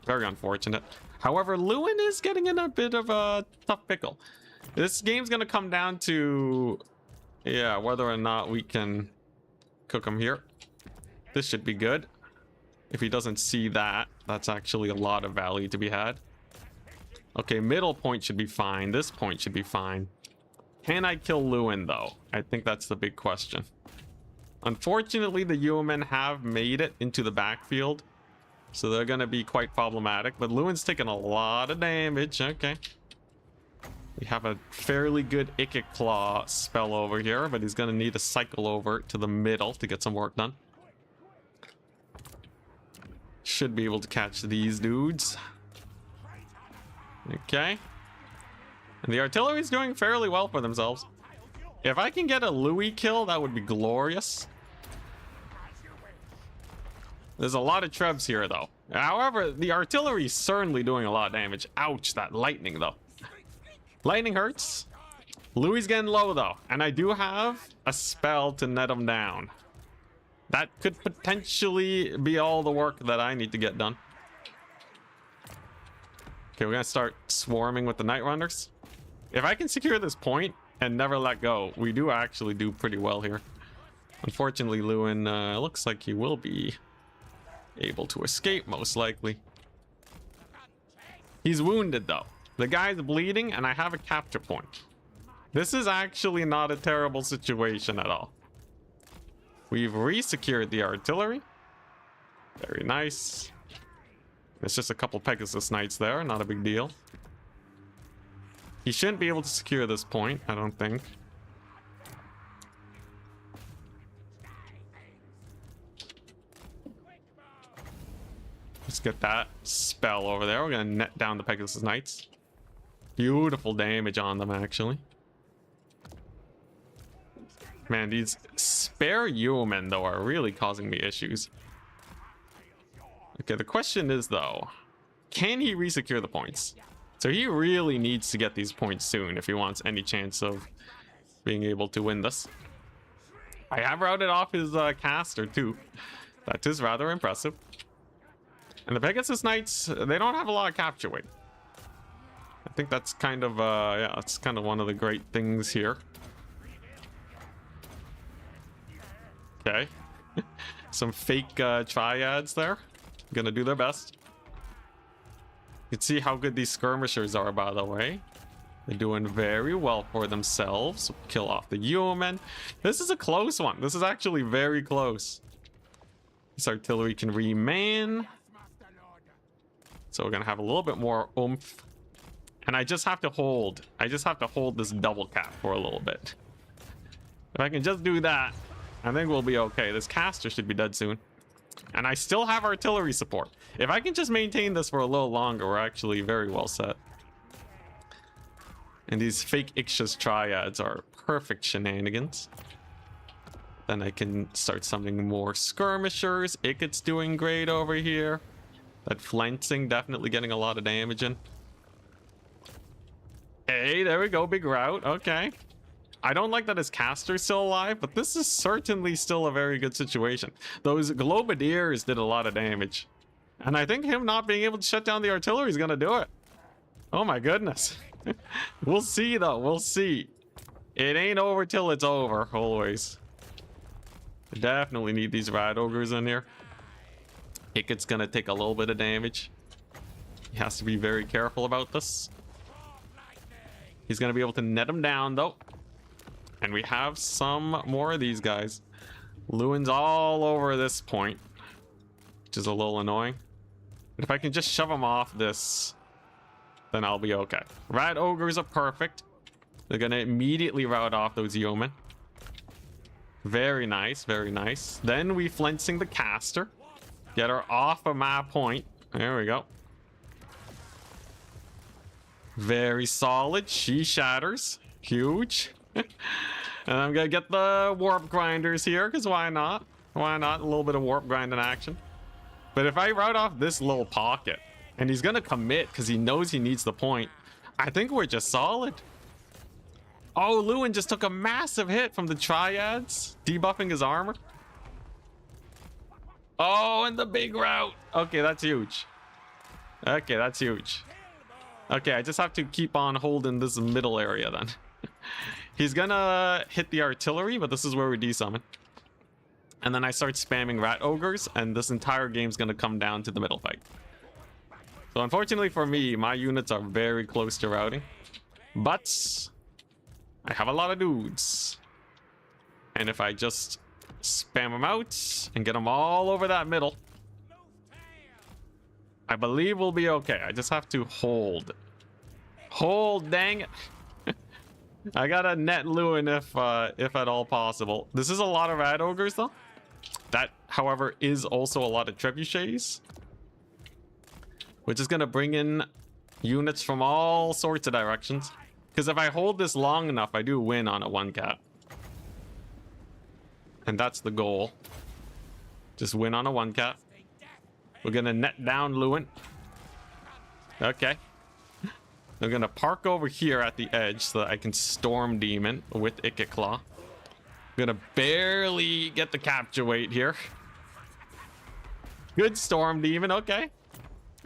Very unfortunate. However, Lewin is getting in a bit of a tough pickle. This game's going to come down to, yeah, whether or not we can cook him here. This should be good. If he doesn't see that, that's actually a lot of value to be had. Okay, middle point should be fine. This point should be fine. Can I kill Lewin, though? I think that's the big question. Unfortunately, the yeomen have made it into the backfield, so they're going to be quite problematic. But Lewin's taking a lot of damage. Okay. We have a fairly good Ikik Claw spell over here, but he's going to need to cycle over to the middle to get some work done. Should be able to catch these dudes. Okay. And the artillery's doing fairly well for themselves. If I can get a Louis kill, that would be glorious. There's a lot of trebs here, though. However, the artillery's certainly doing a lot of damage. Ouch, that lightning, though. Lightning hurts. Louis getting low, though. And I do have a spell to net him down. That could potentially be all the work that I need to get done. Okay, we're going to start swarming with the Night Runners. If I can secure this point and never let go, we do actually do pretty well here. Unfortunately, Lewin looks like he will be able to escape, most likely. He's wounded, though. The guy's bleeding, and I have a capture point. This is actually not a terrible situation at all. We've re-secured the artillery. Very nice. It's just a couple Pegasus Knights there, not a big deal. He shouldn't be able to secure this point, I don't think. Let's get that spell over there. We're gonna net down the Pegasus Knights. Beautiful damage on them, actually. Man, these spare yeomen, though, are really causing me issues. Okay, the question is, though, can he re-secure the points? So he really needs to get these points soon if he wants any chance of being able to win this. I have routed off his caster, too. That is rather impressive. And the Pegasus Knights, they don't have a lot of capture weight. I think that's kind of, yeah, that's kind of one of the great things here. Okay. Some fake triads there. Gonna do their best. You can see how good these skirmishers are, by the way. They're doing very well for themselves. Kill off the yeomen. This is a close one. This is actually very close. This artillery can reman. So we're gonna have a little bit more oomph. And I just have to hold. I just have to hold this double cap for a little bit. If I can just do that, I think we'll be okay. This caster should be dead soon. And I still have artillery support. If I can just maintain this for a little longer, we're actually very well set. And these fake Ixchas triads are perfect shenanigans. Then I can start summoning more skirmishers. Ikit's doing great over here. That flancing definitely getting a lot of damage in. Hey, there we go. Big rout. Okay. I don't like that his caster's still alive, but this is certainly still a very good situation. Those Globadiers did a lot of damage. And I think him not being able to shut down the artillery is going to do it. Oh my goodness. We'll see, though. We'll see. It ain't over till it's over, always. I definitely need these Rat Ogres in here. Ikit's going to take a little bit of damage. He has to be very careful about this. He's going to be able to net him down, though. And we have some more of these guys. Lewin's all over this point, which is a little annoying. But if I can just shove him off this, then I'll be okay. Rat Ogres are perfect. They're going to immediately rout off those yeomen. Very nice, very nice. Then we flancing the caster. Get her off of my point. There we go. Very solid. She shatters. Huge. And I'm gonna get the warp grinders here, because why not? Why not? A little bit of warp grind in action. But if I route off this little pocket, and he's gonna commit because he knows he needs the point, I think we're just solid. Oh, Lewin just took a massive hit from the Triads, debuffing his armor. Oh, and the big route. Okay, that's huge. Okay, that's huge. Okay, I just have to keep on holding this middle area then. He's gonna hit the artillery, but this is where we desummon. And then I start spamming rat ogres, and this entire game's gonna come down to the middle fight. So unfortunately for me, my units are very close to routing. But I have a lot of dudes. And if I just spam them out and get them all over that middle, I believe we'll be okay. I just have to hold. Hold, dang it. I gotta net Lewin if at all possible. This is a lot of rat ogres though. That, however, is also a lot of trebuchets, which is gonna bring in units from all sorts of directions. Because if I hold this long enough, I do win on a 1-cap. And that's the goal. Just win on a 1-cap. We're gonna net down Lewin. Okay. I'm gonna park over here at the edge so that I can Storm Demon with Icket Claw. I'm gonna barely get the capture weight here. Good Storm Demon, okay.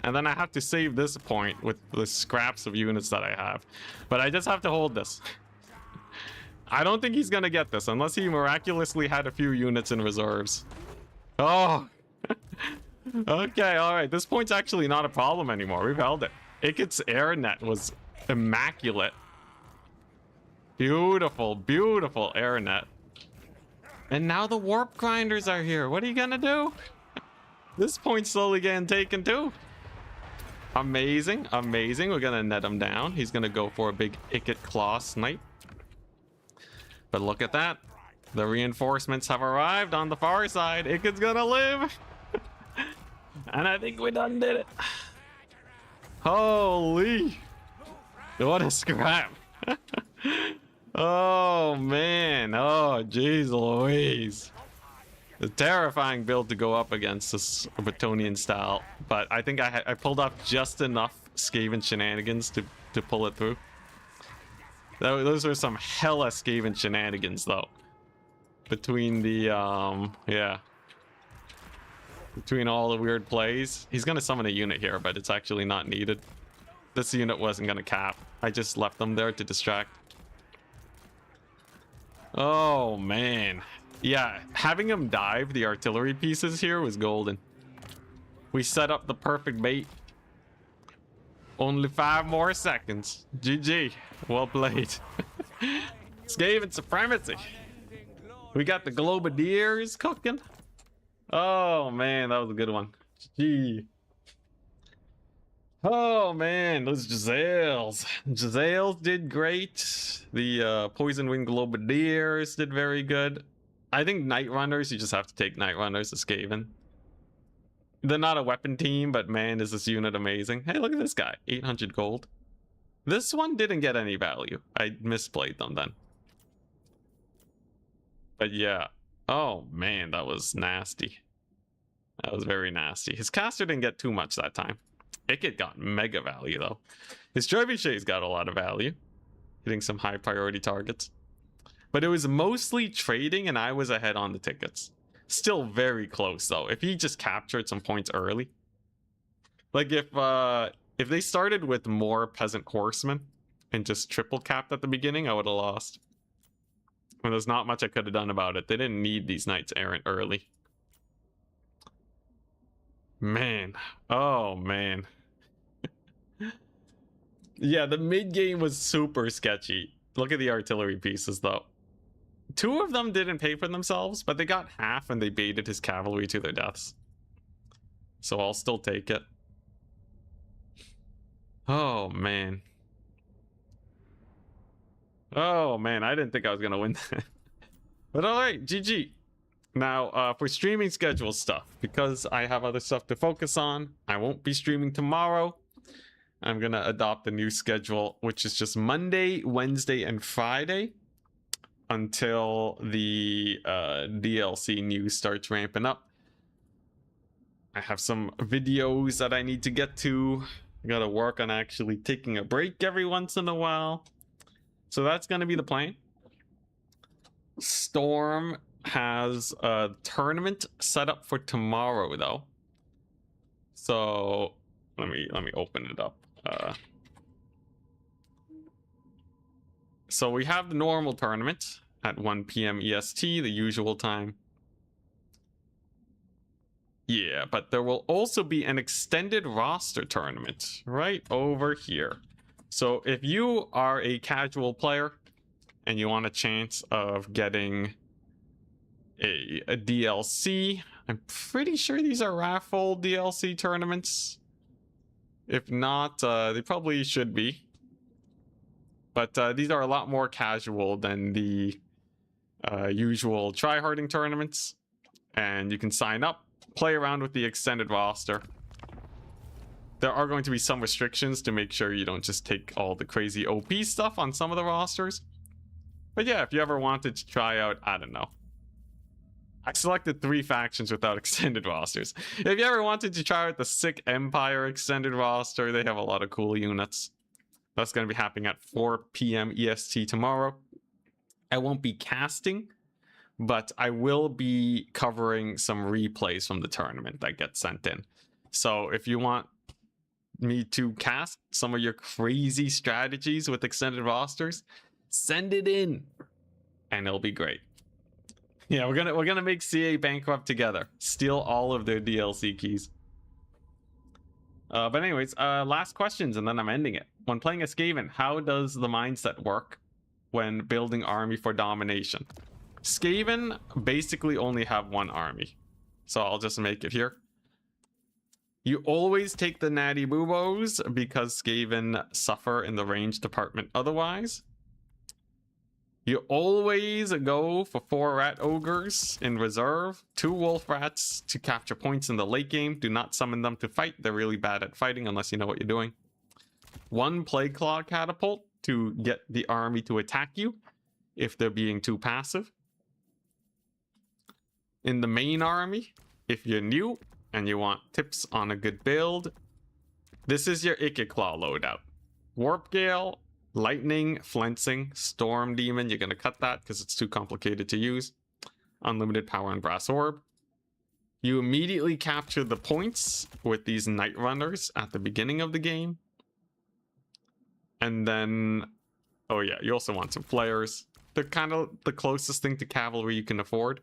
And then I have to save this point with the scraps of units that I have. But I just have to hold this. I don't think he's gonna get this unless he miraculously had a few units in reserves. Oh. Okay, alright. This point's actually not a problem anymore. We've held it. Icket's air net was immaculate. Beautiful, beautiful air net. And now the warp grinders are here. What are you gonna do? This point's slowly getting taken too. Amazing, amazing. We're gonna net him down. He's gonna go for a big Icket Claw snipe. But look at that. The reinforcements have arrived on the far side. Icket's gonna live. And I think we done did it. Holy. What a scrap. Oh, man. Oh, jeez Louise. A terrifying build to go up against this Bretonnian style. But I think I pulled off just enough Skaven shenanigans to pull it through. Those were some hella Skaven shenanigans, though. Between the, yeah. Between all the weird plays. He's gonna summon a unit here, but it's actually not needed. This unit wasn't gonna cap. I just left them there to distract. Oh, man. Yeah, having him dive the artillery pieces here was golden. We set up the perfect bait. Only 5 more seconds. GG. Well played. Skaven supremacy. We got the Globadiers cooking. Oh, man, that was a good one. Gee. Oh, man, those Giselles. Giselles did great. The Poison Wing Globadiers did very good. I think Night Runners, you just have to take Night Runners as Skaven. They're not a weapon team, but man, is this unit amazing. Hey, look at this guy. 800 gold. This one didn't get any value. I misplayed them then. But yeah. Oh, man, that was nasty. That was very nasty. His caster didn't get too much that time. Icket got mega value, though. His trebuchets got a lot of value. Hitting some high priority targets. But it was mostly trading, and I was ahead on the tickets. Still very close, though. If he just captured some points early. Like, if they started with more peasant horsemen and just triple capped at the beginning, I would have lost. And there's not much I could have done about it. They didn't need these knights errant early. Man. Oh, man. Yeah, the mid game was super sketchy. Look at the artillery pieces, though. 2 of them didn't pay for themselves, but they got half and they baited his cavalry to their deaths. So I'll still take it. Oh, man. Oh, man, I didn't think I was going to win that. But alright, GG. Now, for streaming schedule stuff, because I have other stuff to focus on, I won't be streaming tomorrow. I'm going to adopt a new schedule, which is just Monday, Wednesday, and Friday until the DLC news starts ramping up. I have some videos that I need to get to. I gotta work on actually taking a break every once in a while. So that's gonna be the plan. Storm has a tournament set up for tomorrow though. So let me open it up. So we have the normal tournament at 1 p.m. EST, the usual time. Yeah, but there will also be an extended roster tournament right over here. So if you are a casual player and you want a chance of getting a DLC, I'm pretty sure these are raffle DLC tournaments. If not, they probably should be. But these are a lot more casual than the usual Tryharding tournaments. And you can sign up, play around with the extended roster. There are going to be some restrictions to make sure you don't just take all the crazy OP stuff on some of the rosters. But yeah, if you ever wanted to try out, I don't know. I selected 3 factions without extended rosters. If you ever wanted to try out the sick Empire extended roster, they have a lot of cool units. That's going to be happening at 4 p.m. EST tomorrow. I won't be casting, but I will be covering some replays from the tournament that get sent in. So if you want me to cast some of your crazy strategies with extended rosters, send it in and it'll be great. Yeah, we're gonna make CA bankrupt together, steal all of their DLC keys. But anyways, last questions and then I'm ending it. When playing a Skaven, how does the mindset work when building army for domination? Skaven basically only have 1 army. So I'll just make it here. You always take the natty boobos because Skaven suffer in the range department otherwise. You always go for 4 rat ogres in reserve, 2 wolf rats to capture points in the late game. Do not summon them to fight. They're really bad at fighting unless you know what you're doing. 1 plague claw catapult to get the army to attack you if they're being too passive. In the main army, if you're new and you want tips on a good build, this is your Claw loadout. Warp Gale, Lightning, Flensing, Storm Demon. You're going to cut that because it's too complicated to use. Unlimited Power and Brass Orb. You immediately capture the points with these Night Runners at the beginning of the game. And then, oh yeah, you also want some Flares. They're kind of the closest thing to cavalry you can afford.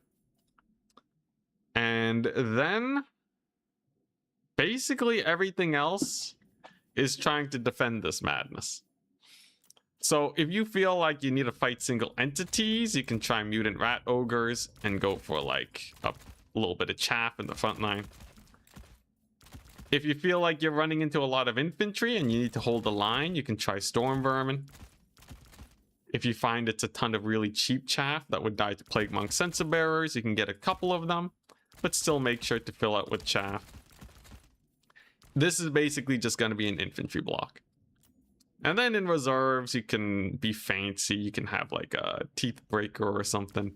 And then basically everything else is trying to defend this madness. So if you feel like you need to fight single entities, you can try Mutant Rat Ogres and go for like a little bit of chaff in the front line. If you feel like you're running into a lot of infantry and you need to hold the line, you can try Storm Vermin. If you find it's a ton of really cheap chaff that would die to Plague Monk Censer Bearers, you can get a couple of them, but still make sure to fill out with chaff. This is basically just going to be an infantry block. And then in reserves, you can be fancy. You can have like a Teeth Breaker or something.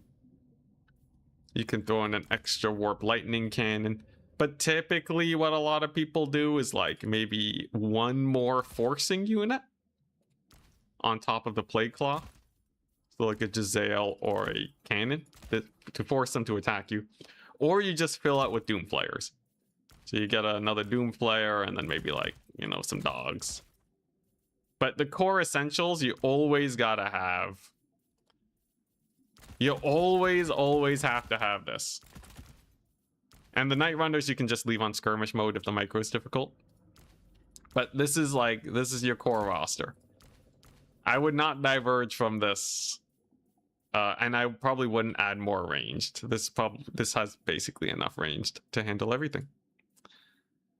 You can throw in an extra Warp Lightning Cannon. But typically what a lot of people do is like maybe 1 more forcing unit on top of the Plague Claw. So like a Giselle or a cannon to force them to attack you. Or you just fill out with Doom Flayers. So you get another Doom Flayer and then maybe like, you know, some dogs. But the core essentials you always gotta have. You always have to have this. And the Night Runners you can just leave on skirmish mode if the micro is difficult. But this is your core roster. I would not diverge from this. And I probably wouldn't add more ranged. This has basically enough ranged to handle everything.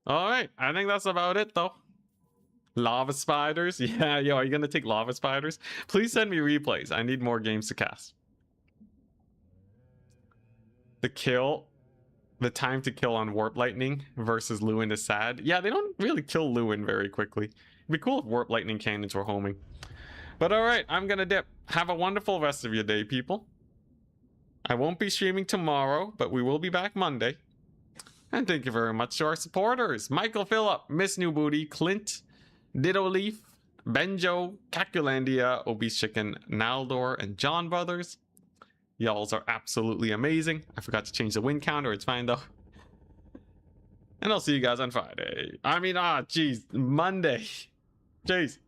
Alright, I think that's about it though. Lava spiders? Yeah, yo, are you gonna take lava spiders? Please send me replays. I need more games to cast. The time to kill on Warp Lightning versus Lewin is sad. Yeah, they don't really kill Lewin very quickly. It'd be cool if Warp Lightning cannons were homing. But alright, I'm gonna dip. Have a wonderful rest of your day, people. I won't be streaming tomorrow, but we will be back Monday. And thank you very much to our supporters: Michael Phillip, Miss New Booty, Clint, Ditto Leaf, Benjo, Caculandia, Obese Chicken, Naldor, and John Brothers. Y'alls are absolutely amazing. I forgot to change the win counter. It's fine though. And I'll see you guys on Friday. Jeez, Monday. Jeez.